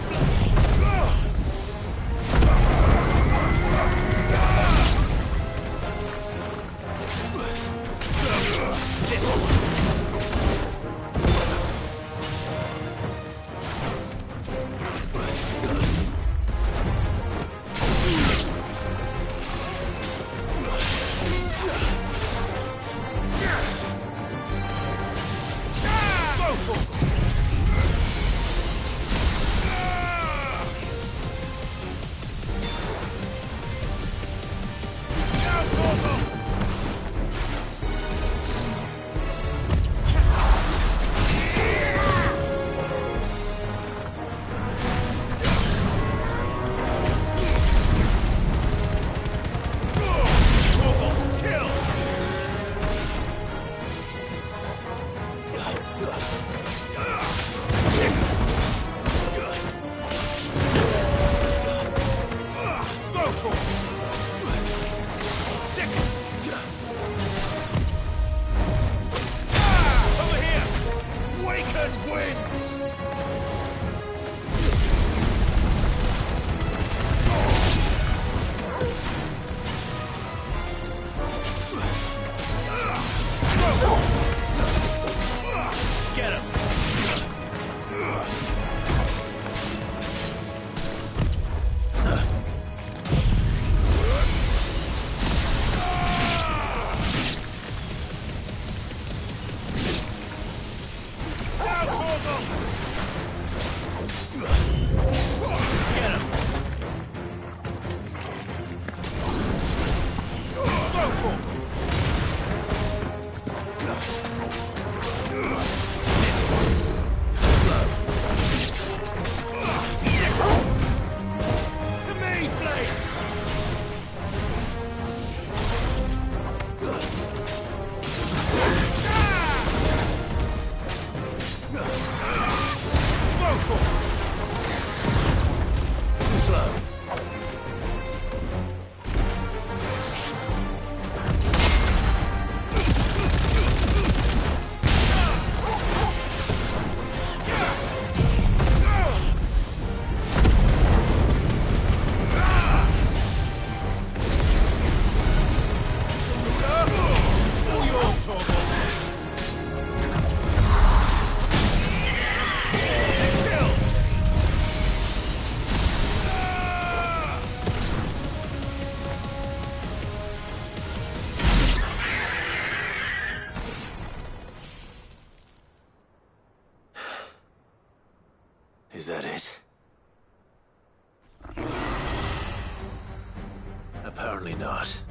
Apparently not.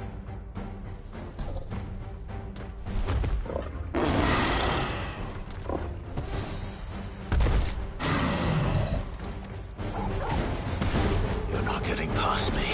You're not getting past me.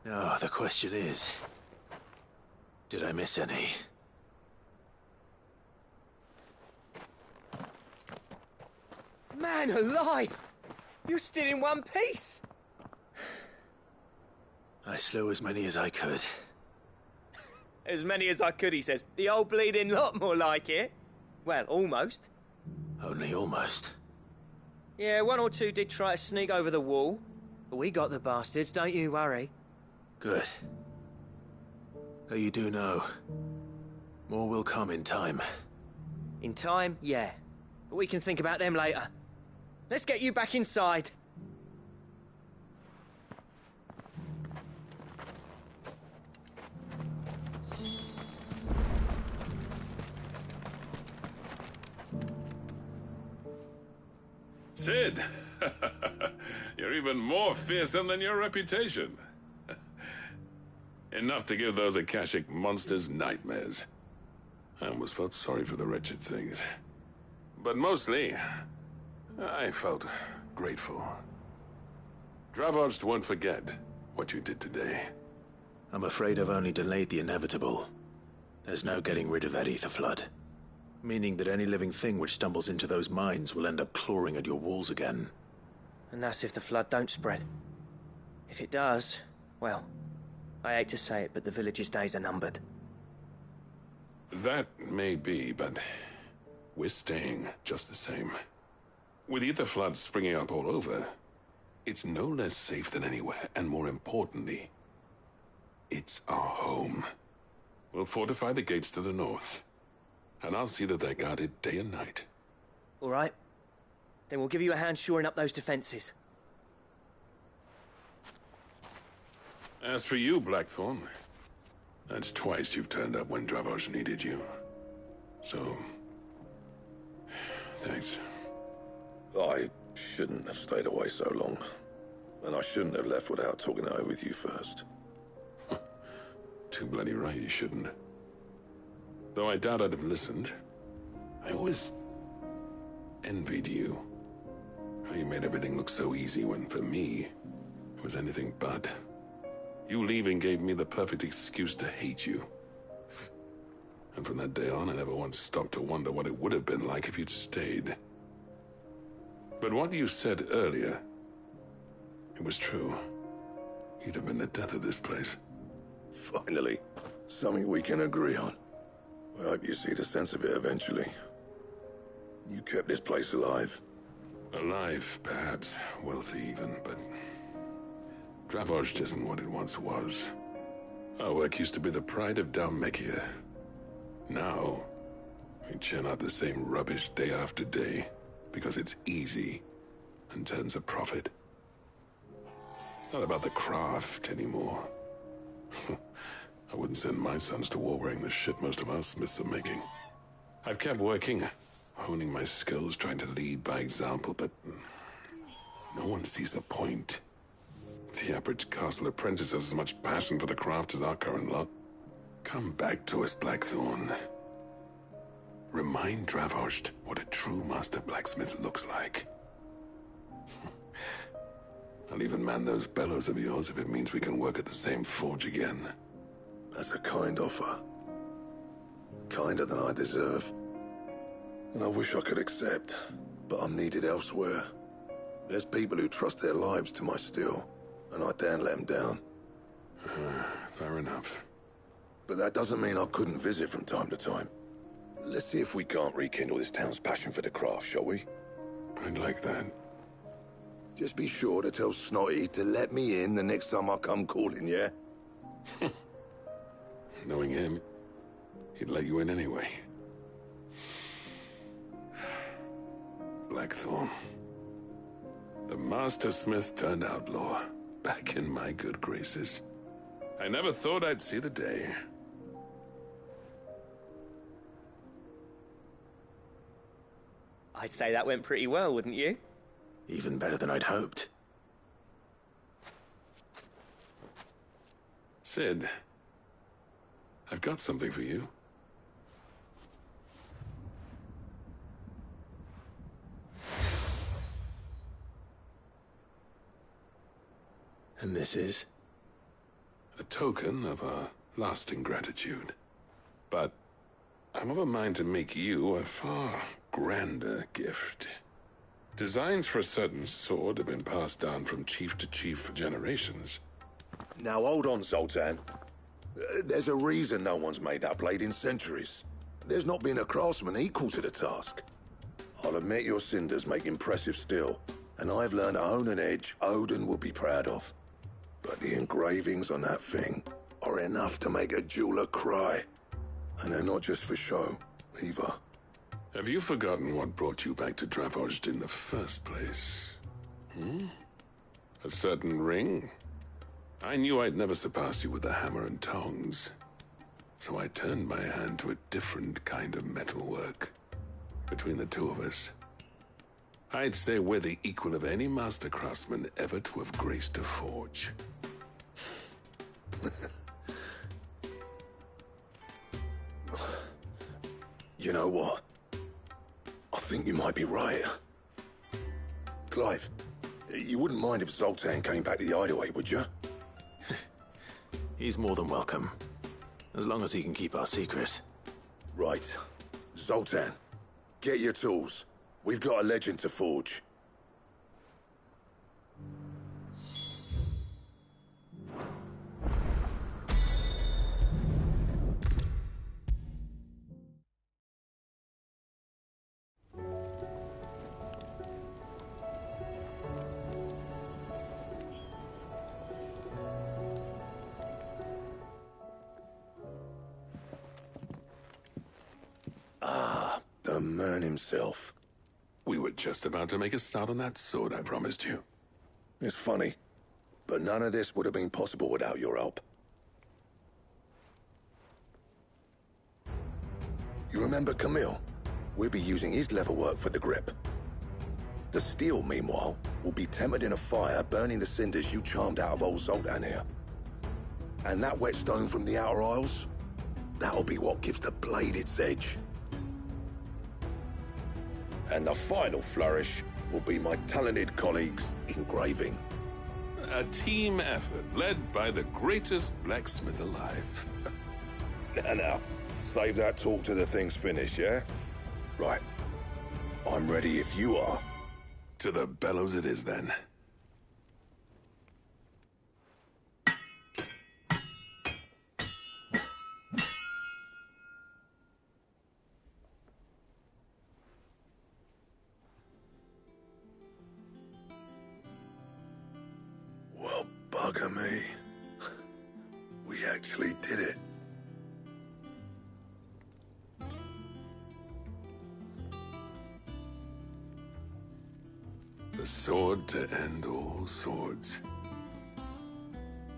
Now, the question is, did I miss any? Man alive! You're still in one piece! I slew as many as I could. As many as I could, he says. The old bleeding lot, more like it. Well, almost. Only almost. Yeah, one or two did try to sneak over the wall. But we got the bastards, don't you worry. Good. Though you do know, More will come in time. In time, yeah. But we can think about them later. Let's get you back inside. Sid! You're even more fearsome than your reputation. Enough to give those Akashic monsters nightmares. I almost felt sorry for the wretched things. But mostly, I felt grateful. Dravoged won't forget what you did today. I'm afraid I've only delayed the inevitable. There's no getting rid of that ether flood. Meaning that any living thing which stumbles into those mines will end up clawing at your walls again. And that's if the flood don't spread. If it does, well, I hate to say it, but the village's days are numbered. That may be, but we're staying just the same. With ether floods springing up all over, it's no less safe than anywhere, and more importantly, it's our home. We'll fortify the gates to the north, and I'll see that they're guarded day and night. All right. Then we'll give you a hand shoring up those defenses. As for you, Blackthorn, that's twice you've turned up when Dravos needed you. So, thanks. I shouldn't have stayed away so long. And I shouldn't have left without talking it over with you first. Too bloody right you shouldn't. Though I doubt I'd have listened. I always envied you. How you made everything look so easy when, for me, it was anything but. You leaving gave me the perfect excuse to hate you. And from that day on, I never once stopped to wonder what it would have been like if you'd stayed. But what you said earlier, it was true. You'd have been the death of this place. Finally, something we can agree on. I hope you see the sense of it eventually. You kept this place alive. Alive, perhaps. Wealthy even, but Dravoged isn't what it once was. Our work used to be the pride of Dalmekia. Now, we churn out the same rubbish day after day because it's easy and turns a profit. It's not about the craft anymore. I wouldn't send my sons to war wearing the shit most of our smiths are making. I've kept working, honing my skills, trying to lead by example, but no one sees the point. The average castle apprentice has as much passion for the craft as our current lot. Come back to us, Blackthorn. Remind Dravoged what a true master blacksmith looks like. I'll even man those bellows of yours if it means we can work at the same forge again. That's a kind offer. Kinder than I deserve. And I wish I could accept, but I'm needed elsewhere. There's people who trust their lives to my steel, and I daren't let them down. Fair enough. But that doesn't mean I couldn't visit from time to time. Let's see if we can't rekindle this town's passion for the craft, shall we? I'd like that. Just be sure to tell Snotty to let me in the next time I come calling, yeah? Knowing him, he'd let you in anyway. Blackthorn. The Master Smith turned outlaw, back in my good graces. I never thought I'd see the day. I'd say that went pretty well, wouldn't you? Even better than I'd hoped. Sid, I've got something for you. And this is? A token of our lasting gratitude. But I'm of a mind to make you a far grander gift. Designs for a certain sword have been passed down from chief to chief for generations. Now hold on, Zoltan. There's a reason no one's made that blade in centuries. There's not been a craftsman equal to the task. I'll admit your cinders make impressive steel, and I've learned to own an edge Odin will be proud of. But the engravings on that thing are enough to make a jeweler cry. And they're not just for show, either. Have you forgotten what brought you back to Dravozd in the first place? Hmm? A certain ring? I knew I'd never surpass you with the hammer and tongs. So I turned my hand to a different kind of metalwork. Between the two of us, I'd say we're the equal of any master craftsman ever to have graced a forge. You know what? I think you might be right. Clive, you wouldn't mind if Zoltan came back to the Hideaway, would you? He's more than welcome. As long as he can keep our secret. Right. Zoltan, get your tools. We've got a legend to forge. Ah, the man himself. We were just about to make a start on that sword I promised you. It's funny, but none of this would have been possible without your help. You remember Camille? We'll be using his leatherwork for the grip. The steel, meanwhile, will be tempered in a fire, burning the cinders you charmed out of old Zoltan here. And that whetstone from the Outer Isles, that'll be what gives the blade its edge. And the final flourish will be my talented colleagues' engraving. A team effort led by the greatest blacksmith alive. Now, save that talk till the thing's finished, yeah? Right. I'm ready if you are. To the bellows it is, then. Well, bugger me. We actually did it. The sword to end all swords.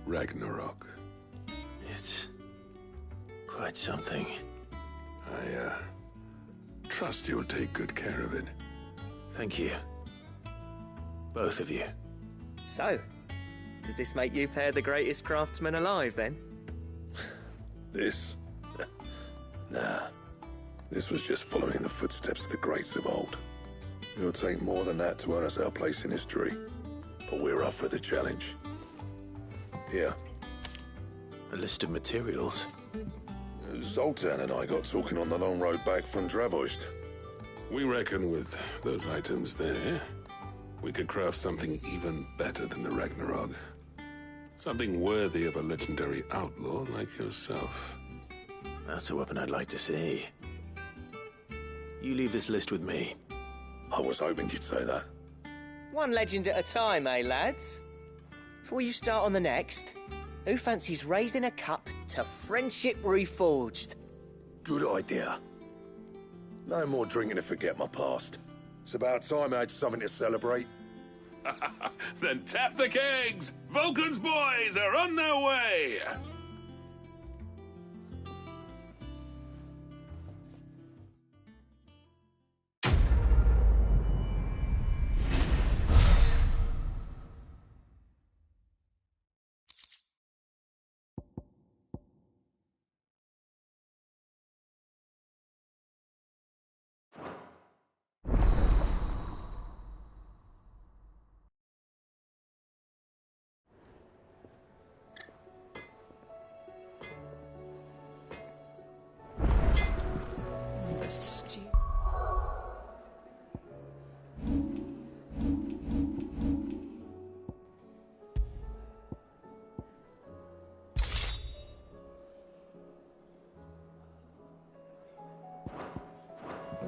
Ragnarok. It's quite something. I trust you'll take good care of it. Thank you. Both of you. So, does this make you pair the greatest craftsmen alive, then? This? Nah. This was just following the footsteps of the greats of old. It'll take more than that to earn us our place in history. But we're up for the challenge. Here. A list of materials. Zoltan and I got talking on the long road back from Dravozd. We reckon with those items there, we could craft something even better than the Ragnarok. Something worthy of a legendary outlaw like yourself. That's a weapon I'd like to see. You leave this list with me. I was hoping you'd say that. One legend at a time, eh, lads? Before you start on the next, who fancies raising a cup to Friendship Reforged? Good idea. No more drinking to forget my past. It's about time I had something to celebrate. Then tap the kegs! Vulcan's boys are on their way!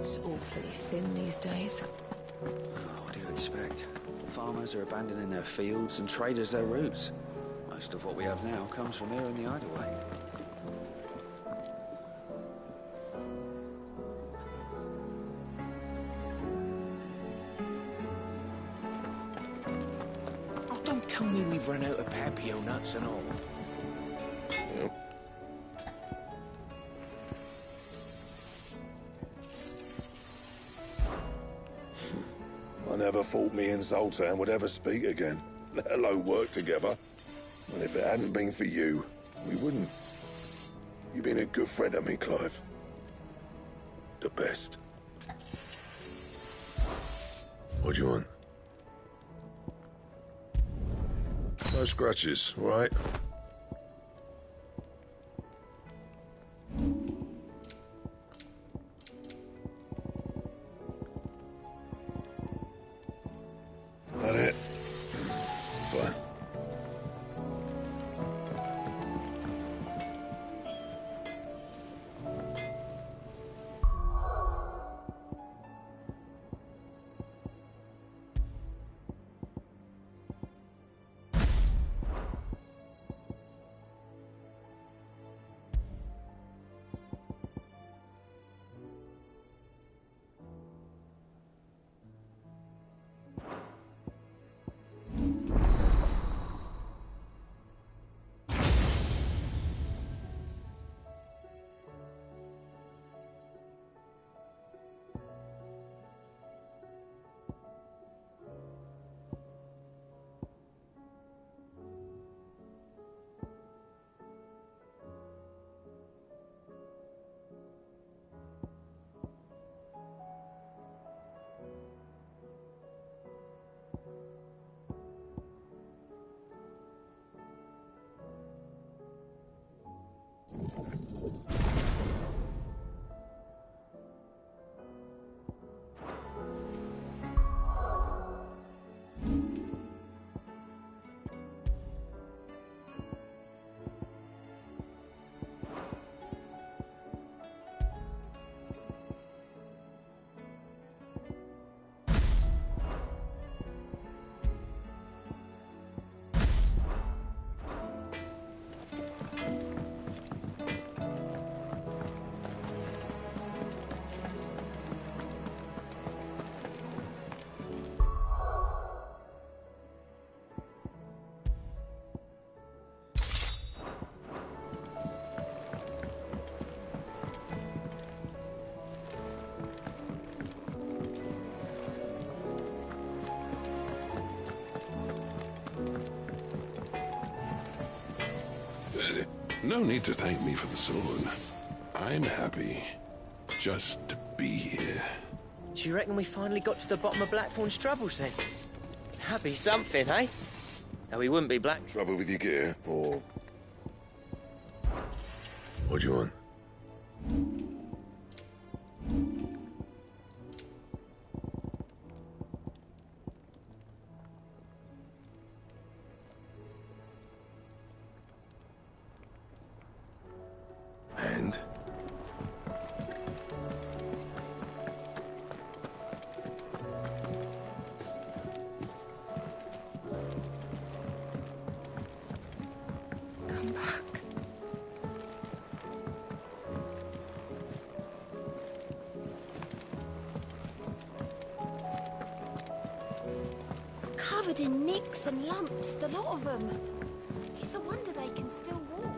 It's awfully thin these days. Oh, what do you expect? Farmers are abandoning their fields and traders their roots. Most of what we have now comes from here in the Hideaway. tell me we've run out of papio nuts and all? Yep. I never thought me and Zoltan would ever speak again, let alone work together. And if it hadn't been for you, we wouldn't. You've been a good friend of me, Clive. The best. What do you want? No scratches, all right? That it? Fine. No need to thank me for the sword. I'm happy just to be here. Do you reckon we finally got to the bottom of Blackthorn's troubles then? That'd be something, eh? No, we wouldn't be Black... Trouble with your gear, or... What do you want? And? Come back. Covered in nicks and lumps, the lot of them. It's a wonder they can still walk.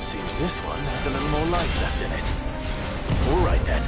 Seems this one has a little more life left in it. All right then.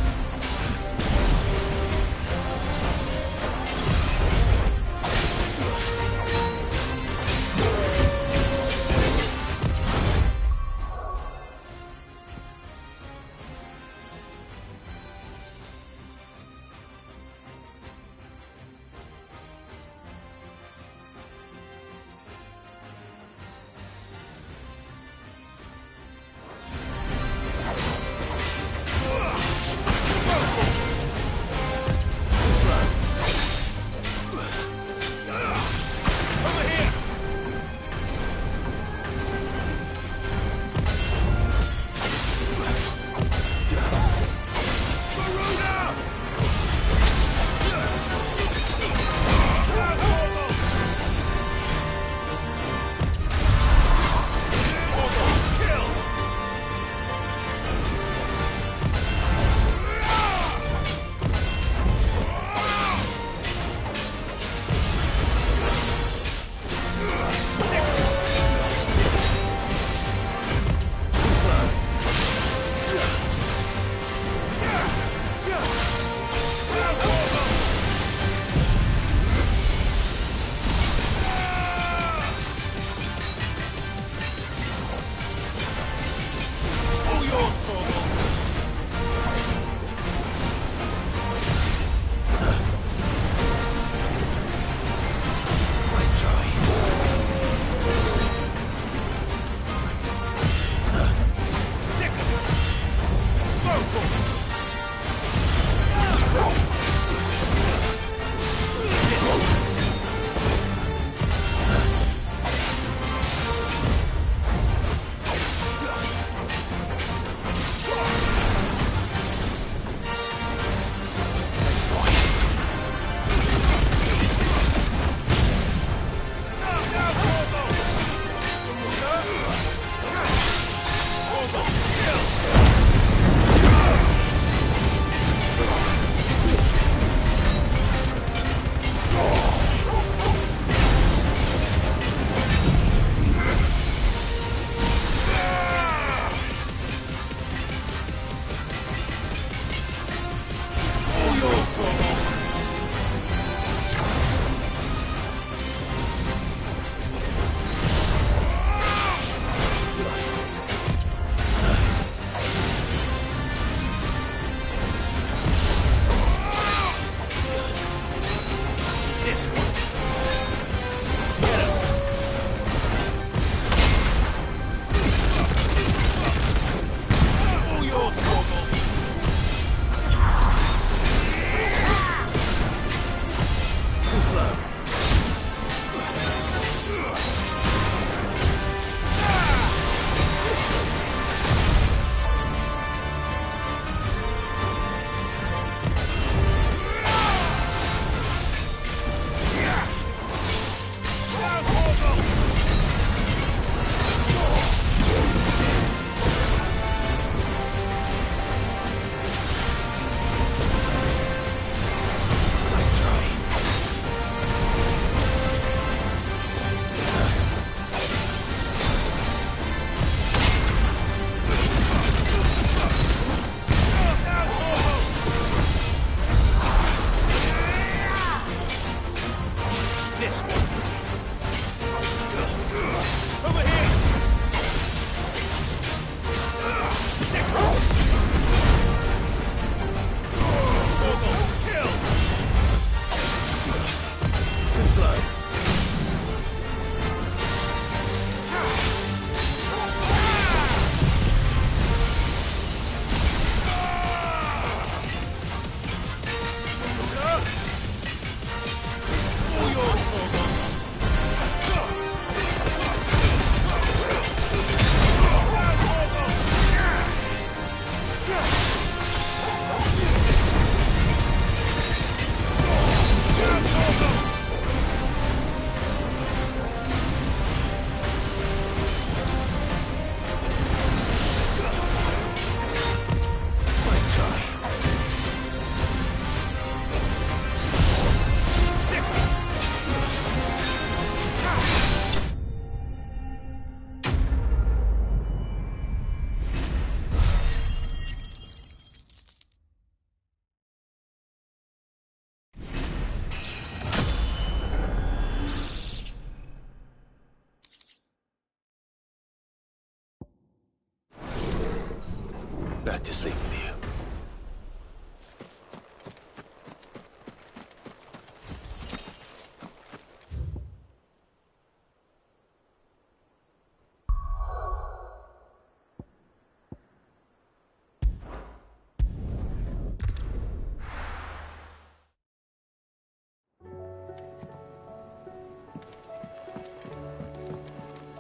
back to sleep with you.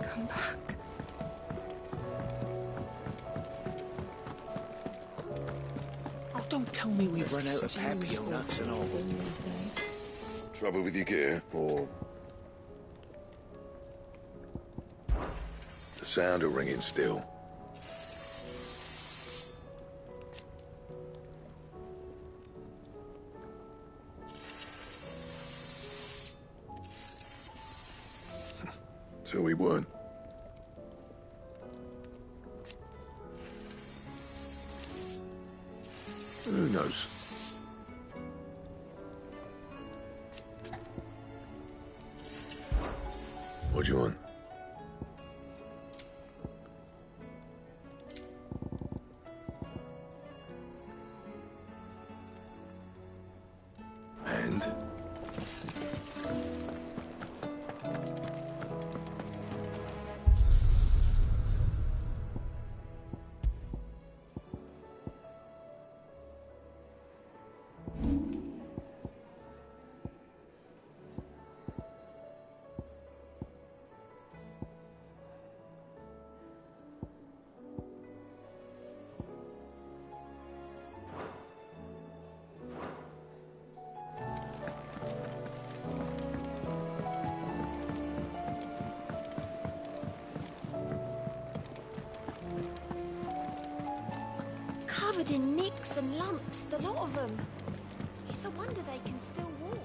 Come back. Oh, don't tell me we've run out of papio nuts and all. Trouble with your gear, or... The sound of ringing still. So we weren't. Who knows? What do you want? And? Covered in nicks and lumps, the lot of them. It's a wonder they can still walk.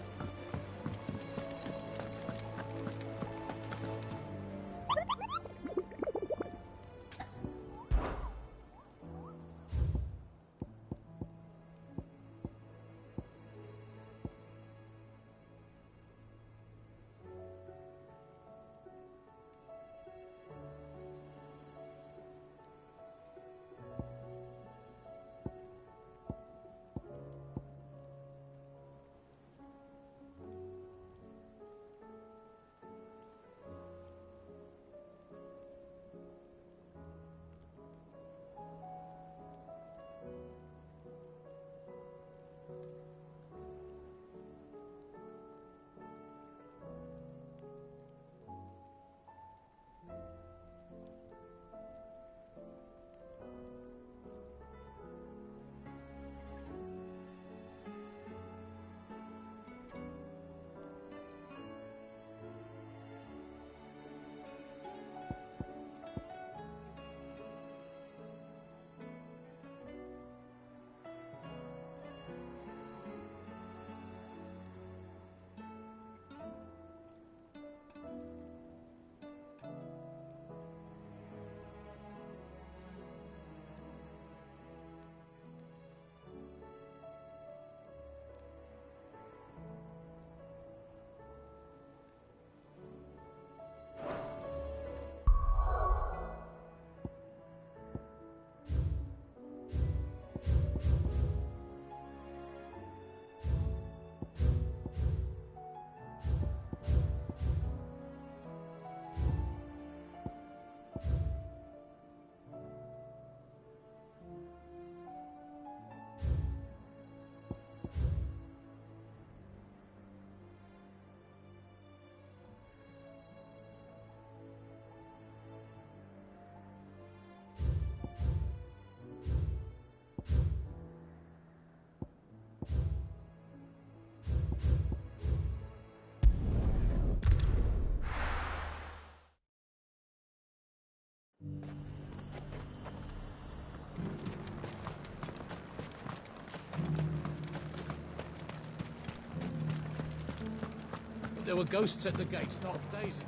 There were ghosts at the gates not days ago.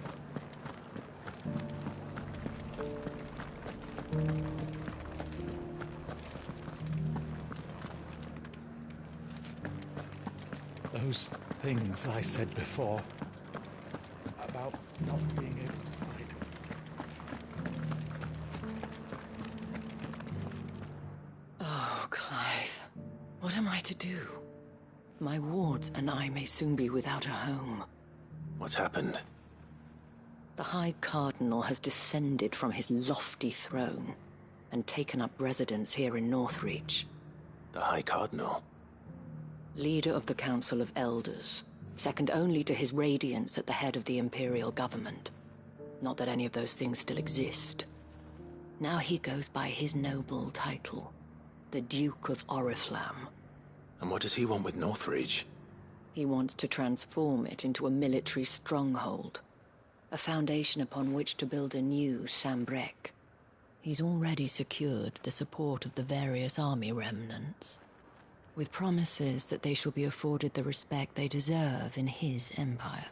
Those things I said before about not being able to fight. What am I to do? My wards and I may soon be without a home. What's happened? The High Cardinal has descended from his lofty throne and taken up residence here in Northreach. The High Cardinal? Leader of the Council of Elders, second only to his Radiance at the head of the Imperial government. Not that any of those things still exist. Now he goes by his noble title, the Duke of Oriflamme. And what does he want with Northreach? He wants to transform it into a military stronghold, a foundation upon which to build a new Sambrec. He's already secured the support of the various army remnants, with promises that they shall be afforded the respect they deserve in his empire.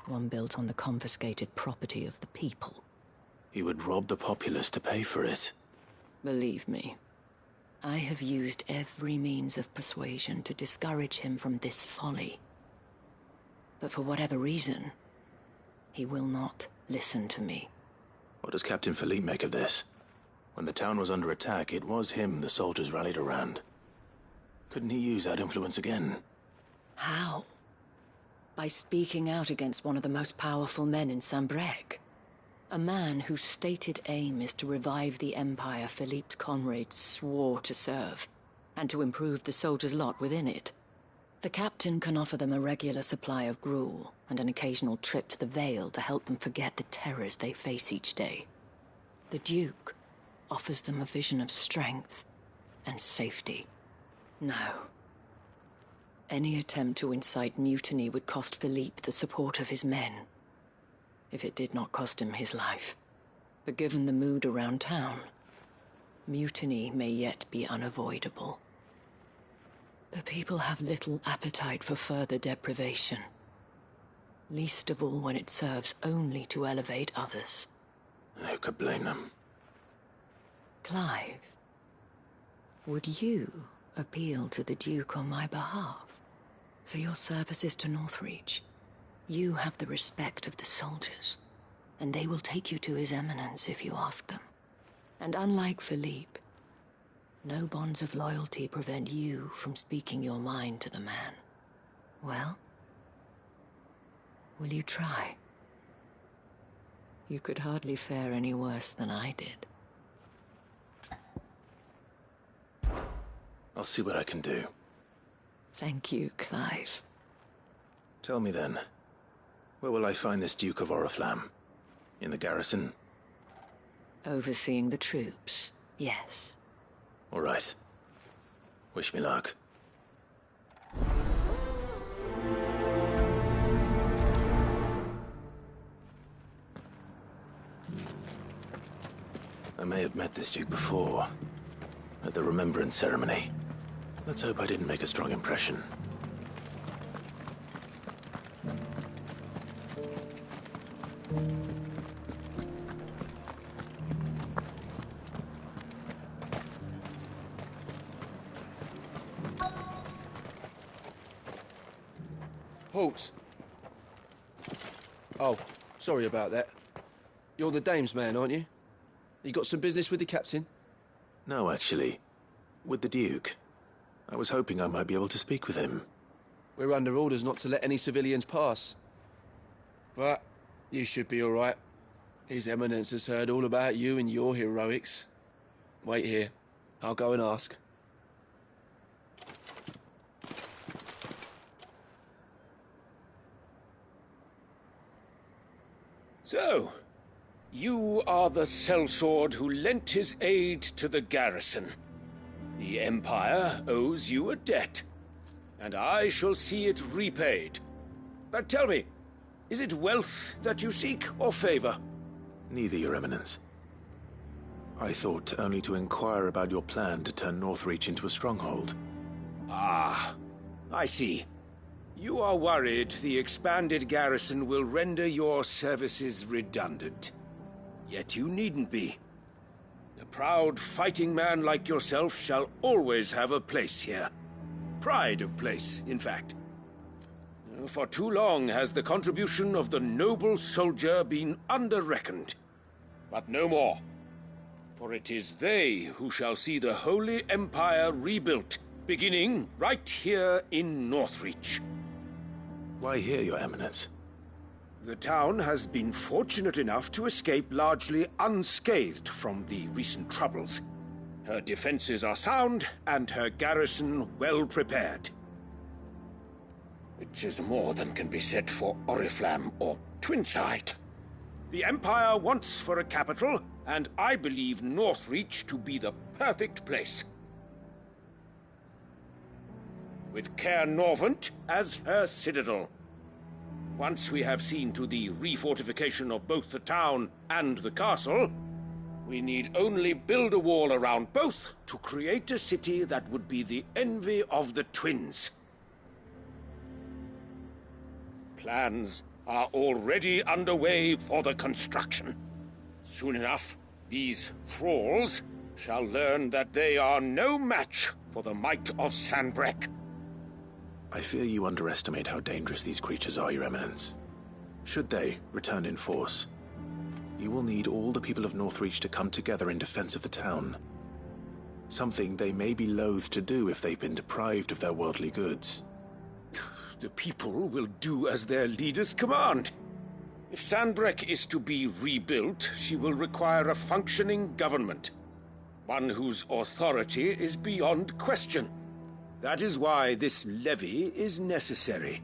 One built on the confiscated property of the people. He would rob the populace to pay for it. Believe me, I have used every means of persuasion to discourage him from this folly. But for whatever reason, he will not listen to me. What does Captain Philippe make of this? When the town was under attack, it was him the soldiers rallied around. Couldn't he use that influence again? How? By speaking out against one of the most powerful men in Sambrec. A man whose stated aim is to revive the empire Philippe's comrades swore to serve, and to improve the soldiers' lot within it. The captain can offer them a regular supply of gruel, and an occasional trip to the Vale to help them forget the terrors they face each day. The Duke offers them a vision of strength and safety. No. Any attempt to incite mutiny would cost Philippe the support of his men, if it did not cost him his life. But given the mood around town, mutiny may yet be unavoidable. The people have little appetite for further deprivation, least of all when it serves only to elevate others. Who could blame them? Clive, would you appeal to the Duke on my behalf? For your services to Northreach, you have the respect of the soldiers, and they will take you to His Eminence if you ask them. And unlike Philippe, no bonds of loyalty prevent you from speaking your mind to the man. Well, will you try? You could hardly fare any worse than I did. I'll see what I can do. Thank you, Clive. Tell me then, where will I find this Duke of Oriflamme? In the garrison? Overseeing the troops, yes. All right. Wish me luck. I may have met this Duke before, at the Remembrance Ceremony. Let's hope I didn't make a strong impression. Halt! Oh, sorry about that. You're the dame's man, aren't you? You got some business with the captain? No, actually. With the Duke. I was hoping I might be able to speak with him. We're under orders not to let any civilians pass. But you should be all right. His Eminence has heard all about you and your heroics. Wait here. I'll go and ask. So, you are the sellsword who lent his aid to the garrison. The Empire owes you a debt, and I shall see it repaid. But tell me, is it wealth that you seek, or favor? Neither, Your Eminence. I thought only to inquire about your plan to turn Northreach into a stronghold. Ah, I see. You are worried the expanded garrison will render your services redundant. Yet you needn't be. A proud fighting man like yourself shall always have a place here. Pride of place, in fact. For too long has the contribution of the noble soldier been under-reckoned. But no more. For it is they who shall see the Holy Empire rebuilt, beginning right here in Northreach. Why here, Your Eminence? The town has been fortunate enough to escape largely unscathed from the recent troubles. Her defenses are sound, and her garrison well prepared. Which is more than can be said for Oriflamme or Twinside. The Empire wants for a capital, and I believe Northreach to be the perfect place. With Caer Norvent as her citadel. Once we have seen to the refortification of both the town and the castle, we need only build a wall around both to create a city that would be the envy of the twins. Plans are already underway for the construction. Soon enough, these thralls shall learn that they are no match for the might of Sanbreque. I fear you underestimate how dangerous these creatures are, Your Eminence. Should they return in force, you will need all the people of Northreach to come together in defense of the town. Something they may be loath to do if they've been deprived of their worldly goods. The people will do as their leaders command. If Sanbreque is to be rebuilt, she will require a functioning government. One whose authority is beyond question. That is why this levy is necessary.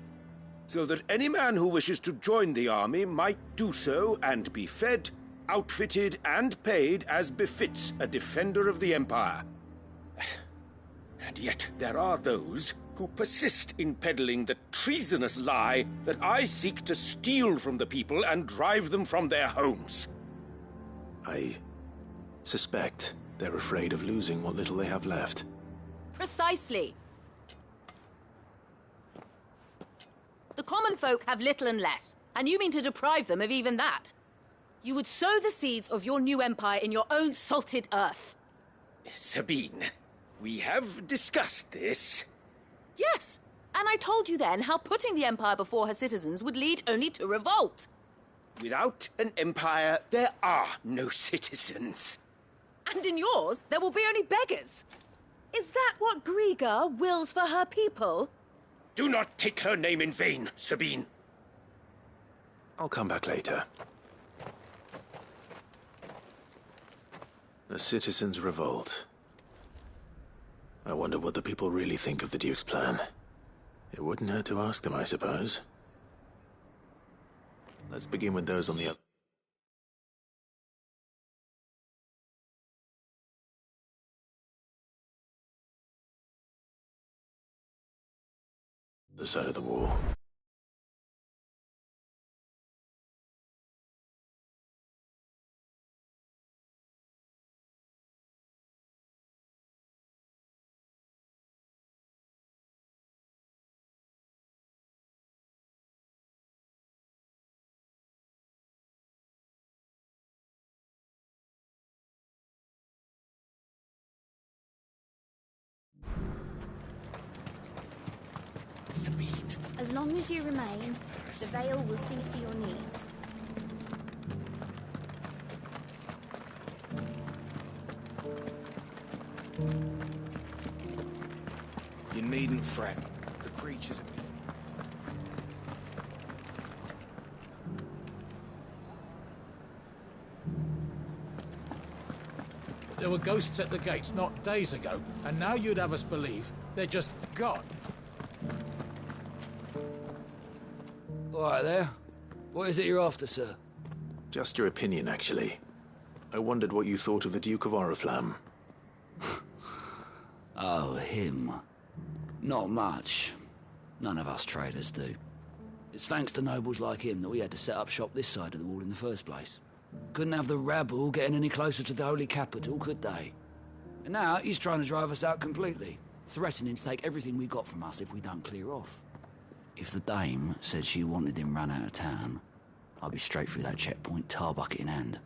So that any man who wishes to join the army might do so and be fed, outfitted, and paid as befits a defender of the Empire. And yet there are those who persist in peddling the treasonous lie that I seek to steal from the people and drive them from their homes. I suspect they're afraid of losing what little they have left. Precisely. The common folk have little and less, and you mean to deprive them of even that. You would sow the seeds of your new empire in your own salted earth. Sabine, we have discussed this. Yes, and I told you then how putting the empire before her citizens would lead only to revolt. Without an empire, there are no citizens. And in yours, there will be only beggars. Is that what Griga wills for her people? Do not take her name in vain, Sabine. I'll come back later. A citizens' revolt. I wonder what the people really think of the Duke's plan. It wouldn't hurt to ask them, I suppose. Let's begin with those on the other side of the wall. Sabine. As long as you remain, the Veil will see to your needs. You needn't fret. The creatures have been... There were ghosts at the gates not days ago, and now you'd have us believe they're just gone. All right there. What is it you're after, sir? Just your opinion, actually. I wondered what you thought of the Duke of Oriflamme. Oh, him. Not much. None of us traders do. It's thanks to nobles like him that we had to set up shop this side of the wall in the first place. Couldn't have the rabble getting any closer to the holy capital, could they? And now he's trying to drive us out completely, threatening to take everything we got from us if we don't clear off. If the dame said she wanted him run out of town, I'd be straight through that checkpoint, tar bucket in hand.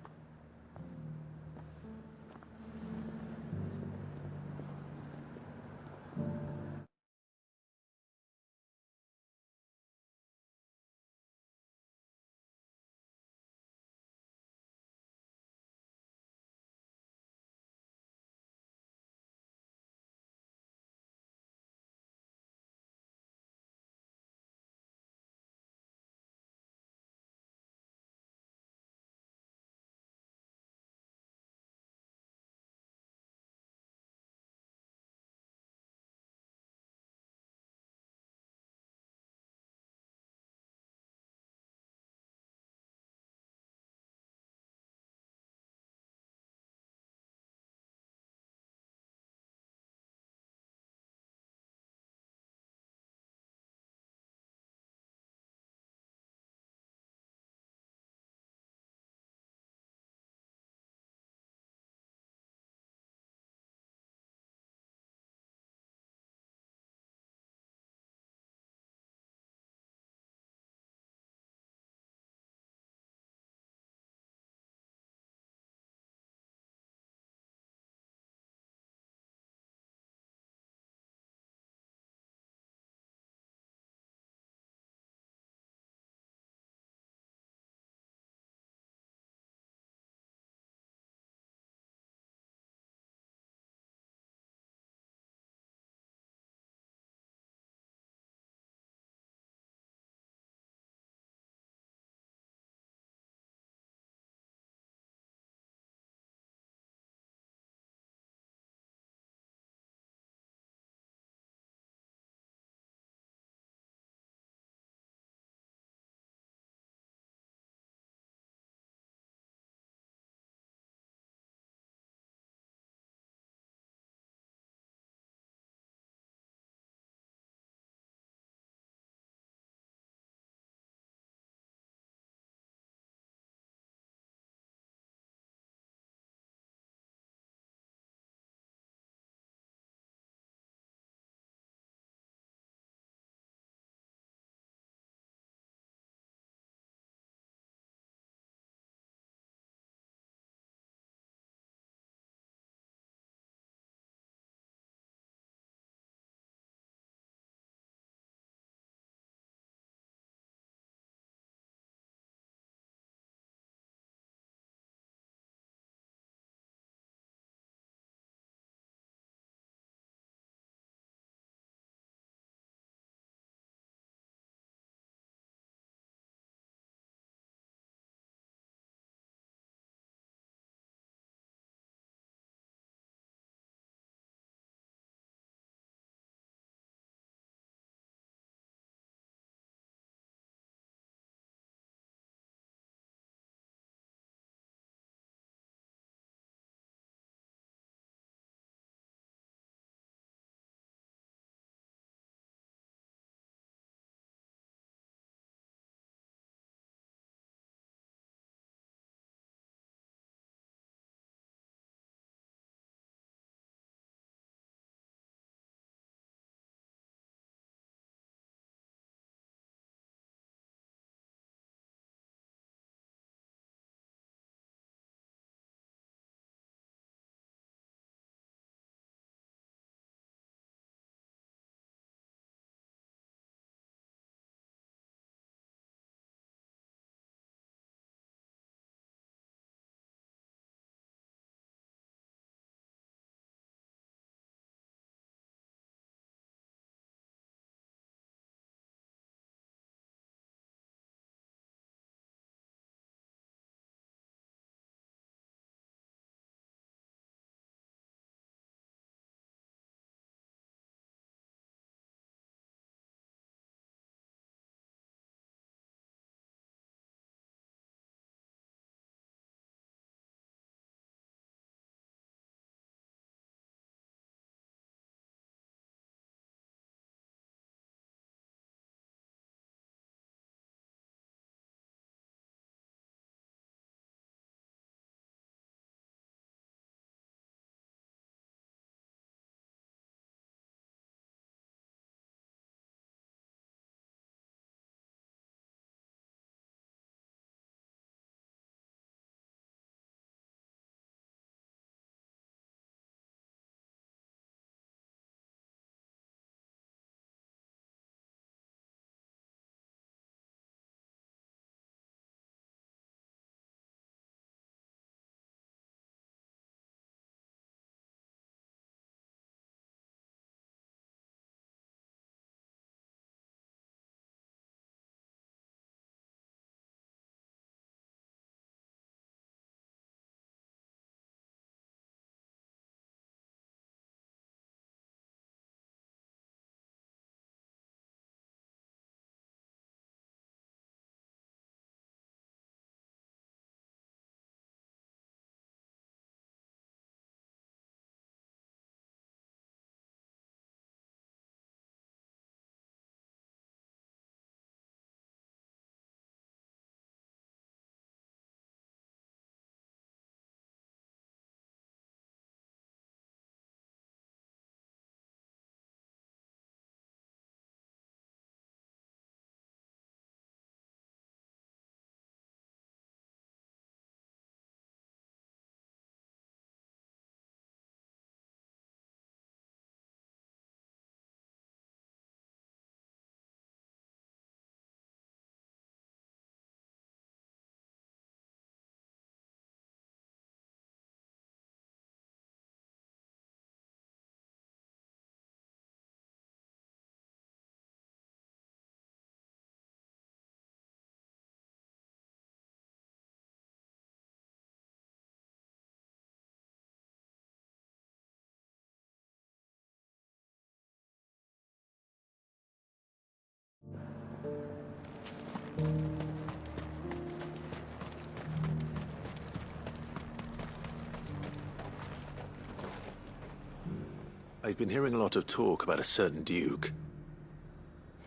I've been hearing a lot of talk about a certain duke.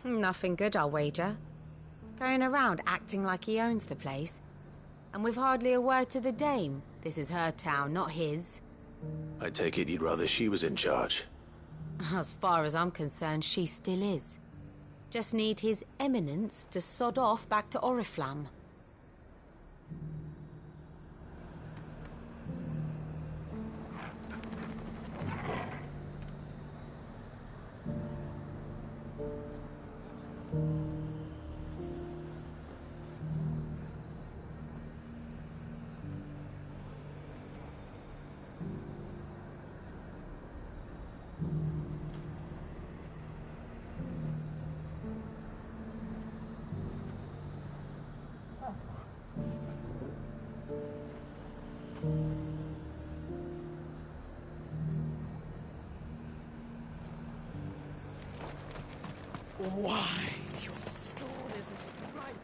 Nothing good, I'll wager. Going around acting like he owns the place. And with hardly a word to the dame. This is her town, not his. I take it you'd rather she was in charge. As far as I'm concerned, she still is. Just need his eminence to sod off back to Oriflamme. Why? Your stall is as right.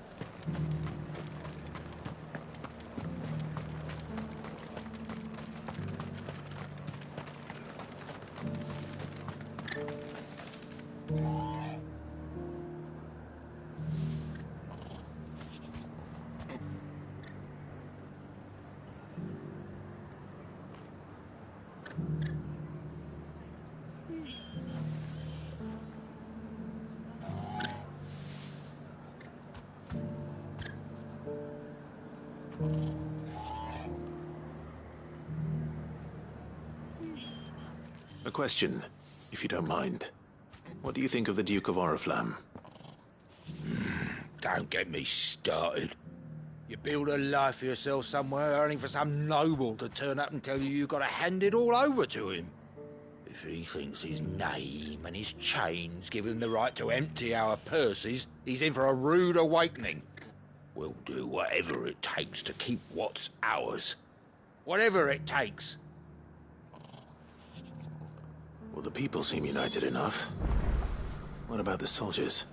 A question, if you don't mind. What do you think of the Duke of Oriflamme? Don't get me started. You build a life for yourself somewhere, only for some noble to turn up and tell you you've got to hand it all over to him. If he thinks his name and his chains give him the right to empty our purses, he's in for a rude awakening. We'll do whatever it takes to keep what's ours. Whatever it takes. Well, the people seem united enough. What about the soldiers?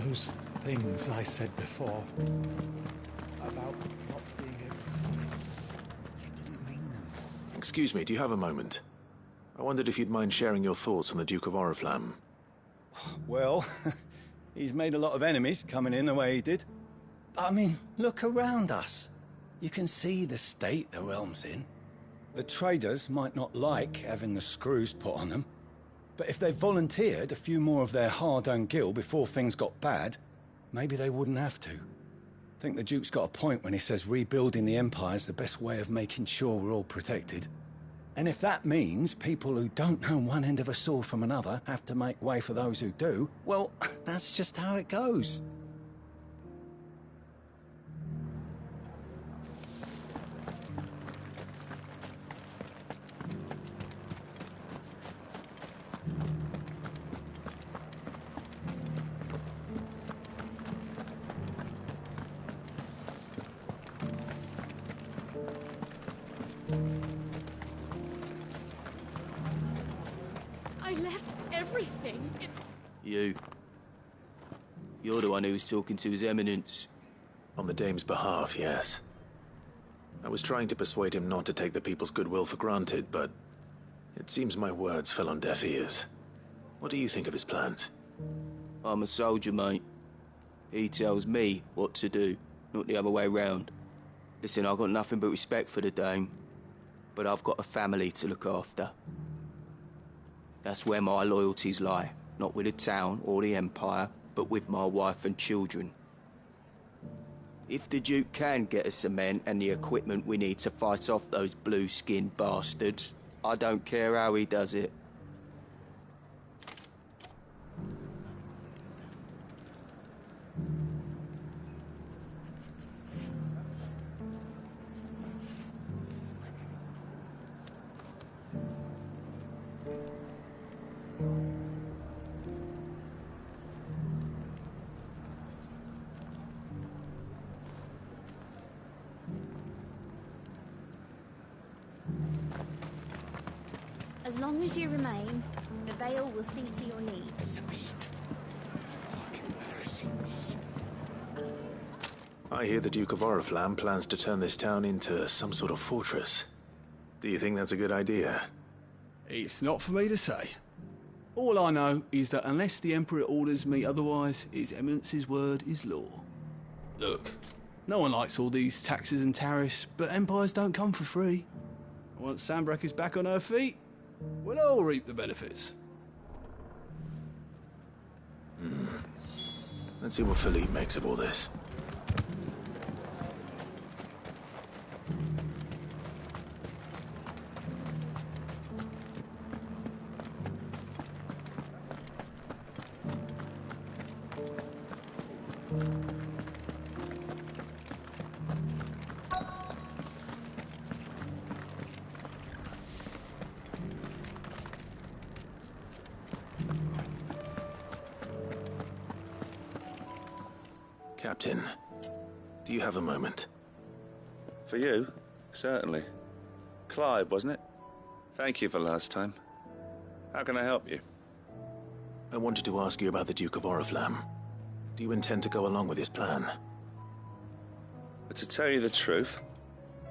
those things I said before about not being able to... Excuse me, do you have a moment? I wondered if you'd mind sharing your thoughts on the Duke of Oriflamme. Well, he's made a lot of enemies coming in the way he did. But I mean, look around us. You can see the state the realm's in. The traders might not like having the screws put on them, but if they volunteered a few more of their hard-earned gil before things got bad, maybe they wouldn't have to. I think the Duke's got a point when he says rebuilding the Empire's the best way of making sure we're all protected. And if that means people who don't know one end of a sword from another have to make way for those who do, well, that's just how it goes. I left everything. You're the one who was talking to His Eminence. On the Dame's behalf, yes. I was trying to persuade him not to take the people's goodwill for granted, but it seems my words fell on deaf ears. What do you think of his plans? I'm a soldier, mate. He tells me what to do, not the other way round. Listen, I've got nothing but respect for the Dame, but I've got a family to look after. That's where my loyalties lie, not with the town or the Empire, but with my wife and children. If the Duke can get us the men and the equipment we need to fight off those blue-skinned bastards, I don't care how he does it. As long as you remain, the Veil will see to your needs. I hear the Duke of Oriflamme plans to turn this town into some sort of fortress. Do you think that's a good idea? It's not for me to say. All I know is that unless the Emperor orders me otherwise, His Eminence's word is law. Look, no one likes all these taxes and tariffs, but empires don't come for free. Once Sanbreque is back on her feet, we'll all reap the benefits. Let's see what Philippe makes of all this. Captain, do you have a moment? For you? Certainly. Clive, wasn't it? Thank you for last time. How can I help you? I wanted to ask you about the Duke of Oriflamme. Do you intend to go along with his plan? But to tell you the truth,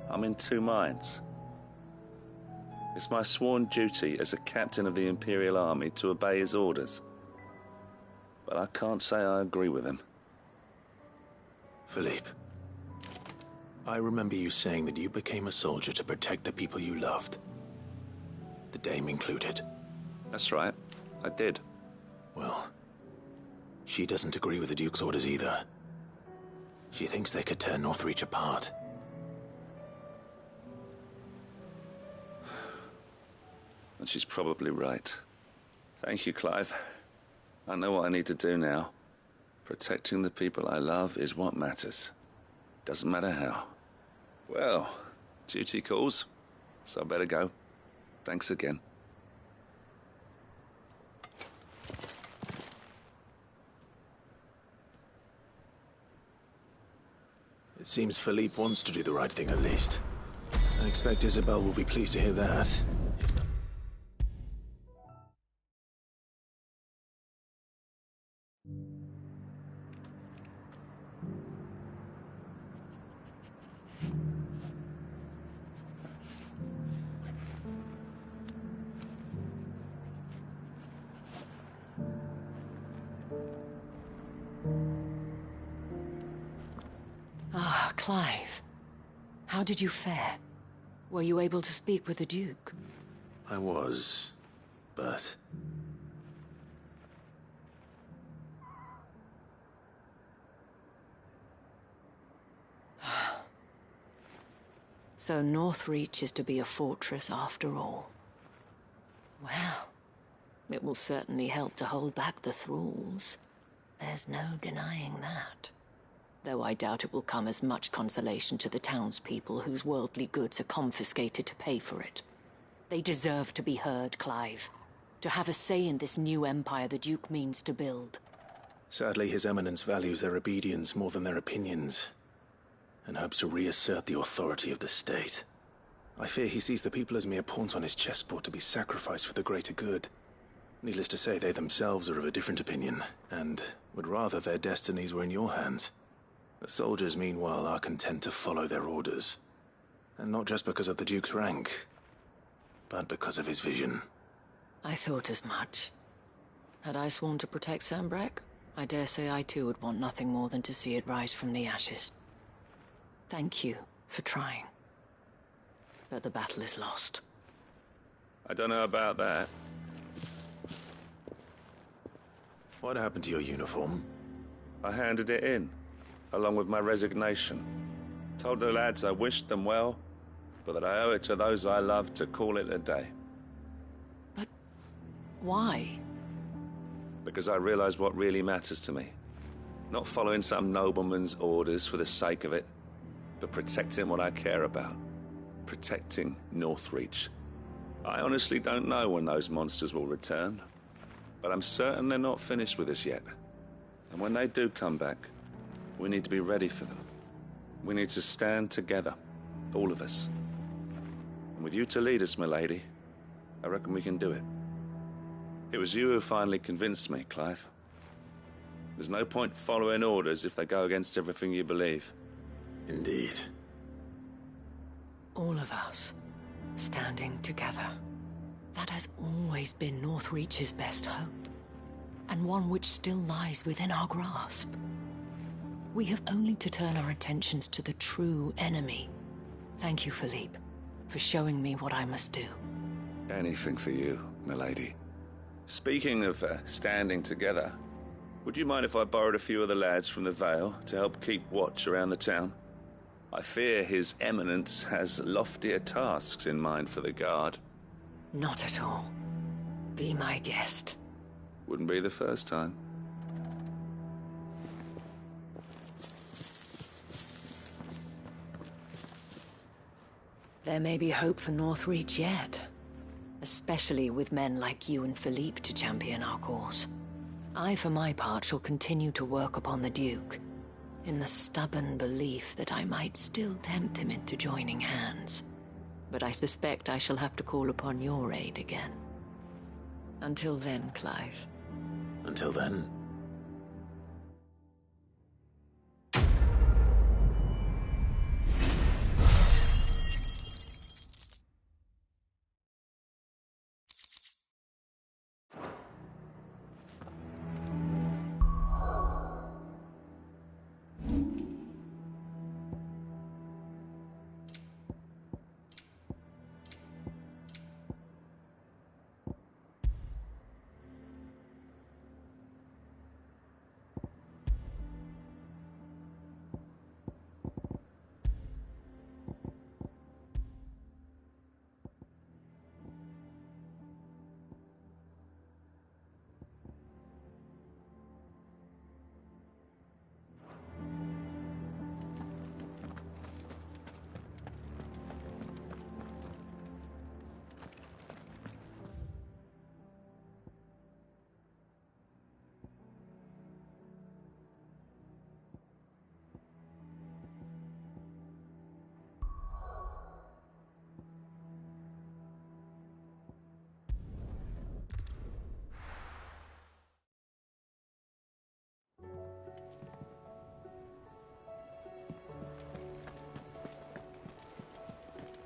I'm in two minds. It's my sworn duty as a captain of the Imperial Army to obey his orders. But I can't say I agree with him. Philippe, I remember you saying that you became a soldier to protect the people you loved. The Dame included. That's right, I did. Well, she doesn't agree with the Duke's orders either. She thinks they could tear Northreach apart. And she's probably right. Thank you, Clive. I know what I need to do now. Protecting the people I love is what matters. Doesn't matter how. Well, duty calls, so I better go. Thanks again. It seems Philippe wants to do the right thing at least. I expect Isabel will be pleased to hear that. Clive, how did you fare? Were you able to speak with the Duke? I was, but... So Northreach is to be a fortress after all. Well, it will certainly help to hold back the thralls. There's no denying that. Though I doubt it will come as much consolation to the townspeople whose worldly goods are confiscated to pay for it. They deserve to be heard, Clive. To have a say in this new empire the Duke means to build. Sadly, His Eminence values their obedience more than their opinions, and hopes to reassert the authority of the state. I fear he sees the people as mere pawns on his chessboard to be sacrificed for the greater good. Needless to say, they themselves are of a different opinion, and would rather their destinies were in your hands. The soldiers, meanwhile, are content to follow their orders. And not just because of the Duke's rank, but because of his vision. I thought as much. Had I sworn to protect Sanbreque, I dare say I too would want nothing more than to see it rise from the ashes. Thank you for trying. But the battle is lost. I don't know about that. What happened to your uniform? I handed it in, along with my resignation. Told the lads I wished them well, but that I owe it to those I love to call it a day. But why? Because I realize what really matters to me. Not following some nobleman's orders for the sake of it, but protecting what I care about. Protecting Northreach. I honestly don't know when those monsters will return, but I'm certain they're not finished with us yet. And when they do come back, we need to be ready for them. We need to stand together, all of us. And with you to lead us, milady, I reckon we can do it. It was you who finally convinced me, Clive. There's no point following orders if they go against everything you believe. Indeed. All of us, standing together. That has always been Northreach's best hope, and one which still lies within our grasp. We have only to turn our attentions to the true enemy. Thank you, Philippe, for showing me what I must do. Anything for you, milady. Speaking of standing together, would you mind if I borrowed a few of the lads from the Vale to help keep watch around the town? I fear His Eminence has loftier tasks in mind for the guard. Not at all. Be my guest. Wouldn't be the first time. There may be hope for Northreach yet. Especially with men like you and Philippe to champion our cause. I, for my part, shall continue to work upon the Duke, in the stubborn belief that I might still tempt him into joining hands. But I suspect I shall have to call upon your aid again. Until then, Clive. Until then?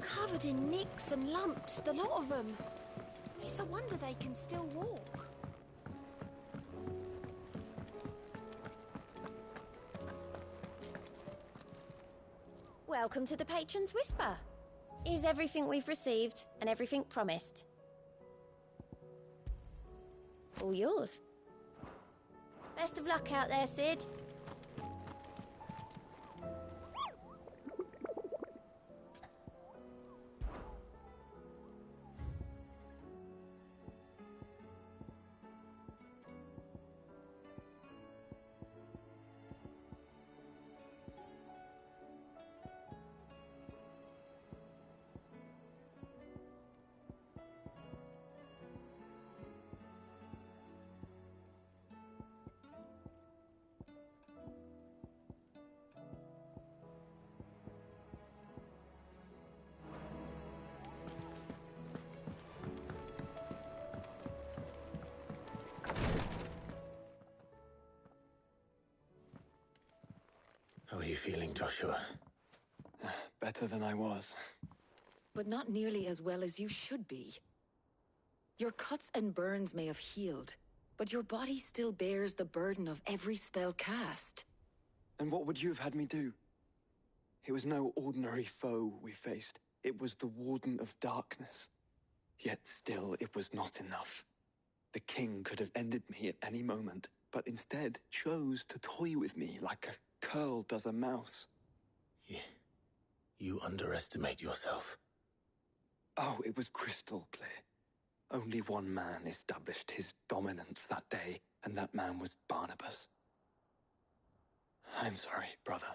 Covered in nicks and lumps, the lot of them. It's a wonder they can still walk. Welcome to the Patron's Whisper. Is everything we've received and everything promised? All yours. Best of luck out there, Sid. How are you feeling, Joshua? Better than I was. But not nearly as well as you should be. Your cuts and burns may have healed, but your body still bears the burden of every spell cast. And what would you have had me do? It was no ordinary foe we faced. It was the Warden of Darkness. Yet still, it was not enough. The king could have ended me at any moment, but instead chose to toy with me like a curl does a mouse. You underestimate yourself. Oh, it was crystal clear. Only one man established his dominance that day, and that man was Barnabas. I'm sorry, brother.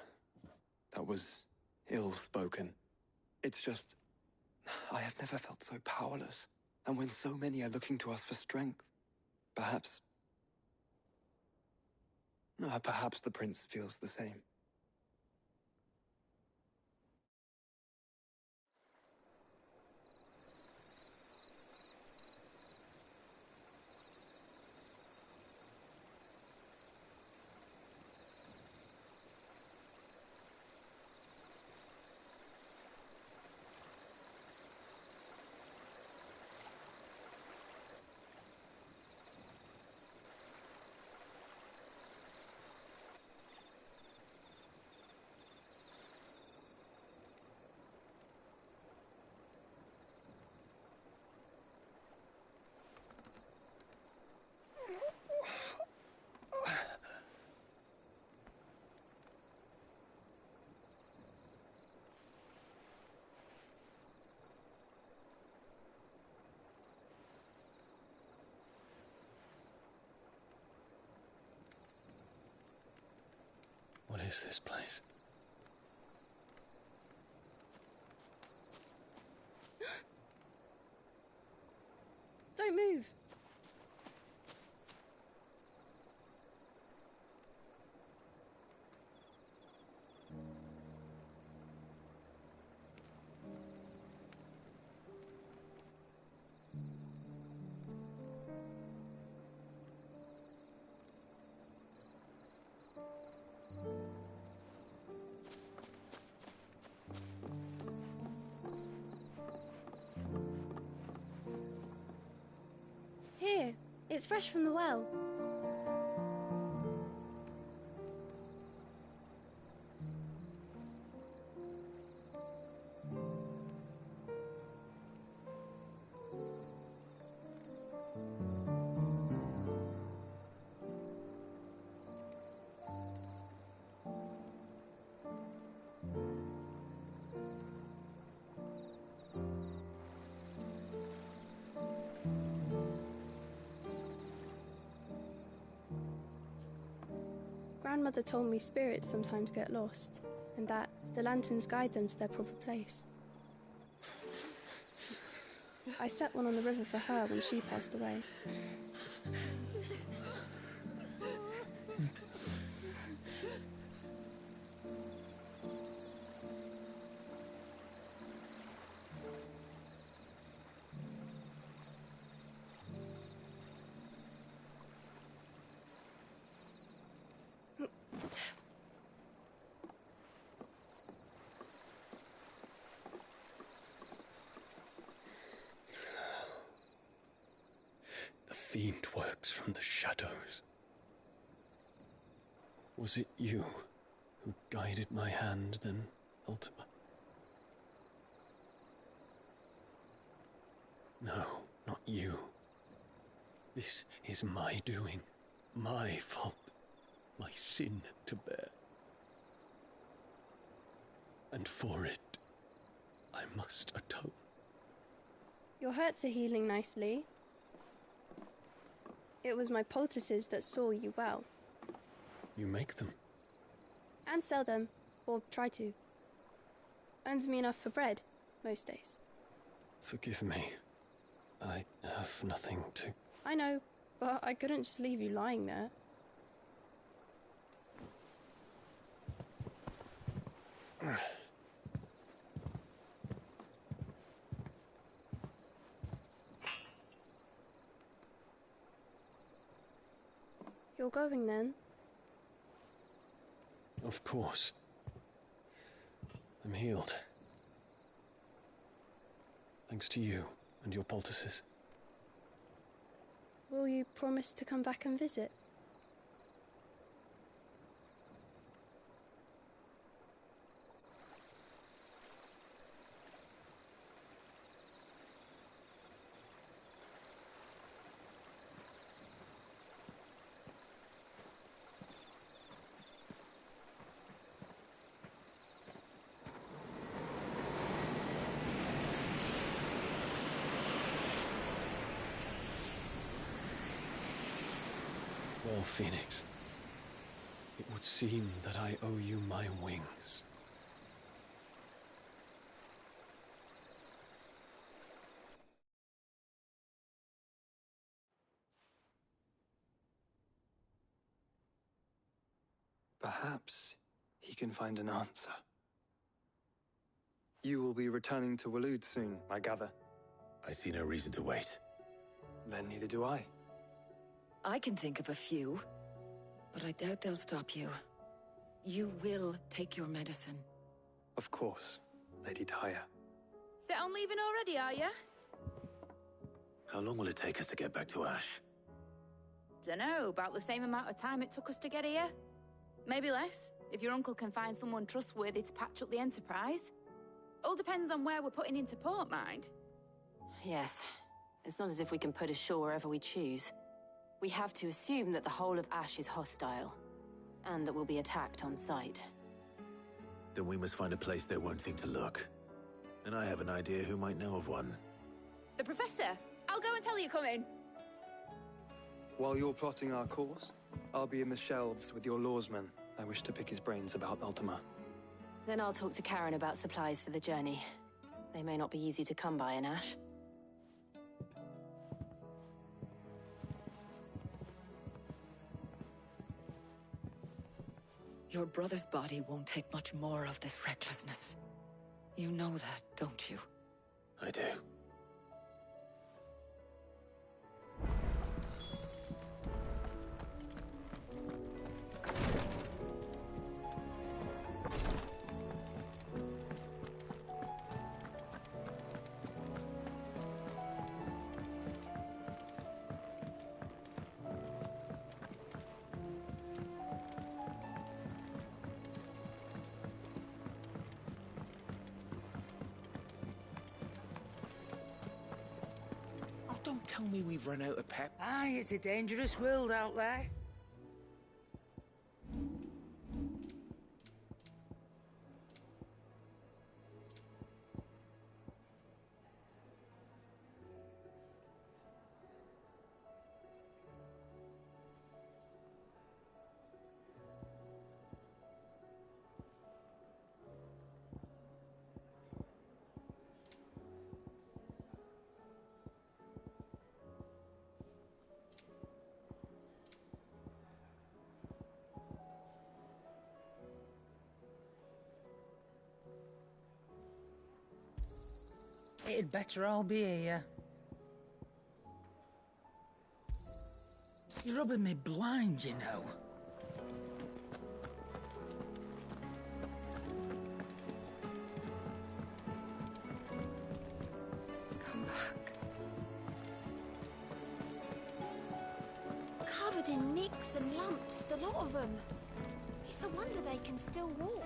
That was ill-spoken. It's just, I have never felt so powerless. And when so many are looking to us for strength, perhaps the prince feels the same. What is this place? Don't move. Here, it's fresh from the well. Grandmother told me spirits sometimes get lost, and that the lanterns guide them to their proper place. I set one on the river for her when she passed away. The fiend works from the shadows. Was it you who guided my hand, then No, not you. This is my doing, my fault, my sin to bear. And for it, I must atone. Your hurts are healing nicely. It was my poultices that saw you well. You make them? And sell them, or try to. Earns me enough for bread, most days. Forgive me. I have nothing to... I know, but I couldn't just leave you lying there. You're going then? Of course. I'm healed. Thanks to you and your poultices. Will you promise to come back and visit? Well, Phoenix, it would seem that I owe you my wings. Perhaps he can find an answer. You will be returning to Waloed soon, I gather. I see no reason to wait. Then neither do I. I can think of a few, but I doubt they'll stop you. You will take your medicine. Of course, Lady Tyre. Set on leaving already, are ya? How long will it take us to get back to Ash? Dunno, about the same amount of time it took us to get here. Maybe less, if your uncle can find someone trustworthy to patch up the Enterprise. All depends on where we're putting into port, mind. Yes. It's not as if we can put ashore wherever we choose. We have to assume that the whole of Ash is hostile, and that we'll be attacked on sight. Then we must find a place they won't think to look. And I have an idea who might know of one. The Professor! I'll go and tell you come in. While you're plotting our course, I'll be in the shelves with your lawsman. I wish to pick his brains about Ultima. Then I'll talk to Karen about supplies for the journey. They may not be easy to come by in Ash. Your brother's body won't take much more of this recklessness. You know that, don't you? I do. Don't tell me we've run out of pep. Aye, it's a dangerous world out there. It'd better all be here. You're rubbing me blind, you know. Come back. Covered in nicks and lumps, the lot of them. It's a wonder they can still walk.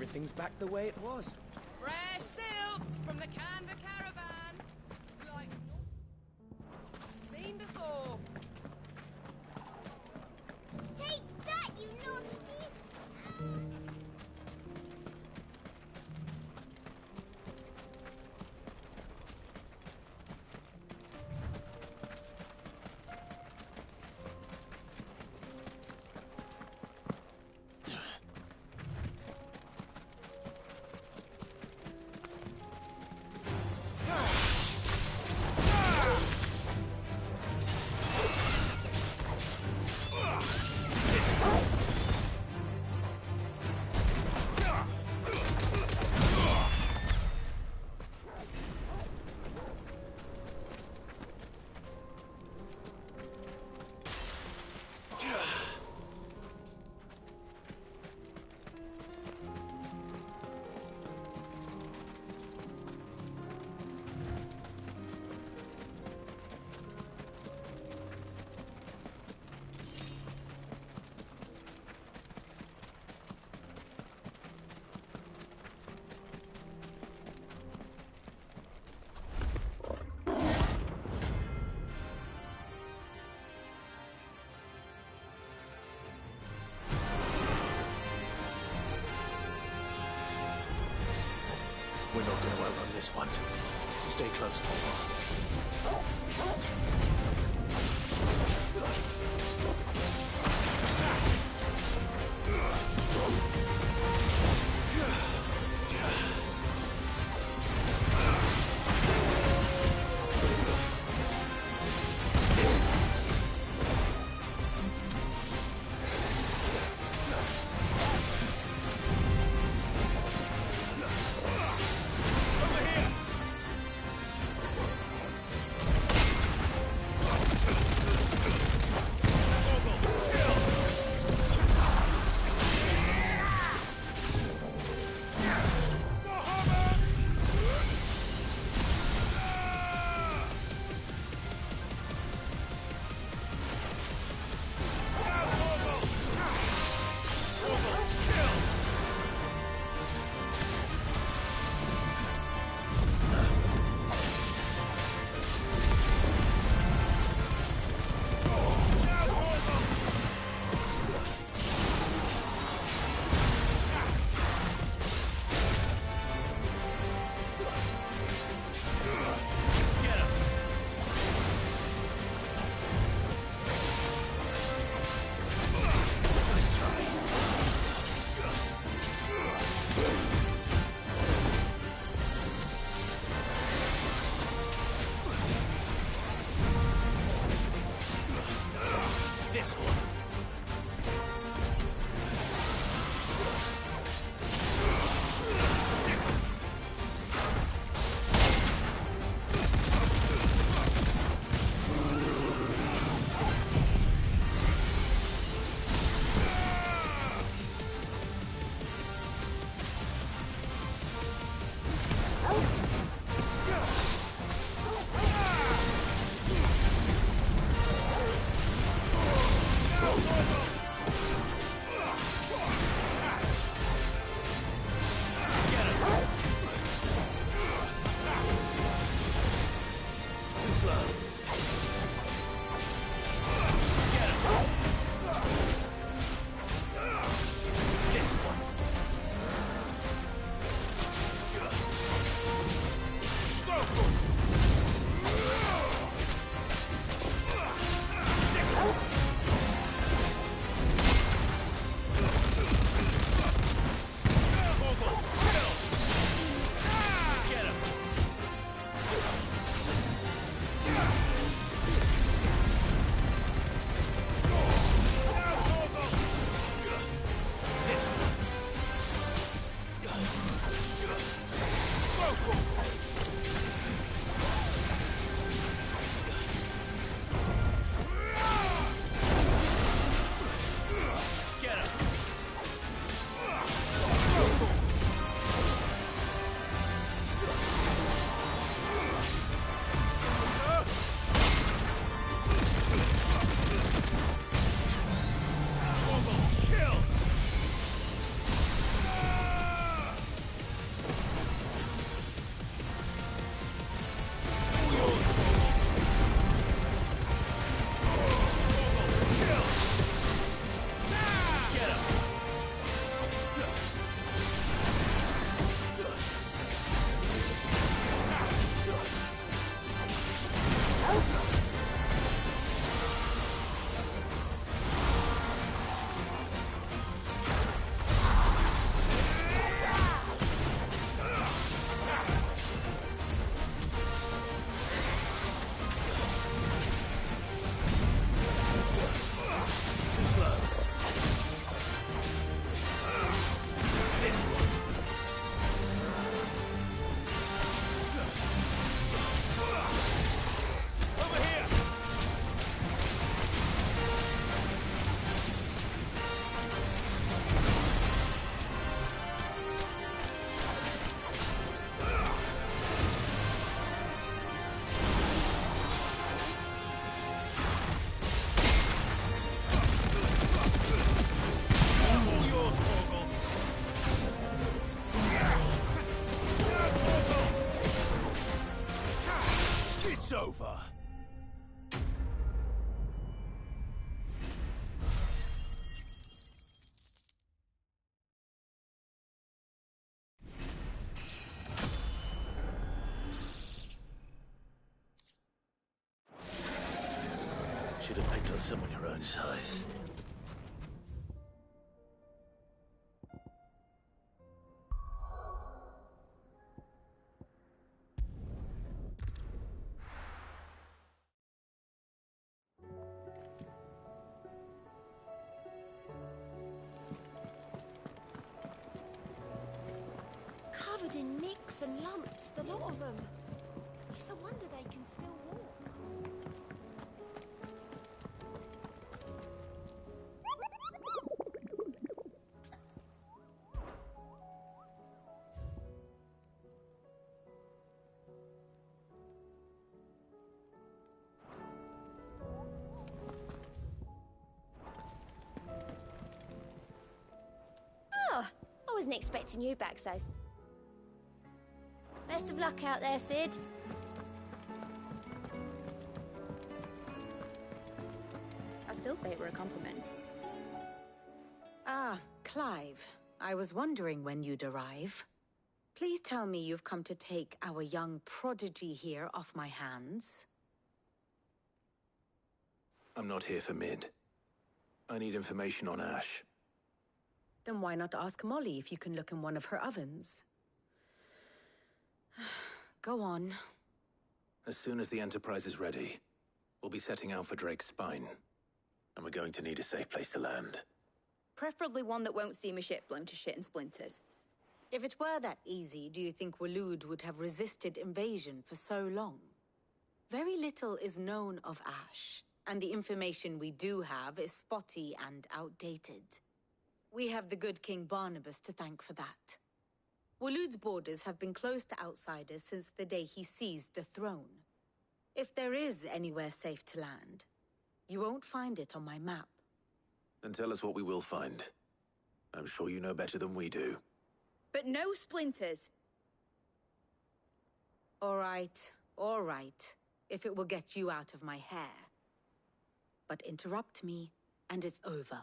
everything's back the way it was. Fresh silks from the Canva caravan. Like seen before. Take that, you naughty thief! We're not going to outrun this one. Stay close, should have picked on someone your own size. Covered in nicks and lumps, the lot of them. It's a wonder they can still walk. Oh, I wasn't expecting you back so. Best of luck out there, Sid. I still say it were a compliment. Ah, Clive. I was wondering when you'd arrive. Please tell me you've come to take our young prodigy here off my hands. I'm not here for Mid. I need information on Ash. Then why not ask Molly if you can look in one of her ovens? Go on. As soon as the Enterprise is ready, we'll be setting out for Drake's Spine. And we're going to need a safe place to land. Preferably one that won't see my ship blown to shit and splinters. If it were that easy, do you think Waloed would have resisted invasion for so long? Very little is known of Ash, and the information we do have is spotty and outdated. We have the good King Barnabas to thank for that. Waloed's borders have been closed to outsiders since the day he seized the throne. If there is anywhere safe to land, you won't find it on my map. Then tell us what we will find. I'm sure you know better than we do. But no splinters. All right, if it will get you out of my hair. But interrupt me, and it's over.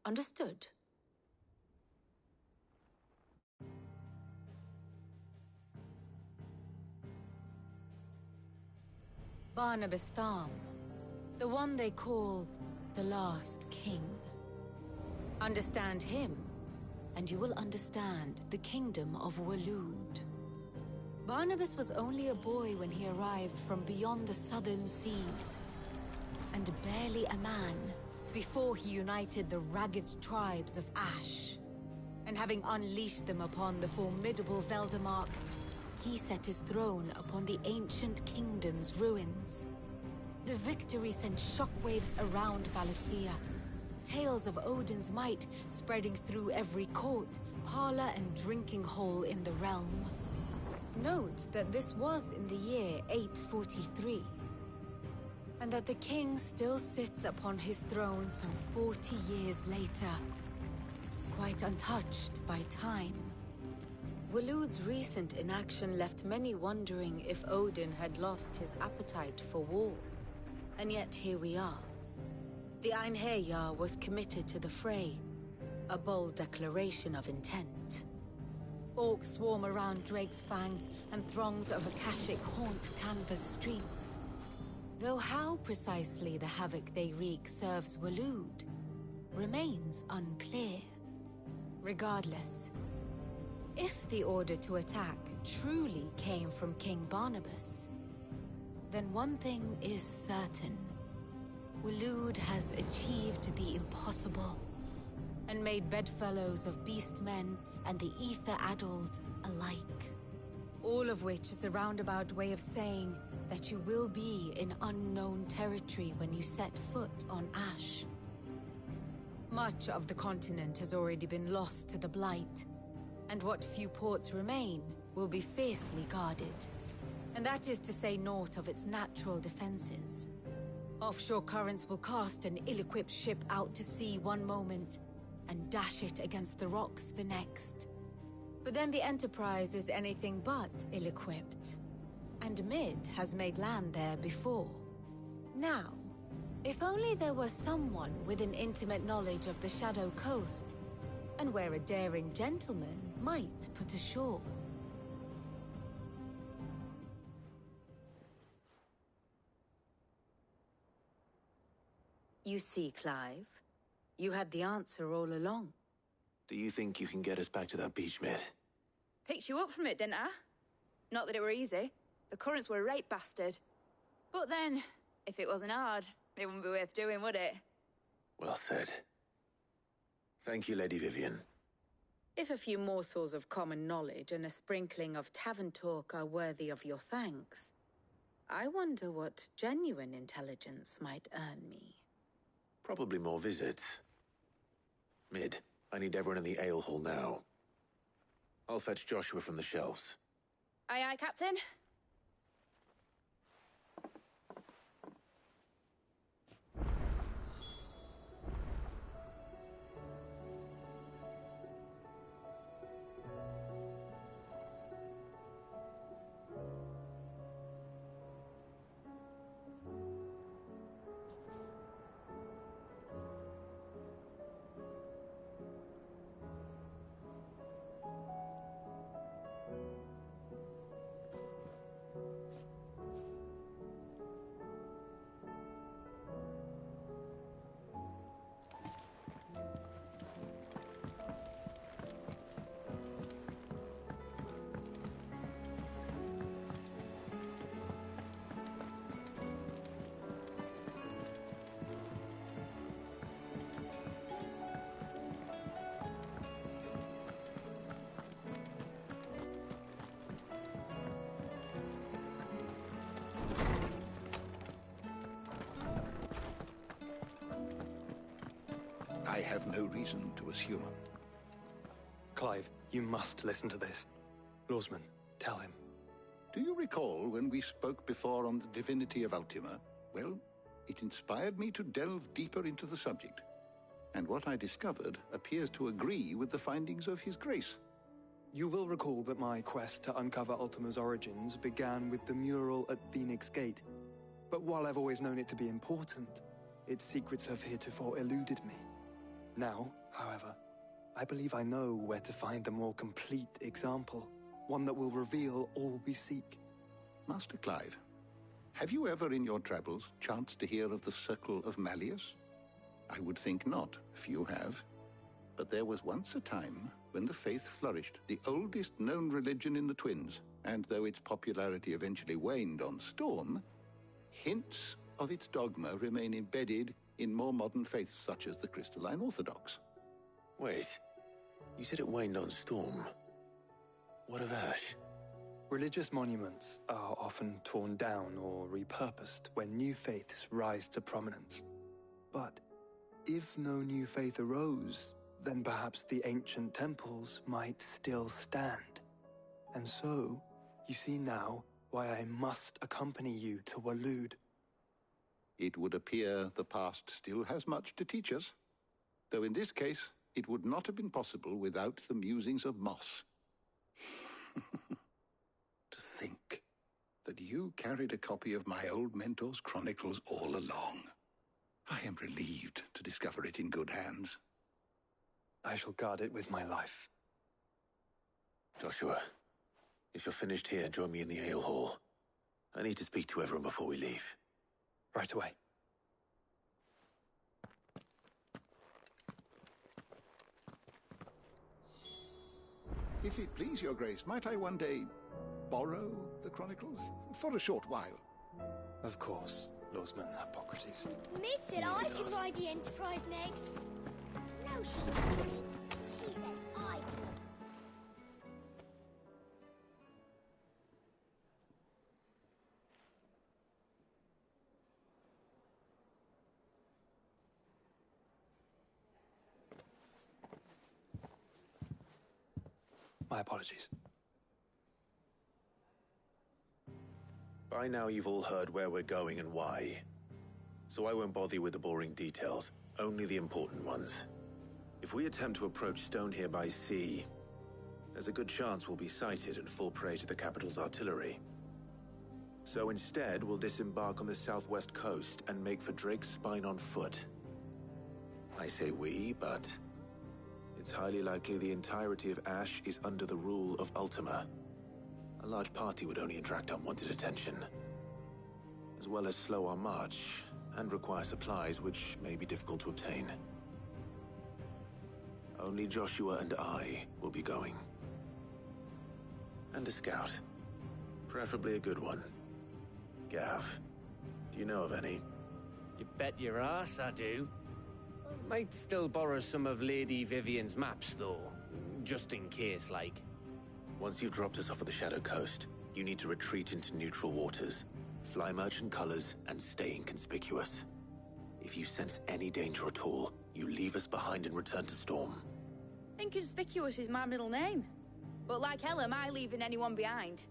Understood? Barnabas Tharm, the one they call the Last King. Understand him, and you will understand the kingdom of Waloed. Barnabas was only a boy when he arrived from beyond the southern seas, and barely a man before he united the ragged tribes of Ash. And having unleashed them upon the formidable Veldamark, he set his throne upon the ancient kingdom's ruins. The victory sent shockwaves around Valisthea, tales of Odin's might spreading through every court, parlor, and drinking hole in the realm. Note that this was in the year 843, and that the king still sits upon his throne some 40 years later, quite untouched by time. Waloed's recent inaction left many wondering if Odin had lost his appetite for war. And yet here we are. The Einherjar was committed to the fray, a bold declaration of intent. Orcs swarm around Drake's Fang, and throngs of Akashic haunt Canvas streets. Though how precisely the havoc they wreak serves Waloed remains unclear. Regardless, if the order to attack truly came from King Barnabas, then one thing is certain. Waloed has achieved the impossible, and made bedfellows of beastmen and the ether-addled alike. All of which is a roundabout way of saying that you will be in unknown territory when you set foot on Ash. Much of the continent has already been lost to the Blight, and what few ports remain will be fiercely guarded. And that is to say naught of its natural defenses. Offshore currents will cast an ill-equipped ship out to sea one moment, and dash it against the rocks the next. But then the Enterprise is anything but ill-equipped. And Mid has made land there before. Now, if only there were someone with an intimate knowledge of the Shadow Coast, and where a daring gentleman might put ashore. You see, Clive, you had the answer all along. Do you think you can get us back to that beach, Mid? Picked you up from it, didn't I? Not that it were easy. The currents were a right bastard. But then, if it wasn't hard, it wouldn't be worth doing, would it? Well said. Thank you, Lady Vivian. If a few morsels of common knowledge and a sprinkling of tavern talk are worthy of your thanks, I wonder what genuine intelligence might earn me. Probably more visits. Mid, I need everyone in the ale hall now. I'll fetch Joshua from the shelves. Aye, aye, Captain. I have no reason to assume. Clive, you must listen to this. Lawsman, tell him. Do you recall when we spoke before on the divinity of Ultima? Well, it inspired me to delve deeper into the subject. And what I discovered appears to agree with the findings of His Grace. You will recall that my quest to uncover Ultima's origins began with the mural at Phoenix Gate. But while I've always known it to be important, its secrets have heretofore eluded me. Now, however, I believe I know where to find the more complete example, one that will reveal all we seek. Master Clive, have you ever in your travels chanced to hear of the Circle of Malleus? I would think not, if you have. But there was once a time when the faith flourished, the oldest known religion in the Twins, and though its popularity eventually waned on Storm, hints of its dogma remain embedded in more modern faiths such as the Crystalline Orthodox. Wait, you said it waned on Storm. What of Ash? Religious monuments are often torn down or repurposed when new faiths rise to prominence. But if no new faith arose, then perhaps the ancient temples might still stand. And so, you see now why I must accompany you to Waloed. It would appear the past still has much to teach us, though in this case, it would not have been possible without the musings of Moss. To think that you carried a copy of my old mentor's chronicles all along. I am relieved to discover it in good hands. I shall guard it with my life. Joshua, if you're finished here, join me in the ale hall. I need to speak to everyone before we leave. Right away. If it please your grace, might I one day borrow the chronicles? For a short while. Of course, Lawsman Hippocrates. Mid said I could ride the Enterprise next. No, she didn't. She said I could. My apologies. By now you've all heard where we're going and why. So I won't bother you with the boring details, only the important ones. If we attempt to approach Stone here by sea, there's a good chance we'll be sighted and fall prey to the capital's artillery. So instead, we'll disembark on the southwest coast and make for Drake's Spine on foot. I say we, but it's highly likely the entirety of Ash is under the rule of Ultima. A large party would only attract unwanted attention. As well as slow our march and require supplies which may be difficult to obtain. Only Joshua and I will be going. And a scout. Preferably a good one. Gav, do you know of any? You bet your ass I do. Might still borrow some of Lady Vivian's maps, though. Just in case, like. Once you've dropped us off at the Shadow Coast, you need to retreat into neutral waters, fly merchant colors, and stay inconspicuous. If you sense any danger at all, you leave us behind and return to Storm. Inconspicuous is my middle name. But like hell am I leaving anyone behind.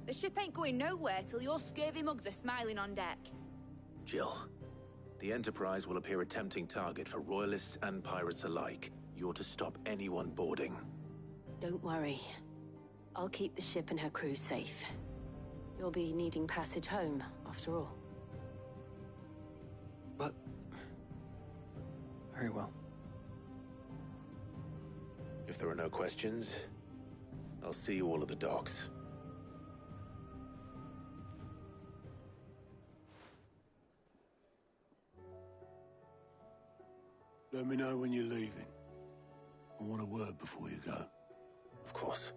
The ship ain't going nowhere till your scurvy mugs are smiling on deck. Jill, the Enterprise will appear a tempting target for royalists and pirates alike. You're to stop anyone boarding. Don't worry. I'll keep the ship and her crew safe. You'll be needing passage home, after all. But... very well. If there are no questions, I'll see you all at the docks. Let me know when you're leaving. I want a word before you go. Of course.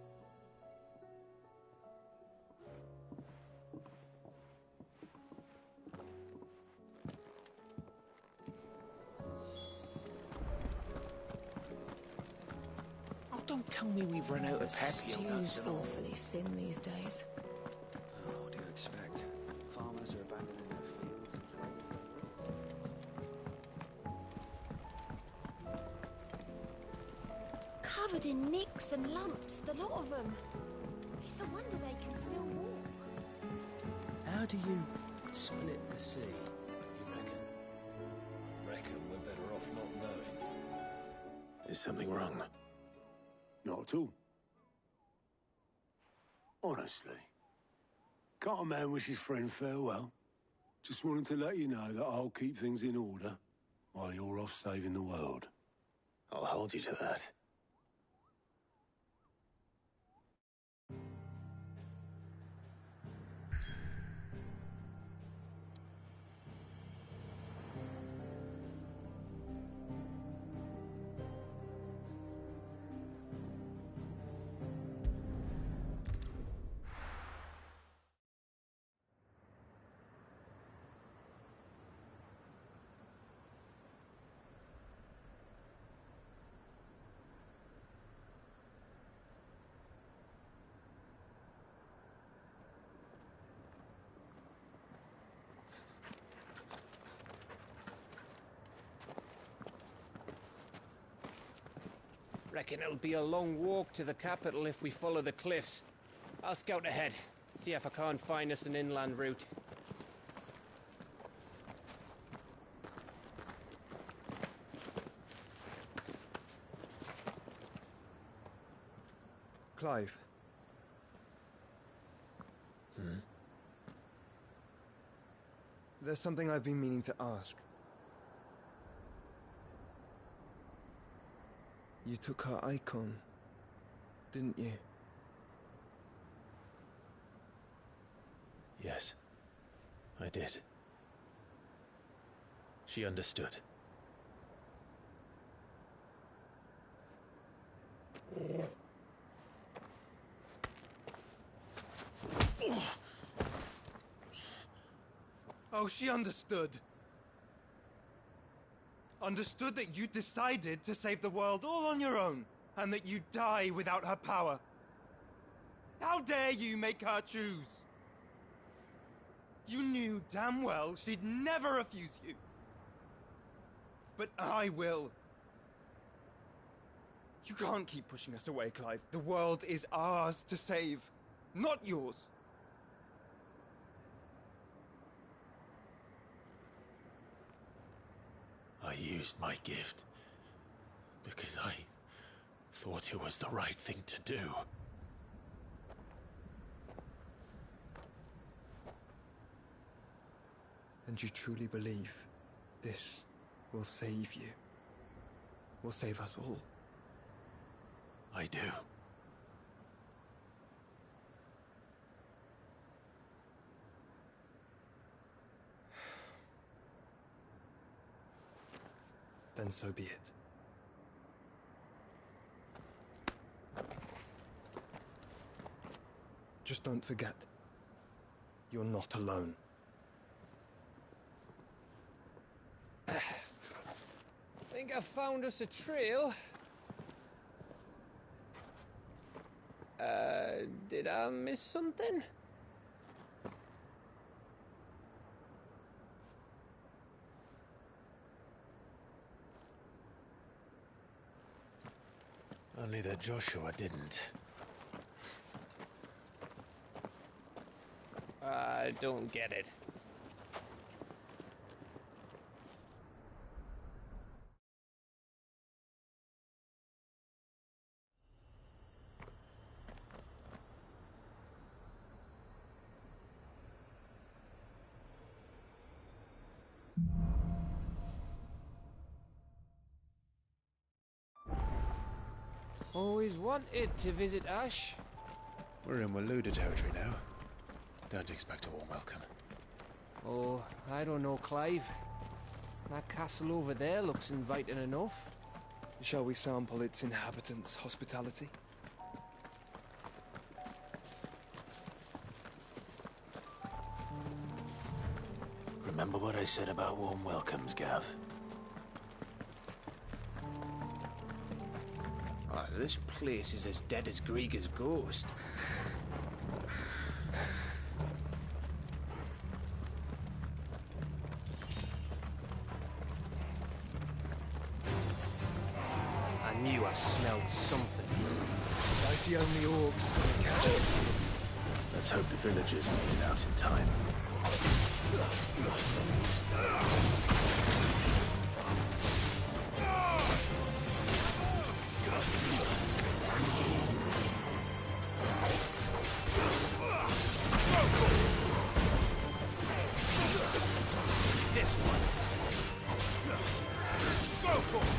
Oh, don't tell me we've run out of peppy. Stew's awfully thin these days. Oh, what do you expect? Farmers are abandoning their fields and Covered in nicks and lumps, the lot of them. It's a wonder they can still walk. How do you split the sea, you reckon? Reckon we're better off not knowing. Is something wrong? Not at all. Honestly. Can't a man wish his friend farewell? Just wanted to let you know that I'll keep things in order while you're off saving the world. I'll hold you to that. Reckon it'll be a long walk to the capital if we follow the cliffs. I'll scout ahead, see if I can't find us an inland route. Clive. There's something I've been meaning to ask. You took her icon, didn't you? Yes, I did. She understood. Oh, she understood. Understood that you decided to save the world all on your own, and that you'd die without her power. How dare you make her choose? You knew damn well she'd never refuse you. But I will. You can't keep pushing us away, Clive. The world is ours to save, not yours. I used my gift because I thought it was the right thing to do. And you truly believe this will save you? Will save us all? I do. then so be it. Just don't forget, you're not alone. Think I found us a trail. Did I miss something? Only that Joshua didn't. I don't get it. Always wanted to visit Ash. We're in Waluda territory now. Don't expect a warm welcome. Oh, I don't know, Clive. That castle over there looks inviting enough. Shall we sample its inhabitants' hospitality? Remember what I said about warm welcomes, Gav? Oh, this place is as dead as Grieger's ghost. I knew I smelled something. I see only orcs. Let's hope the villagers made it out in time. This one. Go for it.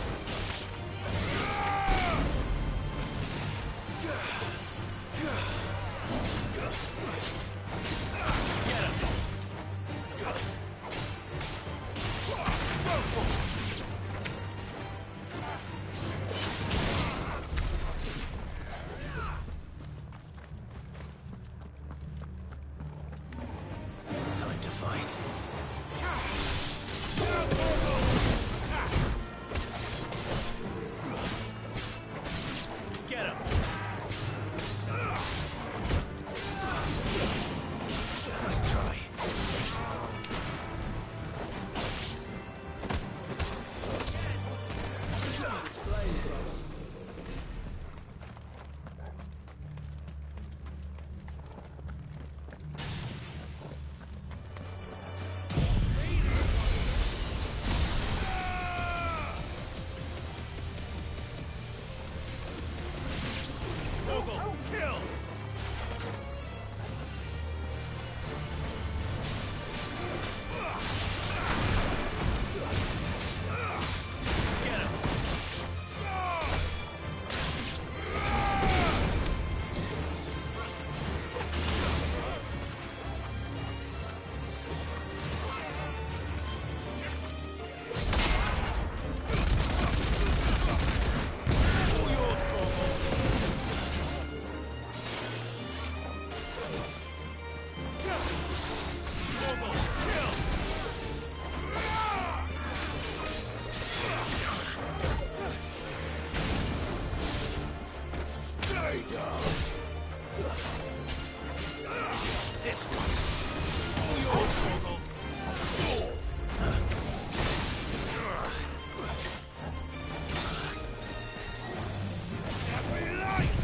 Time to fight. Get him. Nice try. Vogel, kill! Get him! All yours, Vogel! Vogel, kill! Stay down! This one! All yours, Vogel! Every light!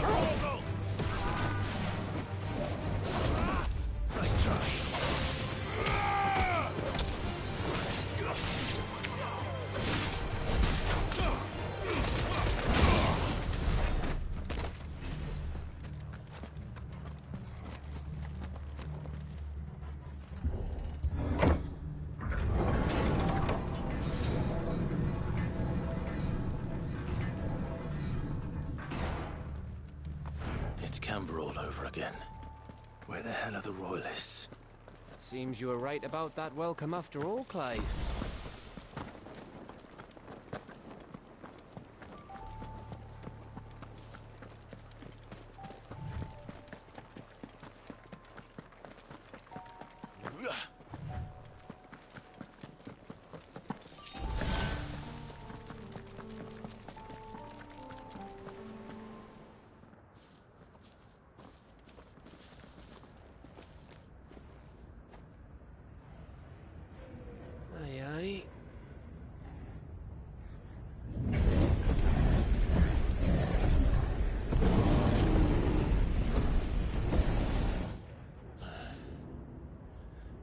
Vogel! Nice try. Camber all over again. Where the hell are the royalists? Seems you were right about that welcome after all, Clive.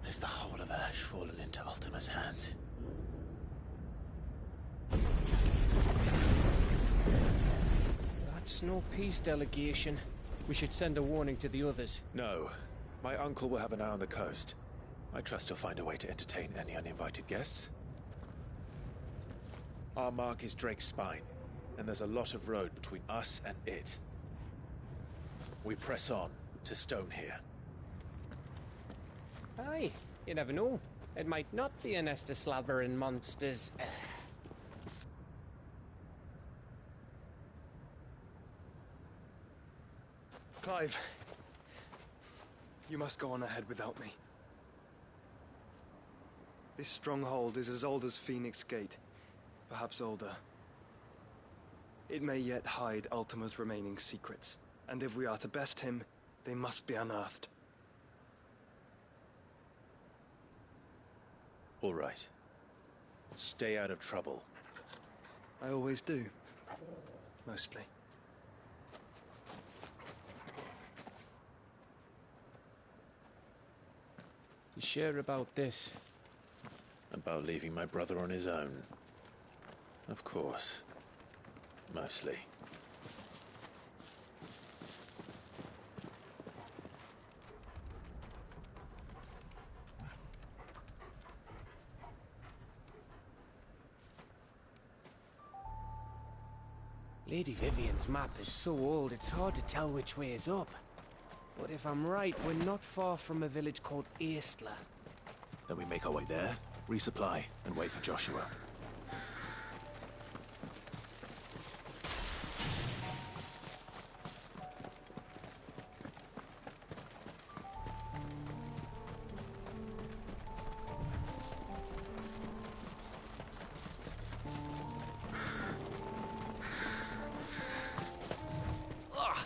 Is the whole of Ash fallen into Ultima's hands? That's no peace delegation. We should send a warning to the others. No. My uncle will have an eye on the coast. I trust he'll find a way to entertain any uninvited guests. Our mark is Drake's Spine, and there's a lot of road between us and it. We press on to Stone here. Aye, you never know. It might not be a nest of slavering monsters. Clive, you must go on ahead without me. This stronghold is as old as Phoenix Gate, perhaps older. It may yet hide Ultima's remaining secrets, and if we are to best him, they must be unearthed. All right. Stay out of trouble. I always do. Mostly. You sure about this? About leaving my brother on his own. Of course. Mostly. Lady Vivian's map is so old it's hard to tell which way is up. But if I'm right, we're not far from a village called Eastler. Then we make our way there, resupply, and wait for Joshua.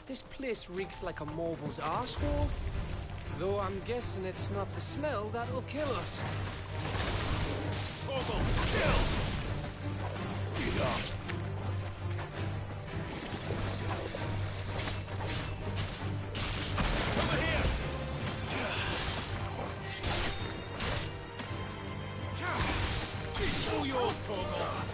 This place reeks like a mobile's arsehole. Though I'm guessing it's not the smell that'll kill us. Get up! Over here! It's all yours, Torgal!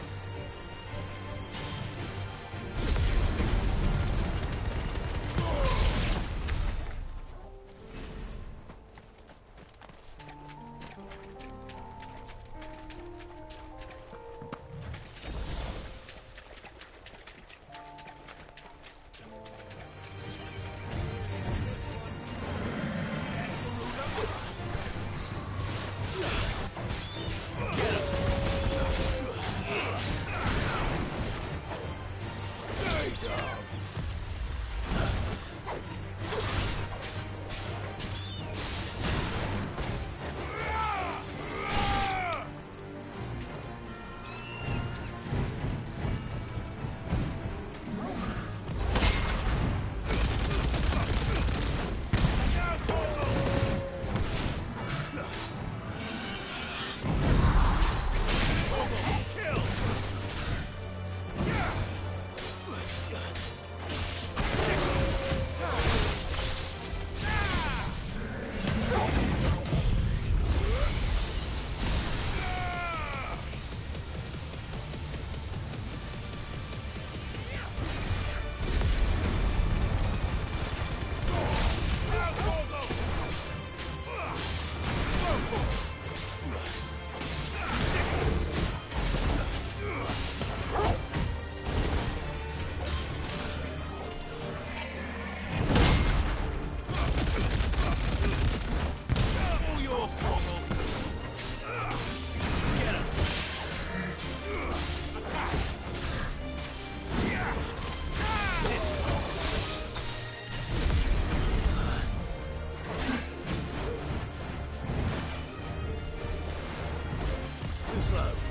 Too slow.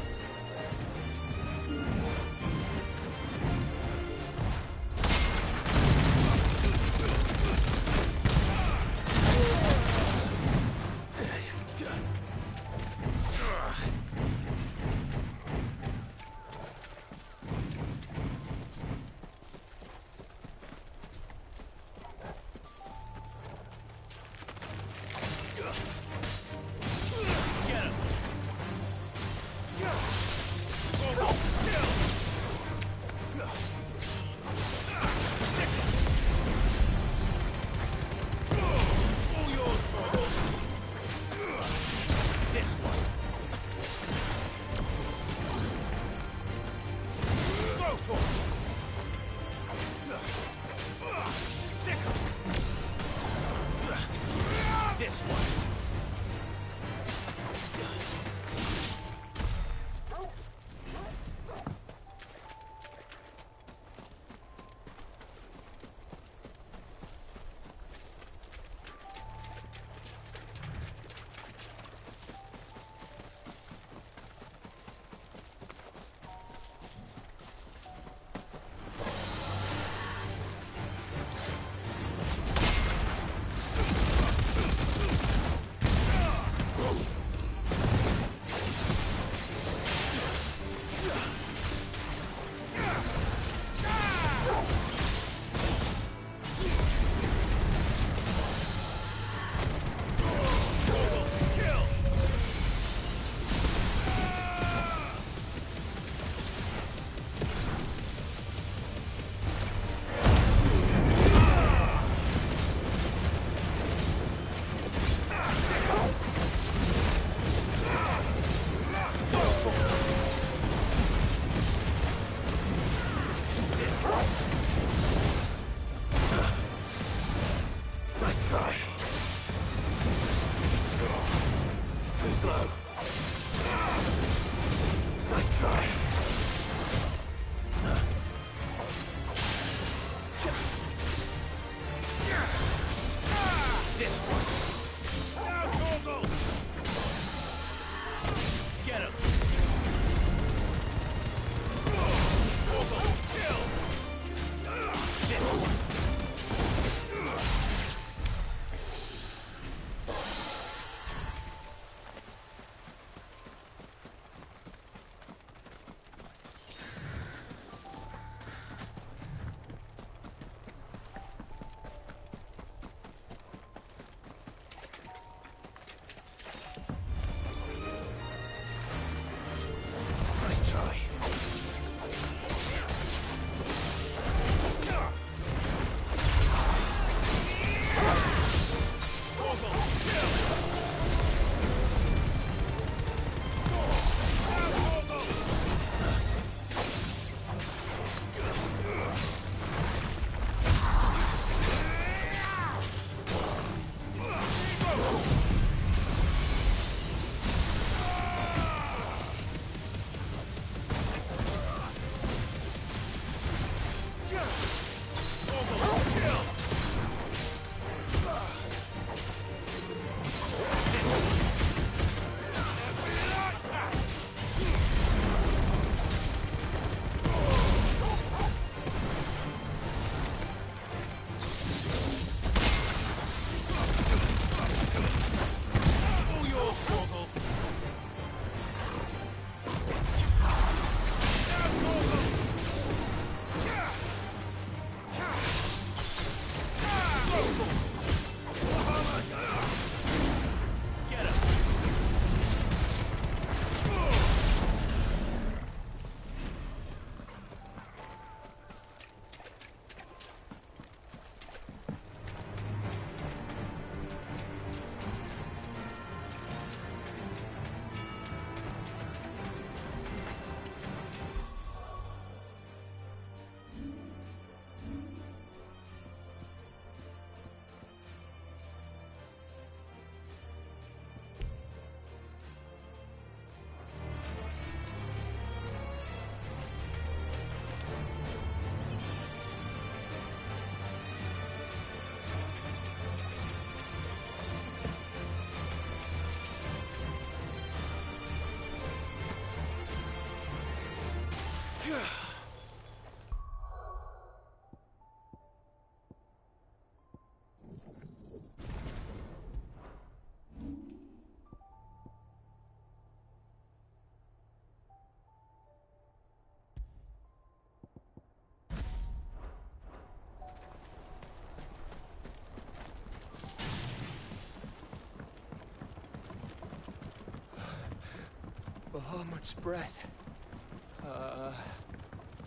Bahamut's breath.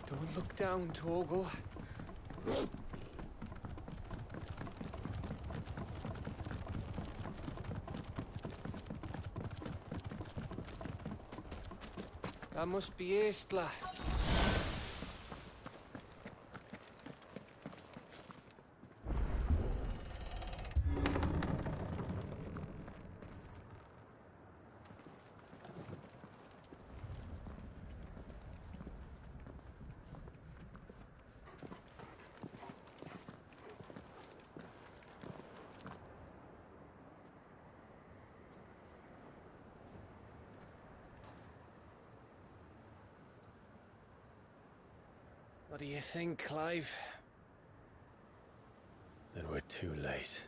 Don't look down, Torgal. That must be Eastla. What do you think, Clive? Then we're too late.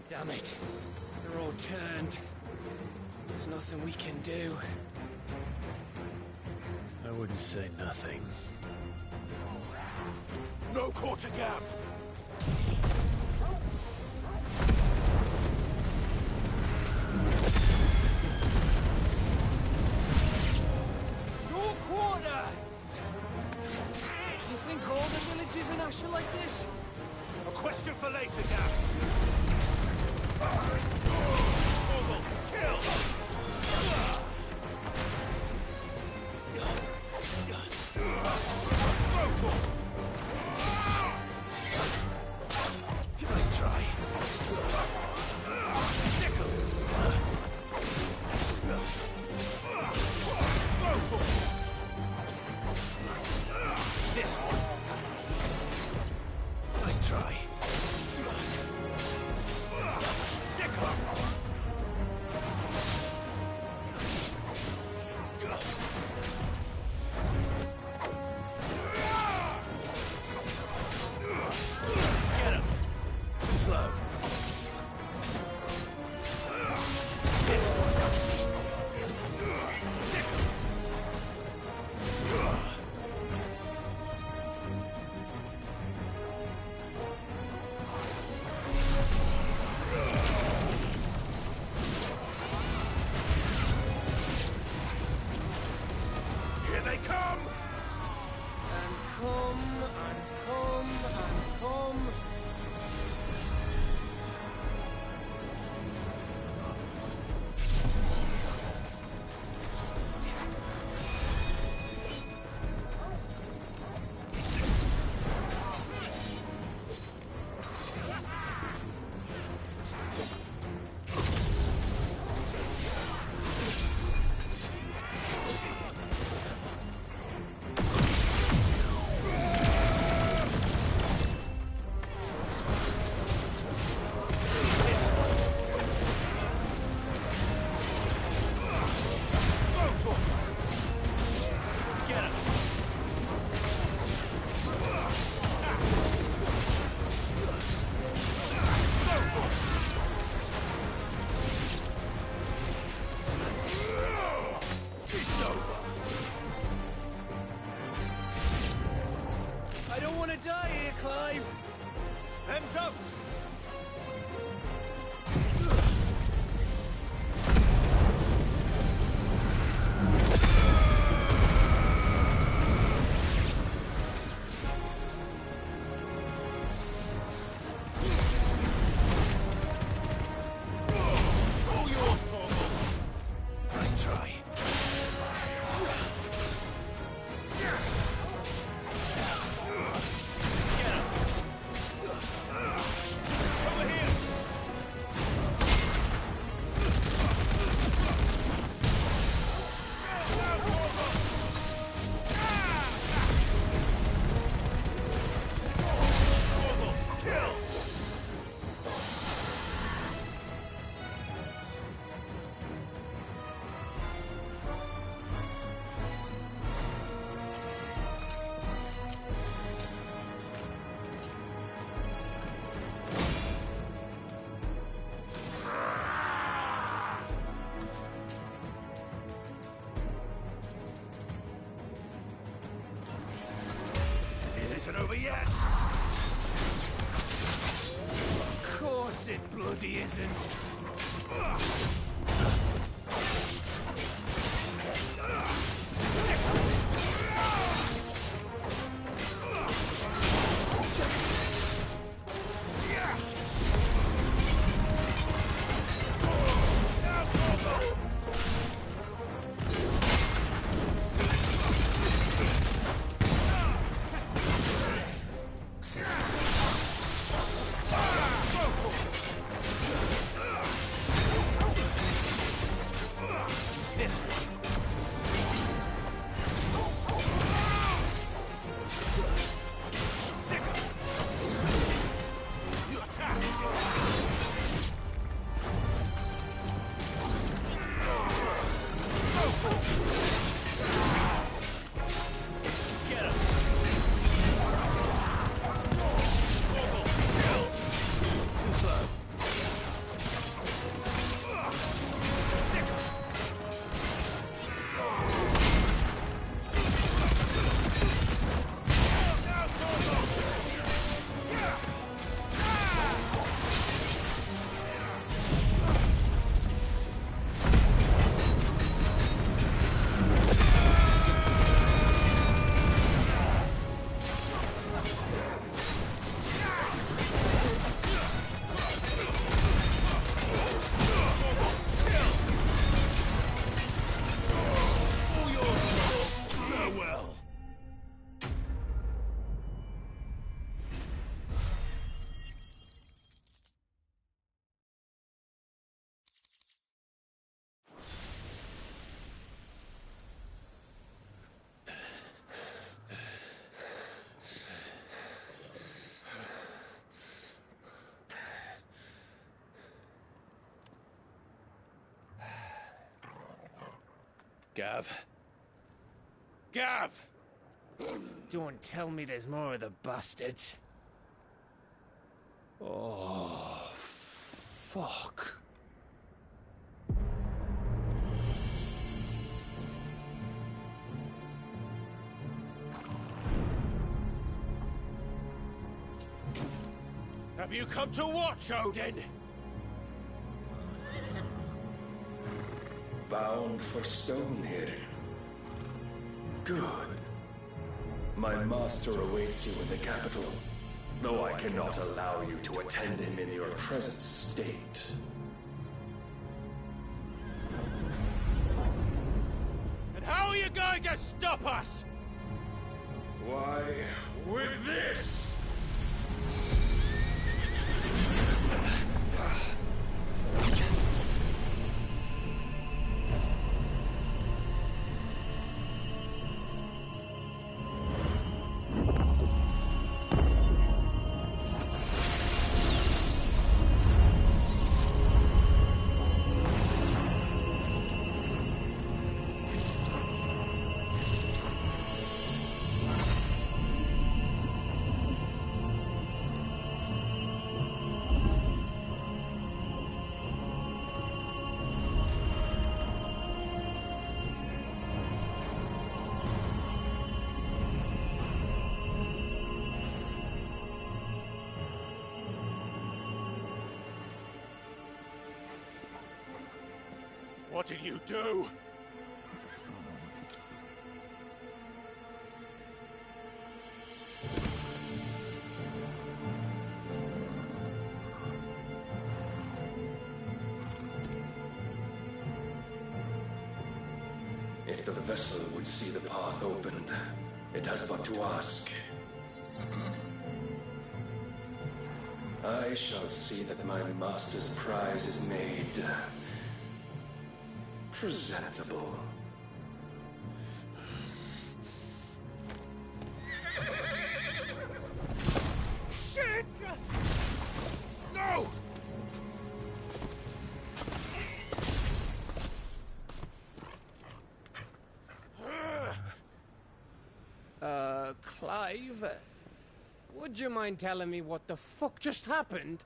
Damn it. They're all turned. There's nothing we can do. I wouldn't say nothing. No quarter gap! No quarter! You think all the villages in Ash are like this? A question for later, Gav. Torgal, kill! Nice try. This one. Nice try. Get him. Too slow. This one. Here they come! And come, and come, and come. Get him! It's over. I don't want to die here, Clive. Then don't! All yours, Torgal. Nice try. Get him. Over here. isn't over yet. Of course it bloody isn't. Gav. Gav! Don't tell me there's more of the bastards. Oh, fuck. Have you come to watch, Odin? Bound for Stonehill. Good. My master awaits you in the capital, though I cannot allow you to attend him in your present state. And how are you going to stop us? Why, with this! What did you do? If the vessel would see the path opened, it has but to ask. I shall see that my master's prize is made presentable. Shit! No! Clive? Would you mind telling me what the fuck just happened?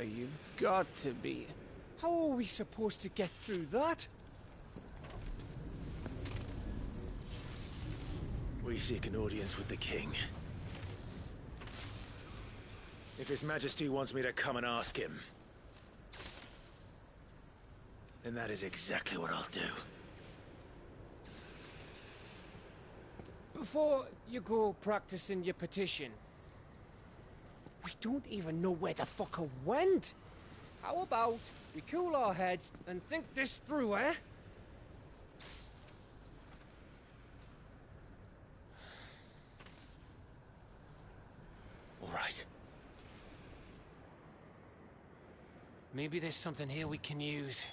you've got to be. How are we supposed to get through that? We seek an audience with the king. If His Majesty wants me to come and ask him, then that is exactly what I'll do. Before you go practicing your petition, we don't even know where the fucker went. How about we cool our heads and think this through, eh? All right. Maybe there's something here we can use.